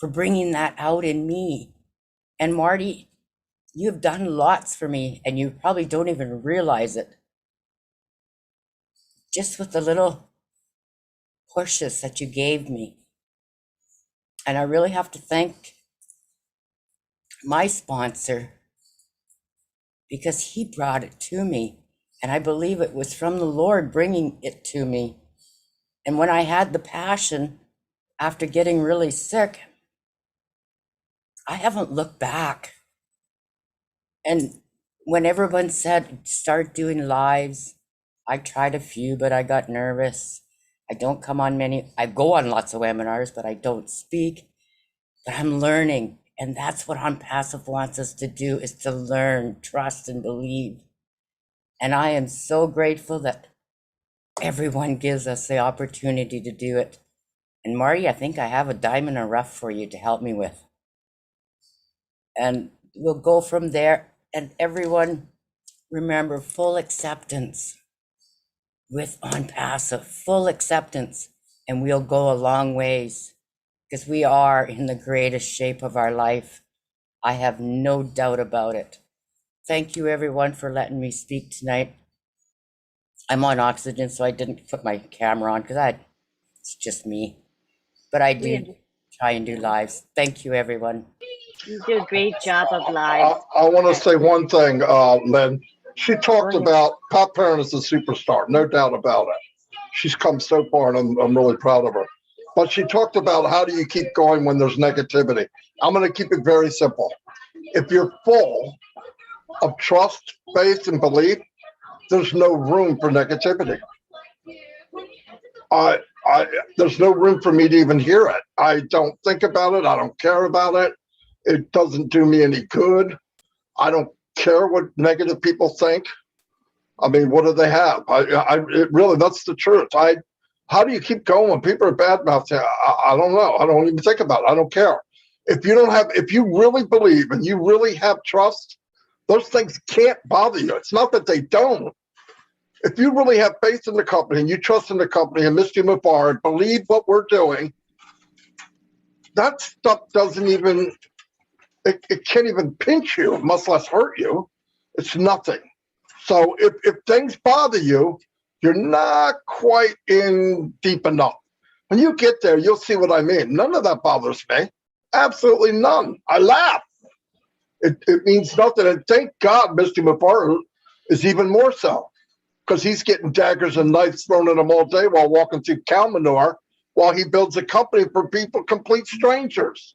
for bringing that out in me. And Marty, you've done lots for me, and you probably don't even realize it. Just with the little pushes that you gave me. And I really have to thank my sponsor, because he brought it to me. And I believe it was from the Lord bringing it to me. And when I had the passion after getting really sick, I haven't looked back. And when everyone said, start doing lives, I tried a few, but I got nervous. I don't come on many. I go on lots of webinars, but I don't speak. But I'm learning. And that's what OnPassive wants us to do, is to learn, trust, and believe. And I am so grateful that everyone gives us the opportunity to do it. And Marty, I think I have a diamond in the rough for you to help me with. And we'll go from there. And everyone, remember, full acceptance with OnPassive, full acceptance. And we'll go a long ways, because we are in the greatest shape of our life. I have no doubt about it. Thank you, everyone, for letting me speak tonight. I'm on oxygen, so I didn't put my camera on because it's just me. But I do try and do lives. Thank you, everyone. You do a great job of live. I want to say one thing, Lynn. She talked about Pat Parent is a superstar, no doubt about it. She's come so far, and I'm really proud of her. But she talked about how do you keep going when there's negativity. I'm going to keep it very simple. If you're full of trust, faith, and belief, there's no room for negativity. There's no room for me to even hear it. I don't think about it. I don't care about it. It doesn't do me any good. I don't care what negative people think. I mean, what do they have? It really, that's the truth. How do you keep going when people are bad mouth? I don't know. I don't even think about it. I don't care. If you really believe and you really have trust, those things can't bother you. It's not that they don't. If you really have faith in the company and you trust in the company and Mr. Mufareh, believe what we're doing, that stuff doesn't even, it can't even pinch you, much less hurt you. It's nothing. So if things bother you, you're not quite in deep enough. When you get there, you'll see what I mean. None of that bothers me. Absolutely none. I laugh. It means nothing. And thank God Mr. Mufareh is even more so, because he's getting daggers and knives thrown at him all day while walking through cow manure while he builds a company for people, complete strangers.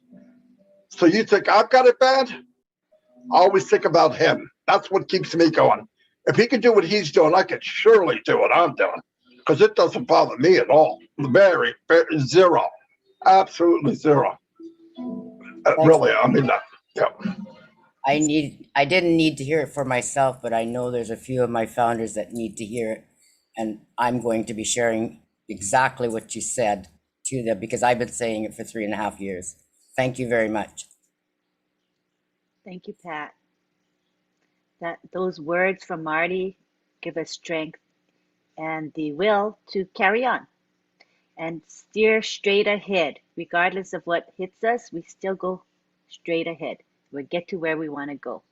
So you think I've got it bad? I always think about him. That's what keeps me going. If he can do what he's doing, I could surely do what I'm doing, because it doesn't bother me at all. Very zero. Absolutely zero. Really, I mean that. Yeah. I didn't need to hear it for myself, but I know there's a few of my founders that need to hear it. And I'm going to be sharing exactly what you said to them, because I've been saying it for 3.5 years. Thank you very much. Thank you, Pat. Those words from Marty give us strength and the will to carry on and steer straight ahead. Regardless of what hits us, we still go straight ahead. We'll get to where we want to go.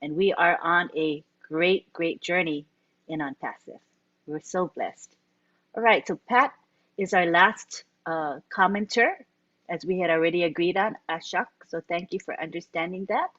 And we are on a great, great journey in OnPassive. We're so blessed. All right, so Pat is our last commenter, as we had already agreed on, Ashok. So thank you for understanding that.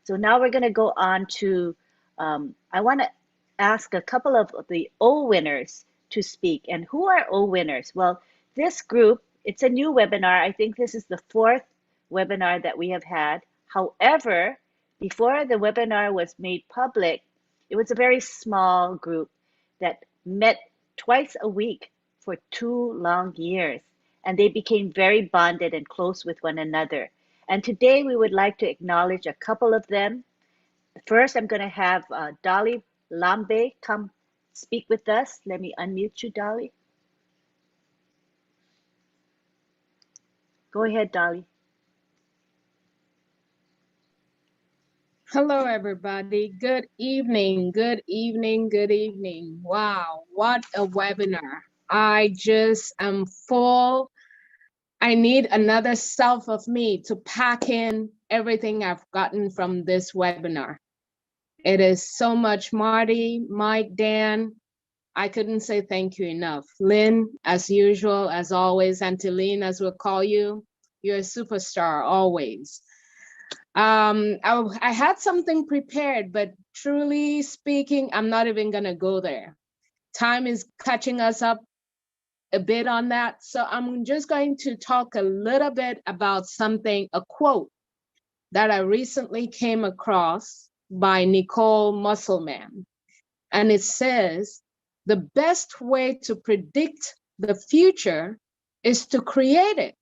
So now we're going to go on to, I want to ask a couple of the OWinners to speak. And who are OWinners? Well, this group, it's a new webinar. I think this is the 4th webinar that we have had. However, before the webinar was made public, it was a very small group that met twice a week for 2 long years. And they became very bonded and close with one another. And today we would like to acknowledge a couple of them. First, I'm going to have Dolly Lambe come speak with us. Let me unmute you, Dolly. Go ahead, Dolly. Hello, everybody. Good evening. Good evening. Good evening. Wow, what a webinar. I just am full. I need another self of me to pack in everything I've gotten from this webinar. It is so much. Marty, Mike, Dan, I couldn't say thank you enough. Lynn, as usual, as always, Anteline, as we'll call you, you're a superstar always. I had something prepared, but truly speaking, I'm not even gonna go there. Time is catching us up a bit on that. So I'm just going to talk a little bit about something, a quote that I recently came across by Nicole Musselman. And it says, the best way to predict the future is to create it.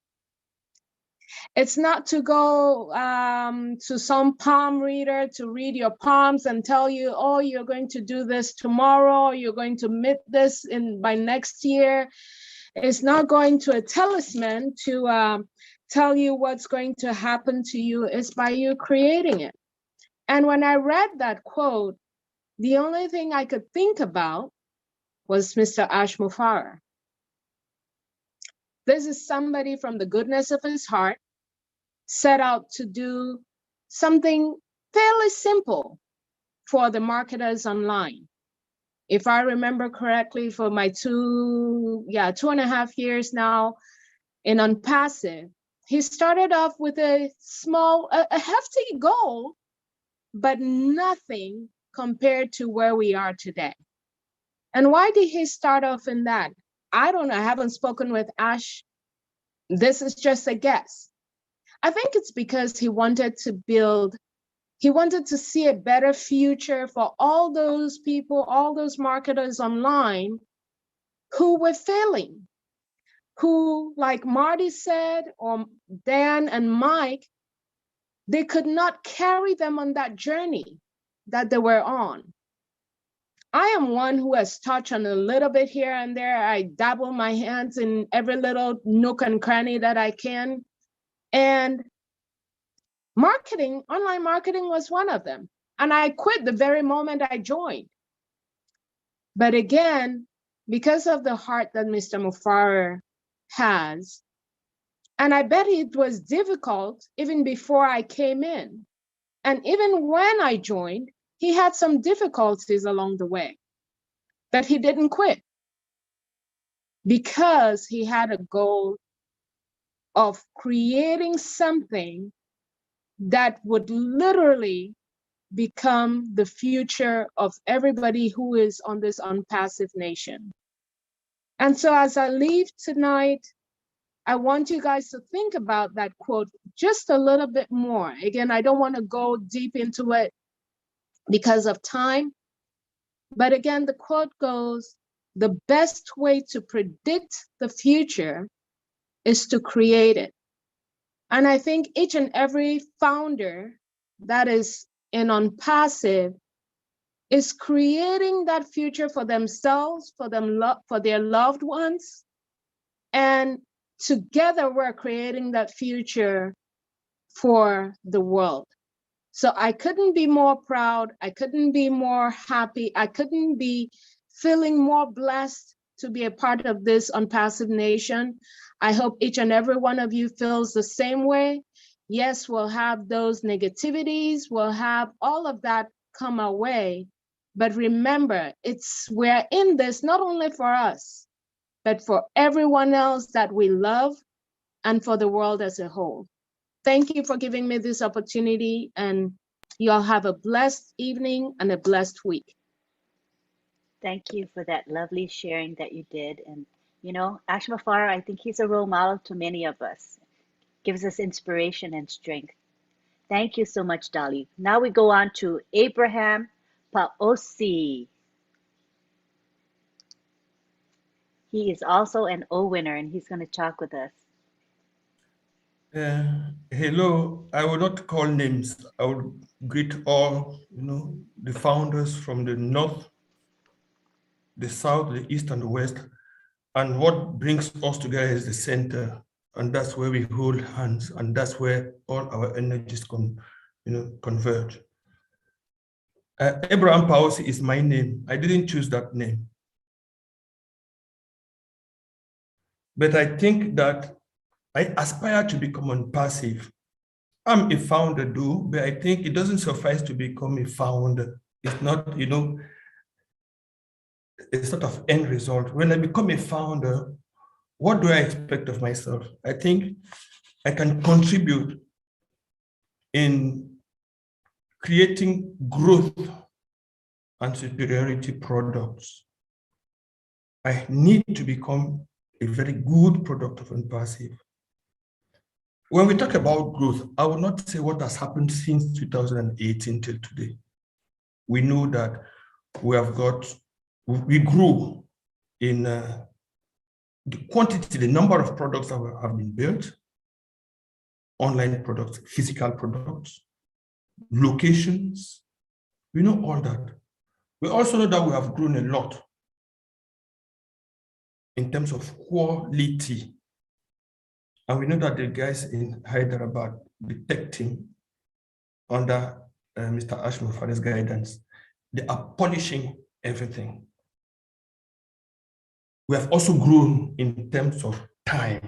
It's not to go to some palm reader to read your palms and tell you, oh, you're going to do this tomorrow, you're going to meet this by next year. It's not going to a talisman to tell you what's going to happen to you. It's by you creating it. And when I read that quote, the only thing I could think about was Mr. Mufareh. This is somebody from the goodness of his heart set out to do something fairly simple for the marketers online. If I remember correctly, for my 2.5 years now in OnPassive, he started off with a small, a hefty goal, but nothing compared to where we are today. And why did he start off in that? I don't know, I haven't spoken with Ash. This is just a guess. I think it's because he wanted to see a better future for all those people, all those marketers online who were failing, who, like Marty said, or Dan and Mike, they could not carry them on that journey that they were on. I am one who has touched on a little bit here and there. I dabble my hands in every little nook and cranny that I can. And marketing, online marketing was one of them. And I quit the very moment I joined. But again, because of the heart that Mr. Mufareh has, and I bet it was difficult even before I came in. And even when I joined, he had some difficulties along the way, but he didn't quit because he had a goal of creating something that would literally become the future of everybody who is on this OnPassive nation. And so as I leave tonight, I want you guys to think about that quote just a little bit more. Again, I don't want to go deep into it because of time. But again, the quote goes, the best way to predict the future is to create it. And I think each and every founder that is in OnPassive is creating that future for themselves, for their loved ones. And together we're creating that future for the world. So I couldn't be more proud. I couldn't be more happy. I couldn't be feeling more blessed to be a part of this OnPassive nation. I hope each and every one of you feels the same way. Yes, we'll have those negativities. We'll have all of that come our way. But remember, we're in this not only for us, but for everyone else that we love and for the world as a whole. Thank you for giving me this opportunity, and you all have a blessed evening and a blessed week. Thank you for that lovely sharing that you did. And, you know, Mufareh, I think he's a role model to many of us. Gives us inspiration and strength. Thank you so much, Dolly. Now we go on to Abraham Paosi. He is also an O winner, and he's going to talk with us. Hello, I will not call names. I will greet all, the founders from the North the south, the east, and the west. And what brings us together is the center. And that's where we hold hands, and that's where all our energies converge. Abraham Pausi is my name. I didn't choose that name. But I think that I aspire to become OnPassive. I'm a founder, but I think it doesn't suffice to become a founder. It's not, a sort of end result. When I become a founder, what do I expect of myself? I think I can contribute in creating growth and superiority products. I need to become a very good product of OnPassive. When we talk about growth, I will not say what has happened since 2018 till today. We know that we grew in the quantity, the number of products that have been built, online products, physical products, locations. We know all that. We also know that we have grown a lot in terms of quality. And we know that the guys in Hyderabad, the tech team, under Mr. Mufareh's guidance, they are polishing everything. We have also grown in terms of time.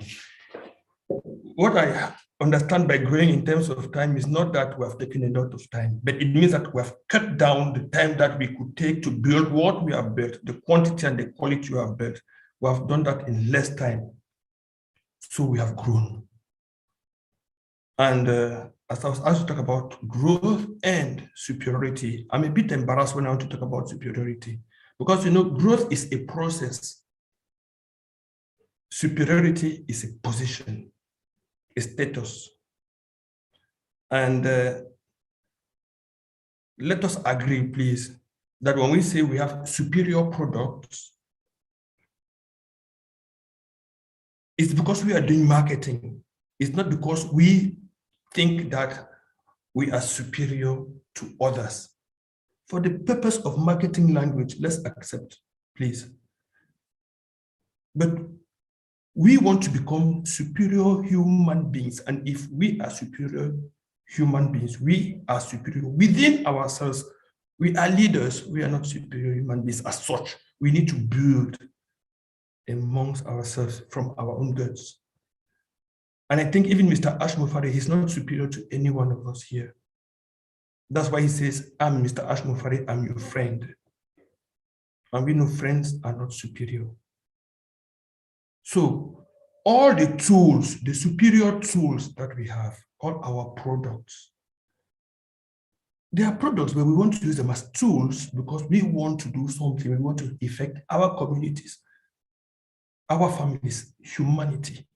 What I understand by growing in terms of time is not that we have taken a lot of time, but it means that we have cut down the time that we could take to build what we have built, the quantity and the quality we have built. We have done that in less time. So we have grown. And as I was asked to talk about growth and superiority, I'm a bit embarrassed when I want to talk about superiority, because growth is a process. Superiority is a position, a status. And let us agree, please, that when we say we have superior products, it's because we are doing marketing. It's not because we think that we are superior to others. For the purpose of marketing language, let's accept, please. But we want to become superior human beings. And if we are superior human beings, we are superior within ourselves. We are leaders. We are not superior human beings as such. We need to build amongst ourselves from our own guts. And I think even Mr. Mufareh, he's not superior to any one of us here. That's why he says, I'm Mr. Mufareh, I'm your friend. And we know friends are not superior. So all the tools, the superior tools that we have, all our products, they are products where we want to use them as tools because we want to do something. We want to affect our communities, our families, humanity.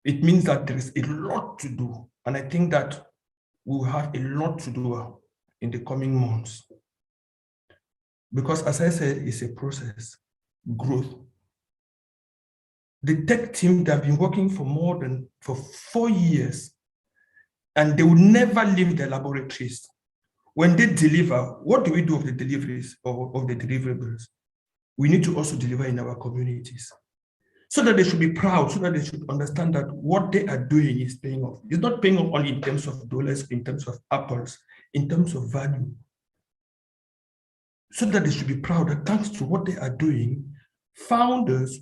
It means that there is a lot to do. And I think that we will have a lot to do in the coming months. Because as I said, it's a process, growth. The tech team, they've been working for 4 years, and they will never leave the laboratories. When they deliver, what do we do of the deliveries or of the deliverables? We need to also deliver in our communities, so that they should be proud, so that they should understand that what they are doing is paying off. It's not paying off only in terms of dollars, in terms of apples, in terms of value. So that they should be proud that thanks to what they are doing, founders,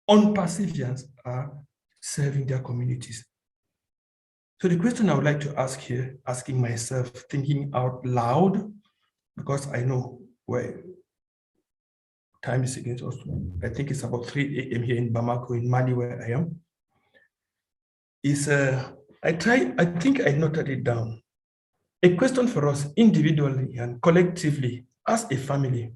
OnPassivians are serving their communities. So the question I would like to ask here, asking myself, thinking out loud, because I know where time is against us. I think it's about 3 a.m. here in Bamako, in Mali, where I am. I think I noted it down. A question for us individually and collectively as a family.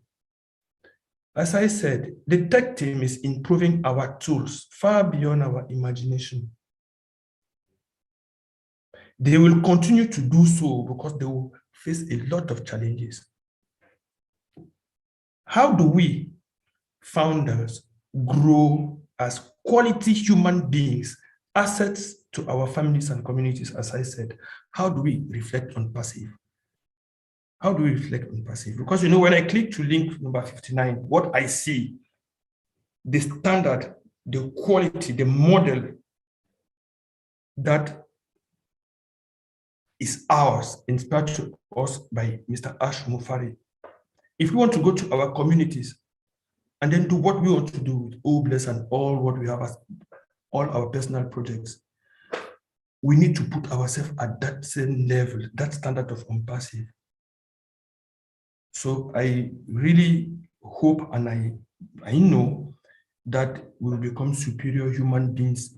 As I said, the tech team is improving our tools far beyond our imagination. They will continue to do so because they will face a lot of challenges. How do we, founders, grow as quality human beings, assets to our families and communities, as I said? How do we reflect OnPassive? How do we reflect on passive? Because when I click to link number 59, what I see, the standard, the quality, the model that is ours, inspired to us by Mr. Mufareh. If we want to go to our communities and then do what we want to do with OBLESS and all what we have as all our personal projects, we need to put ourselves at that same level, that standard of OnPassive. So I really hope and I know that we will become superior human beings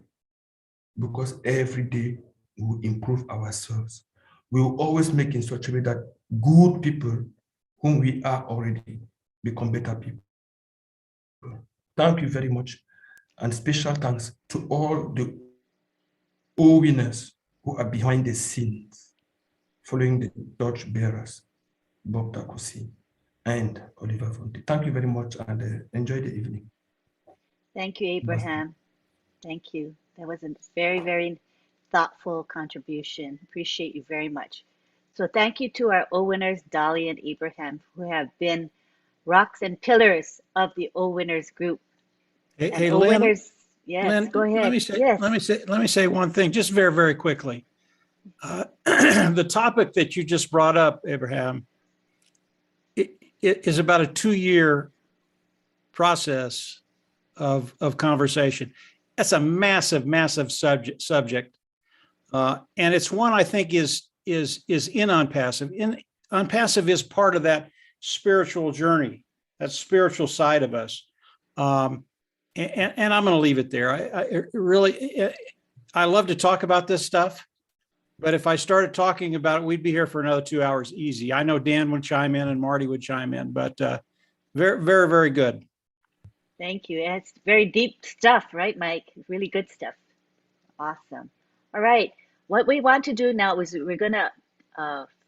because every day we will improve ourselves. We will always make in such a way that good people whom we are already become better people. Thank you very much. And special thanks to all the OWinners who are behind the scenes, following the torch bearers, Bob Takusi and Oliver Fonte. Thank you very much and enjoy the evening. Thank you, Abraham. Thank you. That was a very, very thoughtful contribution. Appreciate you very much. So thank you to our OWinners, Dolly and Abraham, who have been rocks and pillars of the OWinners group. Hey, Lynn, OWinners, yes, Lynn, go ahead. Let me say one thing, just very, very quickly. The topic that you just brought up, Abraham, it is about a 2-year process of conversation. That's a massive, massive subject. And it's one I think is in OnPassive. OnPassive is part of that spiritual journey, that spiritual side of us. And I'm going to leave it there. I love to talk about this stuff, but if I started talking about it, we'd be here for another 2 hours easy. I know Dan would chime in and Marty would chime in, but very, very, very good. Thank you. It's very deep stuff, right, Mike? Really good stuff. Awesome. All right. What we want to do now is we're going to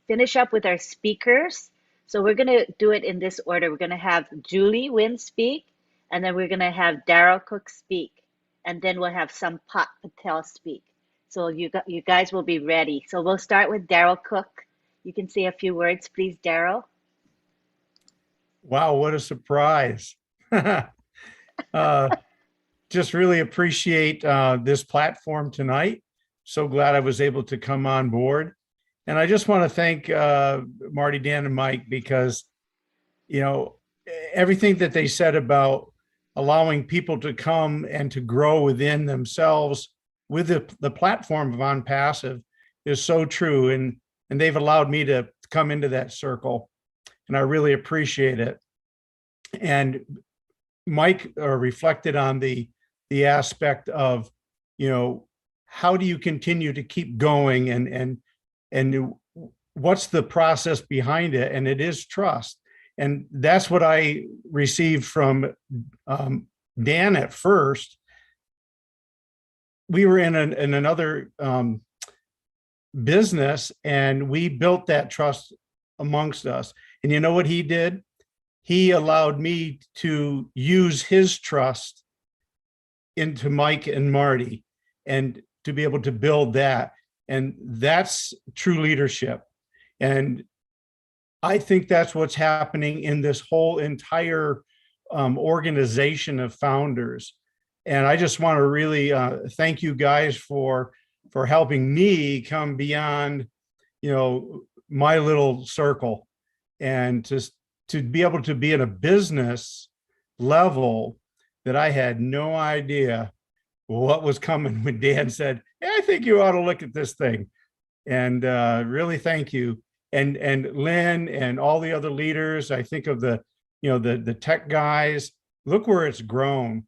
finish up with our speakers. So we're going to do it in this order. We're going to have Julie Wynn speak, and then we're going to have Daryl Cook speak, and then we'll have Sampath Patel speak. So you guys will be ready. So we'll start with Daryl Cook. You can say a few words, please, Daryl. Wow, what a surprise. Just really appreciate this platform tonight. So glad I was able to come on board. And I just want to thank Marty, Dan, and Mike because, everything that they said about allowing people to come and to grow within themselves with the platform of OnPassive is so true. And they've allowed me to come into that circle. And I really appreciate it. And Mike reflected on the aspect of, how do you continue to keep going and what's the process behind it? And it is trust. And that's what I received from Dan at first. We were in another business and we built that trust amongst us. And you know what he did? He allowed me to use his trust into Mike and Marty and to be able to build that. And that's true leadership. And I think that's what's happening in this whole entire organization of founders. And I just want to really thank you guys for helping me come beyond, my little circle and to be able to be at a business level that I had no idea what was coming when Dan said, hey, I think you ought to look at this thing. And really thank you. And Lynn and all the other leaders, I think of the tech guys, look where it's grown.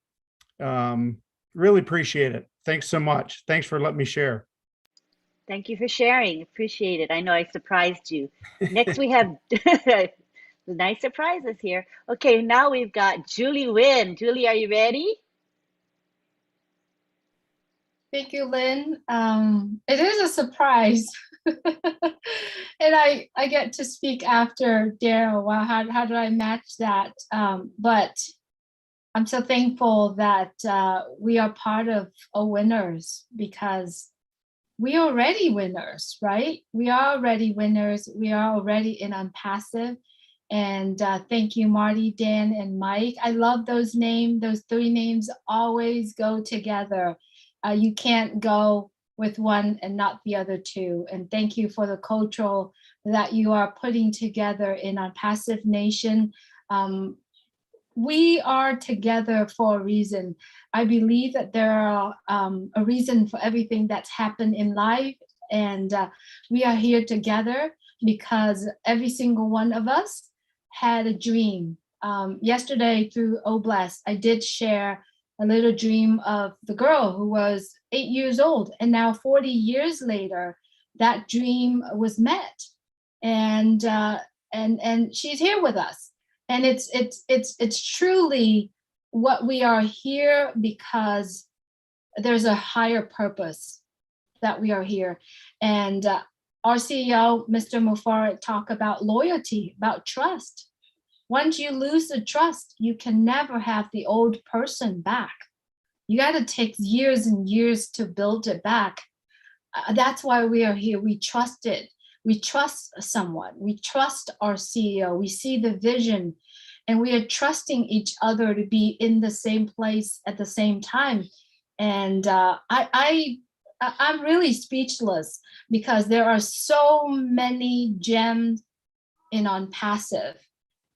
Really appreciate it. Thanks so much. Thanks for letting me share. Thank you for sharing. Appreciate it. I know I surprised you. Next we have nice surprises here. Okay, now we've got Julie Wynn. Julie, are you ready? Thank you, Lynn. It is a surprise. And I get to speak after Daryl. Wow, how do I match that? But I'm so thankful that we are part of OWinners because we are already winners, right? We are already winners. We are already in OnPassive. And thank you, Marty, Dan, and Mike. I love those names. Those three names always go together. You can't go with one and not the other two. And thank you for the cultural that you are putting together in OnPassive Nation. We are together for a reason. I believe that there are a reason for everything that's happened in life. And we are here together because every single one of us had a dream. Yesterday through OBLESS, I did share a little dream of the girl who was 8 years old, and now 40 years later, that dream was met, and she's here with us. And it's truly what we are here because there's a higher purpose that we are here. And our CEO, Mr. Mufareh, talk about loyalty, about trust. Once you lose the trust, you can never have the old person back. You got to take years and years to build it back. That's why we are here. We trust it. We trust someone. We trust our CEO. We see the vision, and we are trusting each other to be in the same place at the same time. And I'm really speechless because there are so many gems in OnPassive,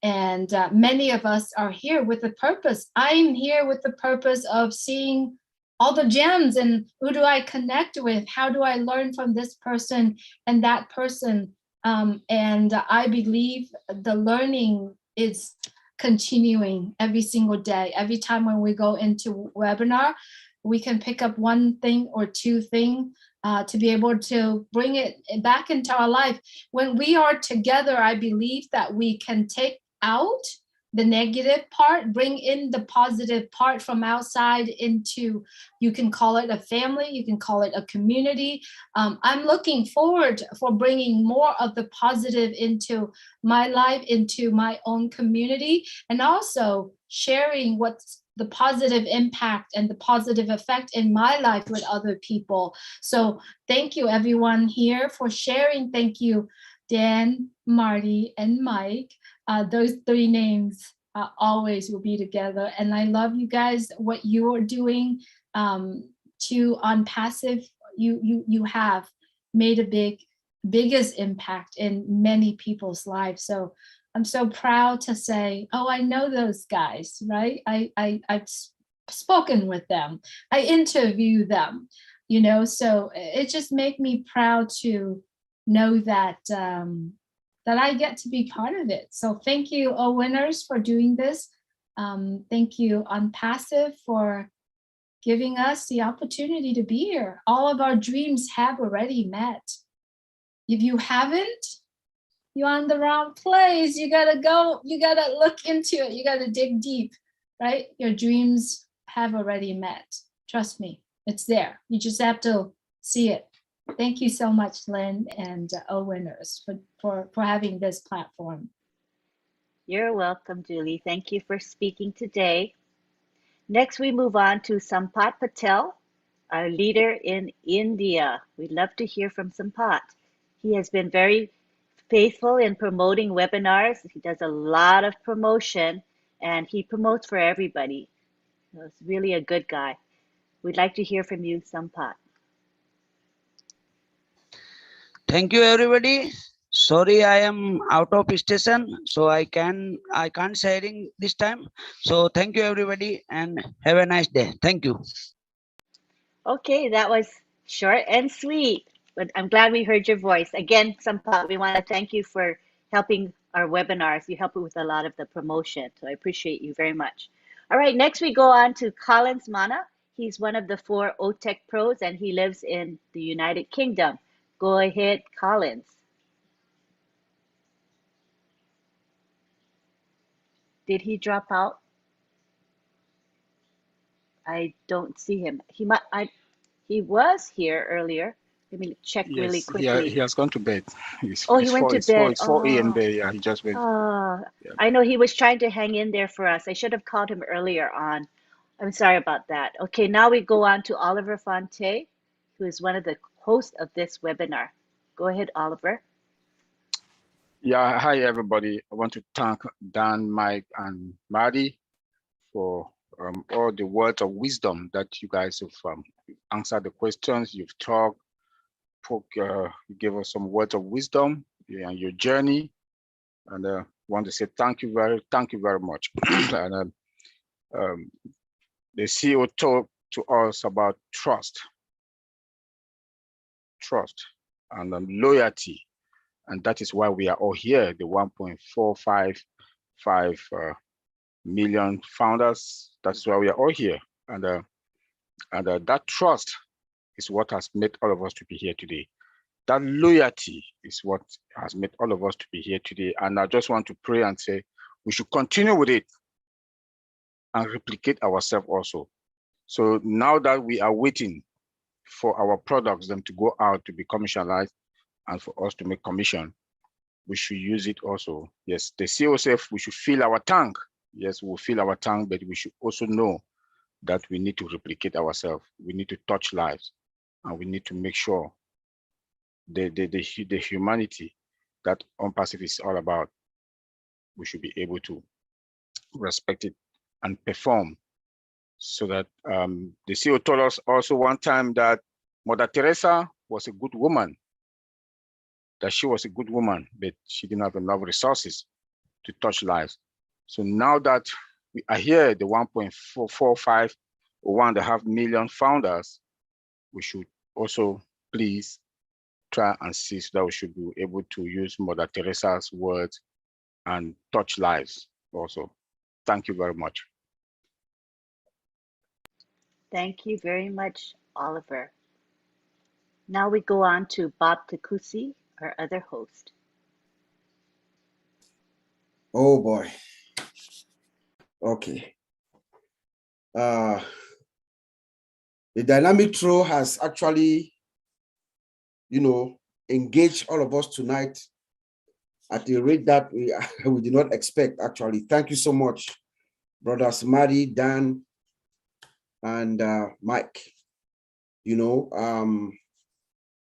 and many of us are here with a purpose. I'm here with the purpose of seeing all the gems and who do I connect with? How do I learn from this person and that person? And I believe the learning is continuing every single day. Every time when we go into webinar, we can pick up one thing or two things to be able to bring it back into our life. When we are together, I believe that we can take out the negative part, bring in the positive part from outside into, you can call it a family, you can call it a community. I'm looking forward for bringing more of the positive into my life, into my own community, and also sharing what's the positive impact and the positive effect in my life with other people. So thank you everyone here for sharing. Thank you, Dan, Marty, and Mike. Those three names always will be together. And I love you guys, what you are doing to OnPassive. You have made a biggest impact in many people's lives. So I'm so proud to say, oh, I know those guys, right? I've spoken with them. I interview them, you know, so it just makes me proud to know that that I get to be part of it. So thank you, OWinners, for doing this. Thank you, OnPassive, for giving us the opportunity to be here. All of our dreams have already met. If you haven't, you're on the wrong place. You gotta go, you gotta look into it. You gotta dig deep, right? Your dreams have already met. Trust me, it's there. You just have to see it. Thank you so much, Lynn and OWinners for having this platform. You're welcome, Julie. Thank you for speaking today. Next, we move on to Sampath Patel, our leader in India. We'd love to hear from Sampath. He has been very faithful in promoting webinars. He does a lot of promotion, and he promotes for everybody. So he's really a good guy. We'd like to hear from you, Sampath. Thank you, everybody. Sorry, I am out of station, so I can't sharing this time. So thank you, everybody, and have a nice day. Thank you. Okay, that was short and sweet, but I'm glad we heard your voice. Again, Sampath, we want to thank you for helping our webinars. You help with a lot of the promotion, so I appreciate you very much. All right, next we go on to Collins Mana. He's one of the 4 OTech pros, and he lives in the United Kingdom. Go ahead, Collins. Did he drop out? I don't see him. He was here earlier. Let me check really quickly. Yeah, he has gone to bed. He went to bed. It's 4 a.m. there. Yeah, he just went. Oh, Yeah. I know he was trying to hang in there for us. I should have called him earlier on. I'm sorry about that. Okay, now we go on to Oliver Fonte, who is one of the host of this webinar. Go ahead, Oliver. Yeah, hi everybody. I want to thank Dan, Mike, and Marty for all the words of wisdom that you guys have answered the questions. You've talked, you gave us some words of wisdom and your journey, and want to say thank you very much. And the CEO talked to us about trust, and loyalty. And that is why we are all here, the 1.455 million founders. That's why we are all here. And that trust is what has made all of us to be here today. That loyalty is what has made all of us to be here today. And I just want to pray and say, we should continue with it and replicate ourselves also. So now that we are waiting for our products them to go out to be commercialized and for us to make commission, we should use it also. Yes, the CEO said we should fill our tank. Yes, we'll fill our tank, but we should also know that we need to replicate ourselves. We need to touch lives, and we need to make sure the humanity that OnPassive is all about, we should be able to respect it and perform. So that the CEO told us also one time that Mother Teresa was a good woman, that she was a good woman, but she didn't have enough resources to touch lives. So now that we are here, the 1.445 or 1.5 million founders, we should also please try and see so that we should be able to use Mother Teresa's words and touch lives also. Thank you very much. Thank you very much, Oliver. Now we go on to Bob Takusi, our other host. Oh boy. Okay. The dynamic throw has actually, engaged all of us tonight at a rate that we did not expect, actually. Thank you so much, brothers Marty, Dan, and Mike. It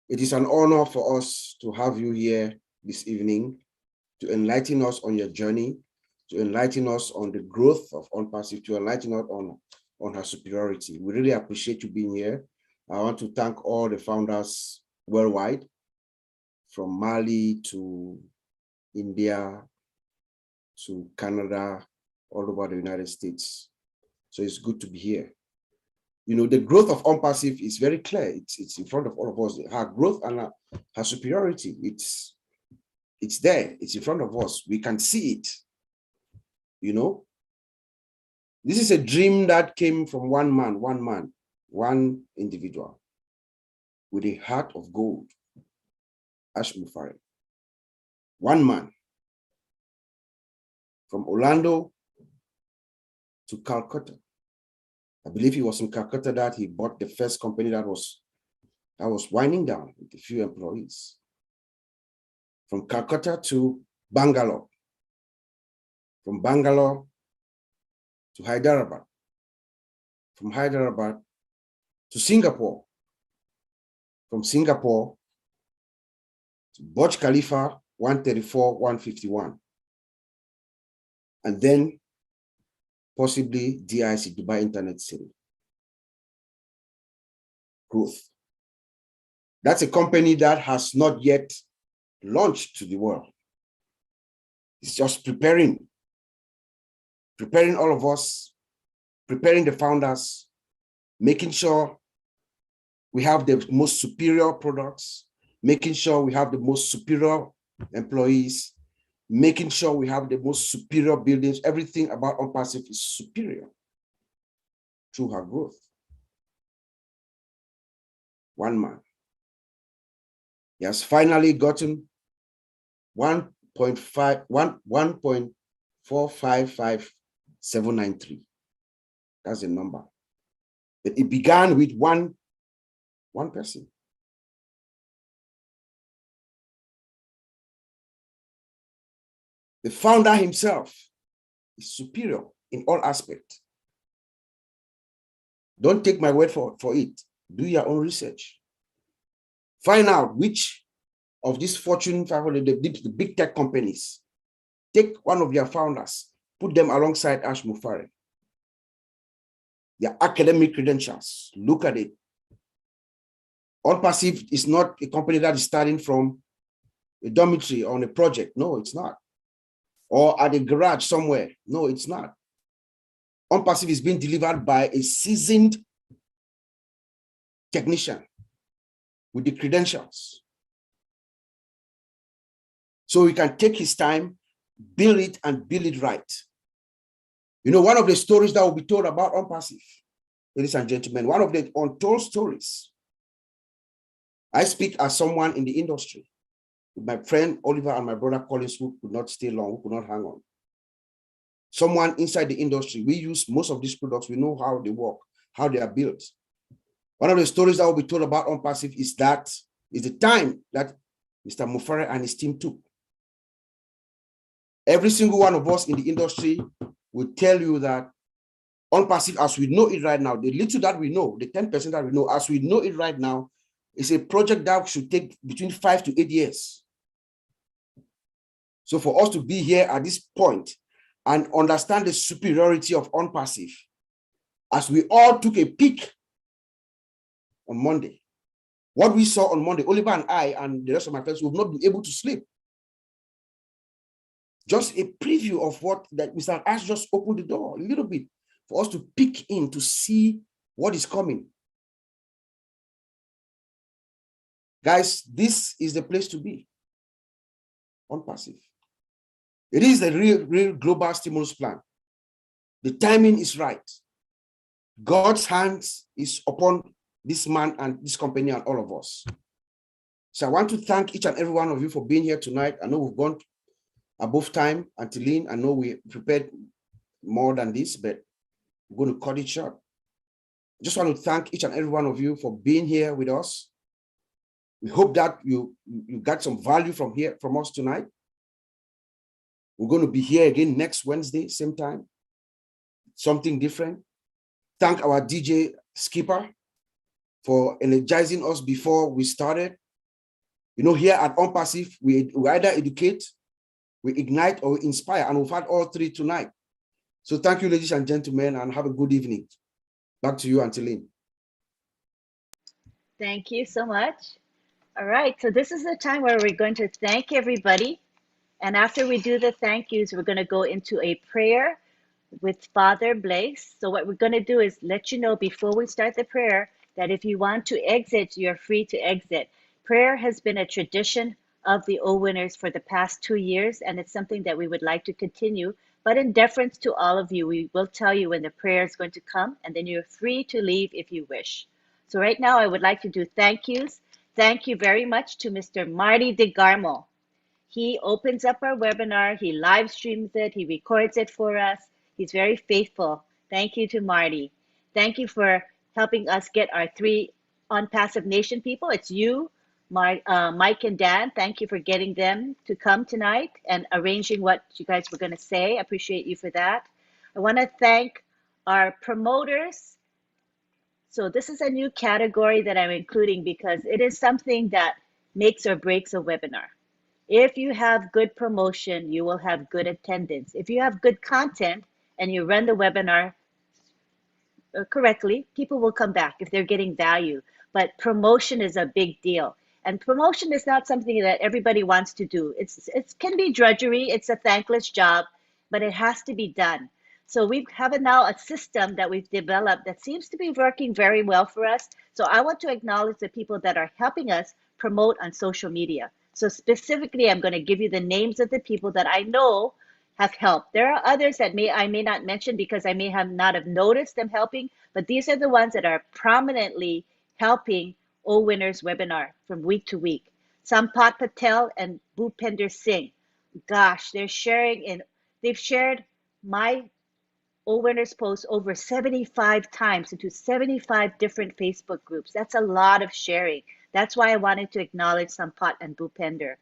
is an honor for us to have you here this evening to enlighten us on your journey, to enlighten us on the growth of OnPassive, to enlighten us on her superiority. We really appreciate you being here. I want to thank all the founders worldwide, from Mali to India to Canada, all over the United States. So it's good to be here. The growth of OnPassive is very clear. It's in front of all of us. Her growth and her superiority, it's there. It's in front of us. We can see it. This is a dream that came from one individual with a heart of gold, Mufareh. One man from Orlando to Calcutta. I believe he was in Calcutta that he bought the first company that was winding down with a few employees. From Calcutta to Bangalore. From Bangalore to Hyderabad. From Hyderabad to Singapore. From Singapore to Burj Khalifa 134, 151. And then possibly DIC, Dubai Internet City. Growth. That's a company that has not yet launched to the world. It's just preparing all of us, preparing the founders, making sure we have the most superior products, making sure we have the most superior employees, making sure we have the most superior buildings. Everything about OnPassive is superior through her growth. One man. He has finally gotten 1.455793. That's the number. But it began with one person. The founder himself is superior in all aspects. Don't take my word for it. Do your own research. Find out which of these Fortune 500, the big tech companies, take one of their founders, put them alongside Ash Mufareh. Their academic credentials, look at it. OnPassive is not a company that is starting from a dormitory on a project. No, it's not. Or at a garage somewhere. No, it's not. OnPassive is being delivered by a seasoned technician with the credentials. So he can take his time, build it, and build it right. You know, one of the stories that will be told about OnPassive, ladies and gentlemen, one of the untold stories. I speak as someone in the industry, with my friend Oliver and my brother Collins, who could not stay long, who could not hang on. Someone inside the industry, we use most of these products, we know how they work, how they are built. One of the stories that will be told about OnPassive is the time that Mr. Mufareh and his team took. Every single one of us in the industry will tell you that OnPassive, as we know it right now, the little that we know, the 10% that we know, as we know it right now, is a project that should take between 5 to 8 years. So for us to be here at this point and understand the superiority of OnPassive, as we all took a peek on Monday, what we saw on Monday, Oliver and I and the rest of my friends will not be able to sleep. Just a preview of what that Mr. Ash just opened the door a little bit for us to peek in to see what is coming. Guys, this is the place to be. OnPassive. It is a real global stimulus plan. The timing is right. God's hands is upon this man and this company and all of us. So I want to thank each and every one of you for being here tonight. I know we've gone above time. Antilene, I know we prepared more than this, but we're going to cut it short. I just want to thank each and every one of you for being here with us. We hope that you got some value from us tonight. We're going to be here again next Wednesday, same time. Something different. Thank our DJ Skipper for energizing us before we started. You know, here at OnPassive, we either educate, we ignite, or we inspire, and we've had all three tonight. So thank you, ladies and gentlemen, and have a good evening. Back to you, Antilene. Thank you so much. All right, so this is the time where we're going to thank everybody. And after we do the thank yous, we're going to go into a prayer with Father Blaise. So what we're going to do is let you know before we start the prayer that if you want to exit, you're free to exit. Prayer has been a tradition of the OWinners for the past 2 years, and it's something that we would like to continue. But in deference to all of you, we will tell you when the prayer is going to come, and then you're free to leave if you wish. So right now, I would like to do thank yous. Thank you very much to Mr. Marty DeGarmo. He opens up our webinar, he live streams it, he records it for us. He's very faithful. Thank you to Marty. Thank you for helping us get our 3 OnPassive Nation people. It's you, Mike and Dan. Thank you for getting them to come tonight and arranging what you guys were going to say. I appreciate you for that. I want to thank our promoters. So this is a new category that I'm including because it is something that makes or breaks a webinar. If you have good promotion, you will have good attendance. If you have good content and you run the webinar correctly, people will come back if they're getting value. But promotion is a big deal. And promotion is not something that everybody wants to do. It can be drudgery. It's a thankless job, but it has to be done. So we have now a system that we've developed that seems to be working very well for us. So I want to acknowledge the people that are helping us promote on social media. So specifically, I'm going to give you the names of the people that I know have helped. There are others that I may not mention because I may not have noticed them helping, but these are the ones that are prominently helping OWinners webinar from week to week. Sampat Patel and Bhupender Singh. Gosh, they've shared my OWinners post over 75 times into 75 different Facebook groups. That's a lot of sharing. That's why I wanted to acknowledge Sampat and Bhupender.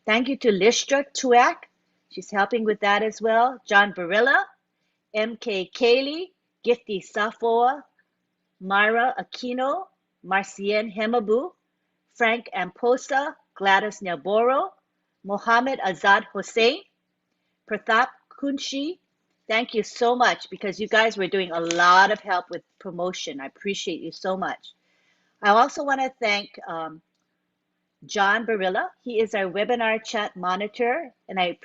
Thank you to Lishtra Tuak. She's helping with that as well. John Barilla, MK Kaylee, Gifty Safoa, Myra Aquino, Marcien Hemabu, Frank Amposa, Gladys Nyaboro, Mohammed Azad Hossein, Pratap Kunshi. Thank you so much because you guys were doing a lot of help with promotion. I appreciate you so much. I also want to thank John Barilla. He is our webinar chat monitor, and I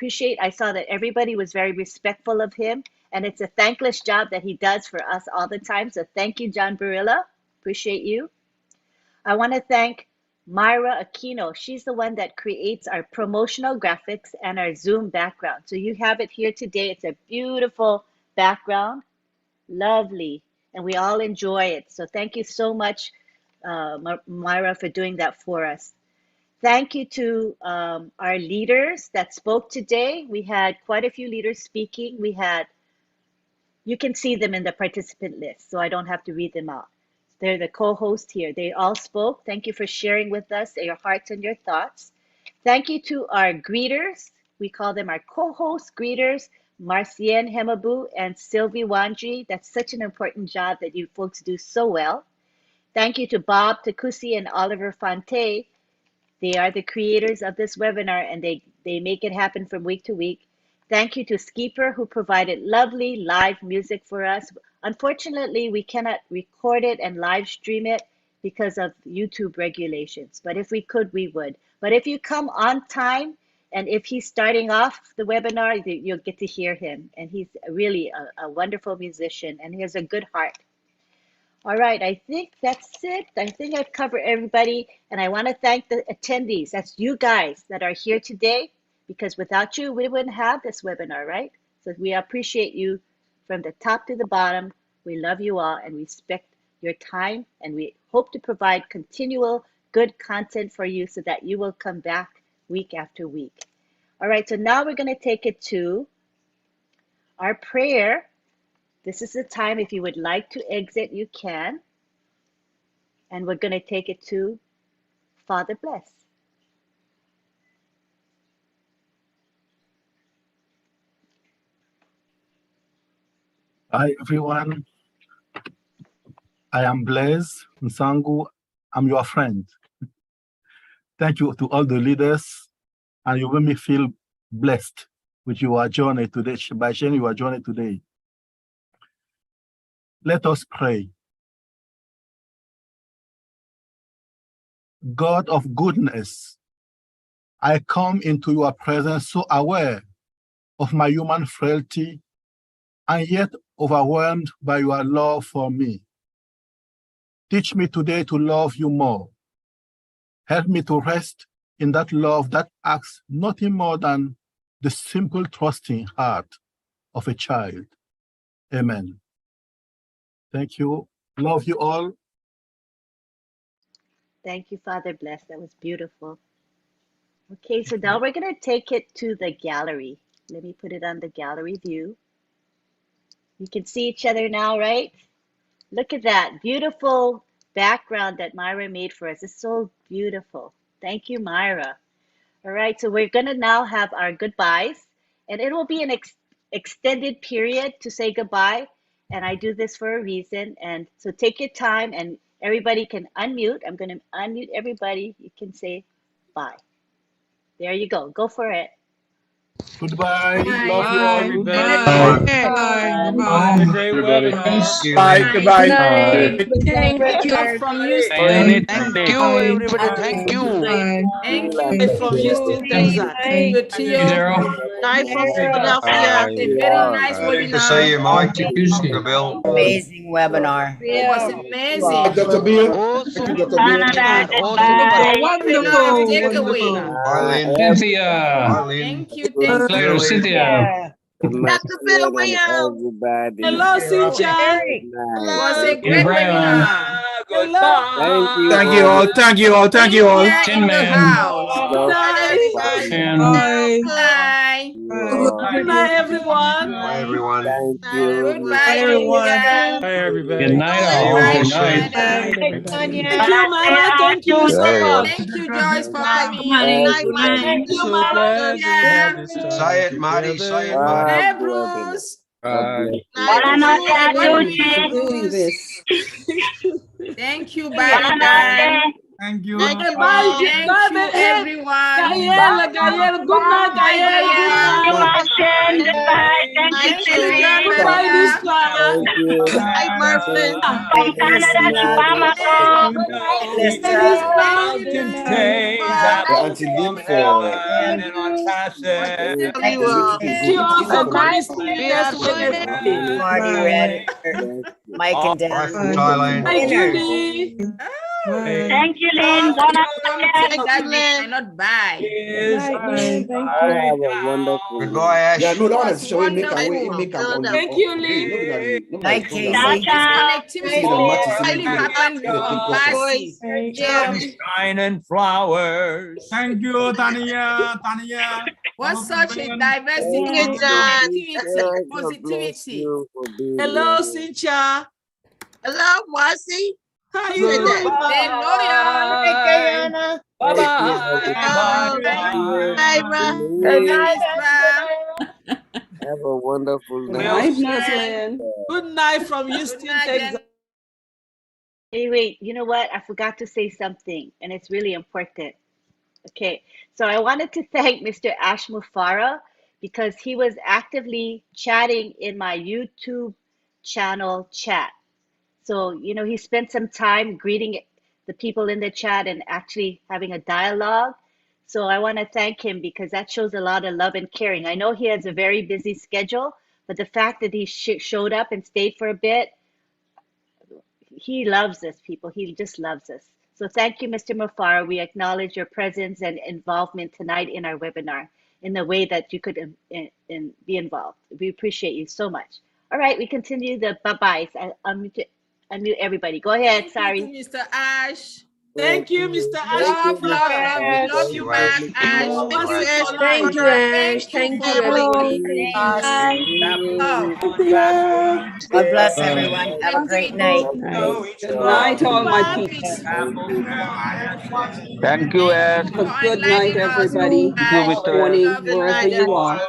saw that everybody was very respectful of him, and it's a thankless job that he does for us all the time. So thank you, John Barilla. Appreciate you. I want to thank Myra Aquino. She's the one that creates our promotional graphics and our Zoom background. So you have it here today. It's a beautiful background, lovely, and we all enjoy it. So thank you so much, Myra, for doing that for us. Thank you to our leaders that spoke today. We had quite a few leaders speaking. You can see them in the participant list, so I don't have to read them out. They're the co-host here. They all spoke. Thank you for sharing with us your hearts and your thoughts. Thank you to our greeters. We call them our co-host greeters, Marcienne Hemabu and Sylvie Wanji. That's such an important job that you folks do so well. Thank you to Bob Takusi and Oliver Fonte. They are the creators of this webinar, and they make it happen from week to week. Thank you to Skeeper, who provided lovely live music for us. Unfortunately, we cannot record it and live stream it because of YouTube regulations. But if we could, we would. But if you come on time, and if he's starting off the webinar, you'll get to hear him. And he's really a wonderful musician, and he has a good heart. All right, I think that's it. I think I've covered everybody. And I want to thank the attendees. That's you guys that are here today, because without you, we wouldn't have this webinar, right? So we appreciate you from the top to the bottom. We love you all and respect your time. And we hope to provide continual good content for you so that you will come back week after week. All right, so now we're going to take it to our prayer. This is the time, if you would like to exit, you can. And we're going to take it to Father Bless. Hi, everyone. I am Blaise Nsangu. I'm your friend. Thank you to all the leaders, and you make me feel blessed with your journey today, by sharing your journey today. Let us pray. God of goodness, I come into your presence so aware of my human frailty and yet overwhelmed by your love for me. Teach me today to love you more. Help me to rest in that love that asks nothing more than the simple trusting heart of a child. Amen. Thank you. Love you all. Thank you, Father Bless. That was beautiful. Okay, so now we're going to take it to the gallery. Let me put it on the gallery view. You can see each other now, right? Look at that beautiful background that Myra made for us. It's so beautiful. Thank you, Myra. All right, so we're going to now have our goodbyes, and it will be an extended period to say goodbye. And I do this for a reason. And so take your time, and everybody can unmute. I'm going to unmute everybody. You can say bye. There you go. Go for it. Goodbye. Bye. Love you all. Everybody. Bye. Have a great Everybody. webinar. Bye. Goodbye. Thank you from Thank Houston. you, everybody. Thank you. Thank you from Houston, Texas. Good to Hey, you. Daryl. Nice from Philadelphia. Very nice for you Good to see you, now. Mike. Dr. Bill. Amazing webinar. It was amazing. Dr. Bill. Awesome. Canada, Awesome. goodbye. Wonderful. Takeaway. Eileen. Cynthia. Eileen. Thank you. Thank Later, you. Cynthia. Dr. Phil Williams. Hello, Cynthia. It was a Hey, great Brian. webinar. Thank you all. Thank you all. Thank you all. Cynthia Tin in the Man. house. Good Good night. everybody. And Bye. Good night, everyone. Bye, everyone. Goodbye, everyone. Cynthia. Bye, good everybody. night, Good all. night, Good night. Canada. Thank you, Mama. Thank you so much. Thank you, Joyce, for coming. Good night, Mike. Thank you, So Mama. glad we had Cynthia. this Say time it, Marty. Say it, together. Marty. Hey, Bruce. Bye. Nice to see you again, Doing Bruce. this. Thank you, bye. Thank you. Thank you, Bye, all. Thank you, everyone. Gael, Good night, Gael. Good night. Bye. Thank you, Thank you, Sylvie. John Goodbye, Maria. Lisa. Thank you. Hi, Mervyn. Canada, Chupamako. Lisa. Auntie Lynn for Thank you all. Thank you all for coming. See you We next are Wednesday. Marty, Red, Mike and Dan. From Thailand. Bye, Winners. Julie. Thank you, Lynn. Bon Thank you, Lynn. Not bye. you have a wonderful Goodbye, Ash. Yeah, no, that one Was is showing make wonderful. on Thank you, Lee. Night, phone that Casey. This connectivity Marty really happened from Passy. Shining flowers. Thank you, Tanya. Tanya. Was such a diversity Thank and you, connectivity. God bless Positivity. you for being Hello, here. Cynthia. Hello, Marcy. How you doing? Stay loyal. Bye. Bye-bye. Good night, Have a wonderful Good night. night, Muslin. Good night from Houston, Texas. Hey, wait, you know what? I forgot to say something, and it's really important. Okay, so I wanted to thank Mr. Ash Mufareh because he was actively chatting in my YouTube channel chat. So, you know, he spent some time greeting the people in the chat and actually having a dialogue. So I want to thank him because that shows a lot of love and caring. I know he has a very busy schedule, but the fact that he showed up and stayed for a bit, he loves us, people. He just loves us. So thank you, Mr. Mufareh. We acknowledge your presence and involvement tonight in our webinar in the way that you could be involved. We appreciate you so much. All right, we continue the bye-byes. Unmute everybody. Go ahead, sorry. Thank you, Mr. Ash. Thank you, Mr. Ash. Love you back, Ash. Thank you, Ash. Thank you, everybody. God bless everyone. Have a great night. Good night, all my peeps. Thank you, Ed. Good night, everybody. Thank you, Mr. Morning, wherever you are.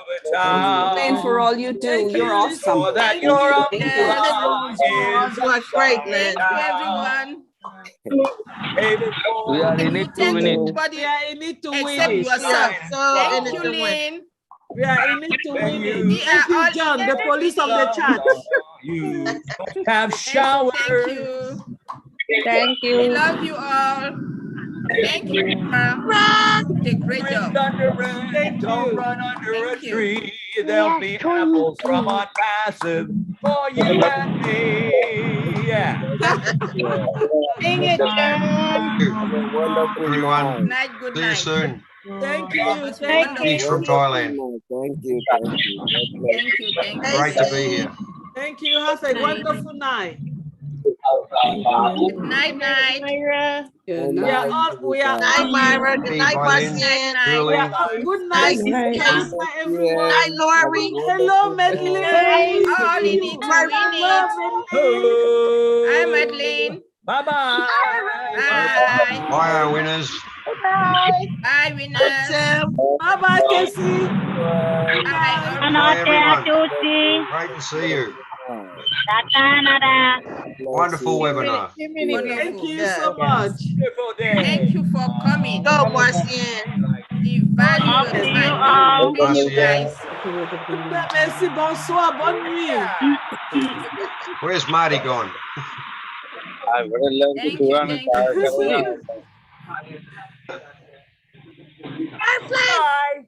And for all you do, you're awesome. Thank you. You are great, Lynn. Thank you, everyone. We are in it to win it. We are in it to win Except it. yourself. Thank you, Lynn. We are in it to win it. Thank you, John, the police of the chat. You have showers. Thank you. Thank you. We love you all. Thank you. You did a great job. Don't run under a tree. There'll be apples from OnPassive for you and me. Yeah. Sing it, John. Have a wonderful Everyone. night. Good See you night. soon. Thank you. Thank you. Peace from Thailand. Thank you. Thank you. God bless. Thank you. Thank you. Great to be here. Thank you. Have a wonderful night. Good night, night. Myra. We are all, we are Night, all, Myra. Good night, Marcin. we are all, good night, Good night. everyone. Night, Lori. Hello, Medley. All you need to win it. Hi, Madeline. Bye-bye. Bye. Bye, our winners. Bye, winners. Bye-bye, Casey. Bye, everyone. Great to see you. Wonderful webinar. Thank you so much. Thank you for coming. Go, Marcin. The value of time. Thank you, guys. Merci, bonsoir, bonne nuit. Where's Marty gone? I would love Thank to you. run Thank you. Bye.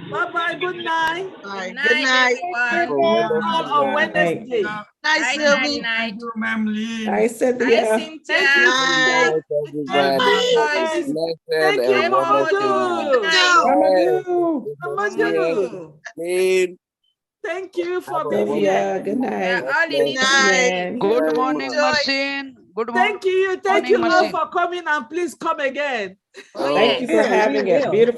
Bye-bye, good night. Good night, everyone. All on Wednesday. Night, Sylvie. Thank you, Ma'am Lee. Hi, Cynthia. Hi, Cynthia. Night, everybody. Thank you, And wonderful Mamadou. night. Mamadou. Lynn, Thank you for have a being here. Sophia, good night. All you need to Good morning, Marcin. Good morning. Thank you. Thank you all Marcin. for coming, and please come again. Thank you for having it. Beautiful.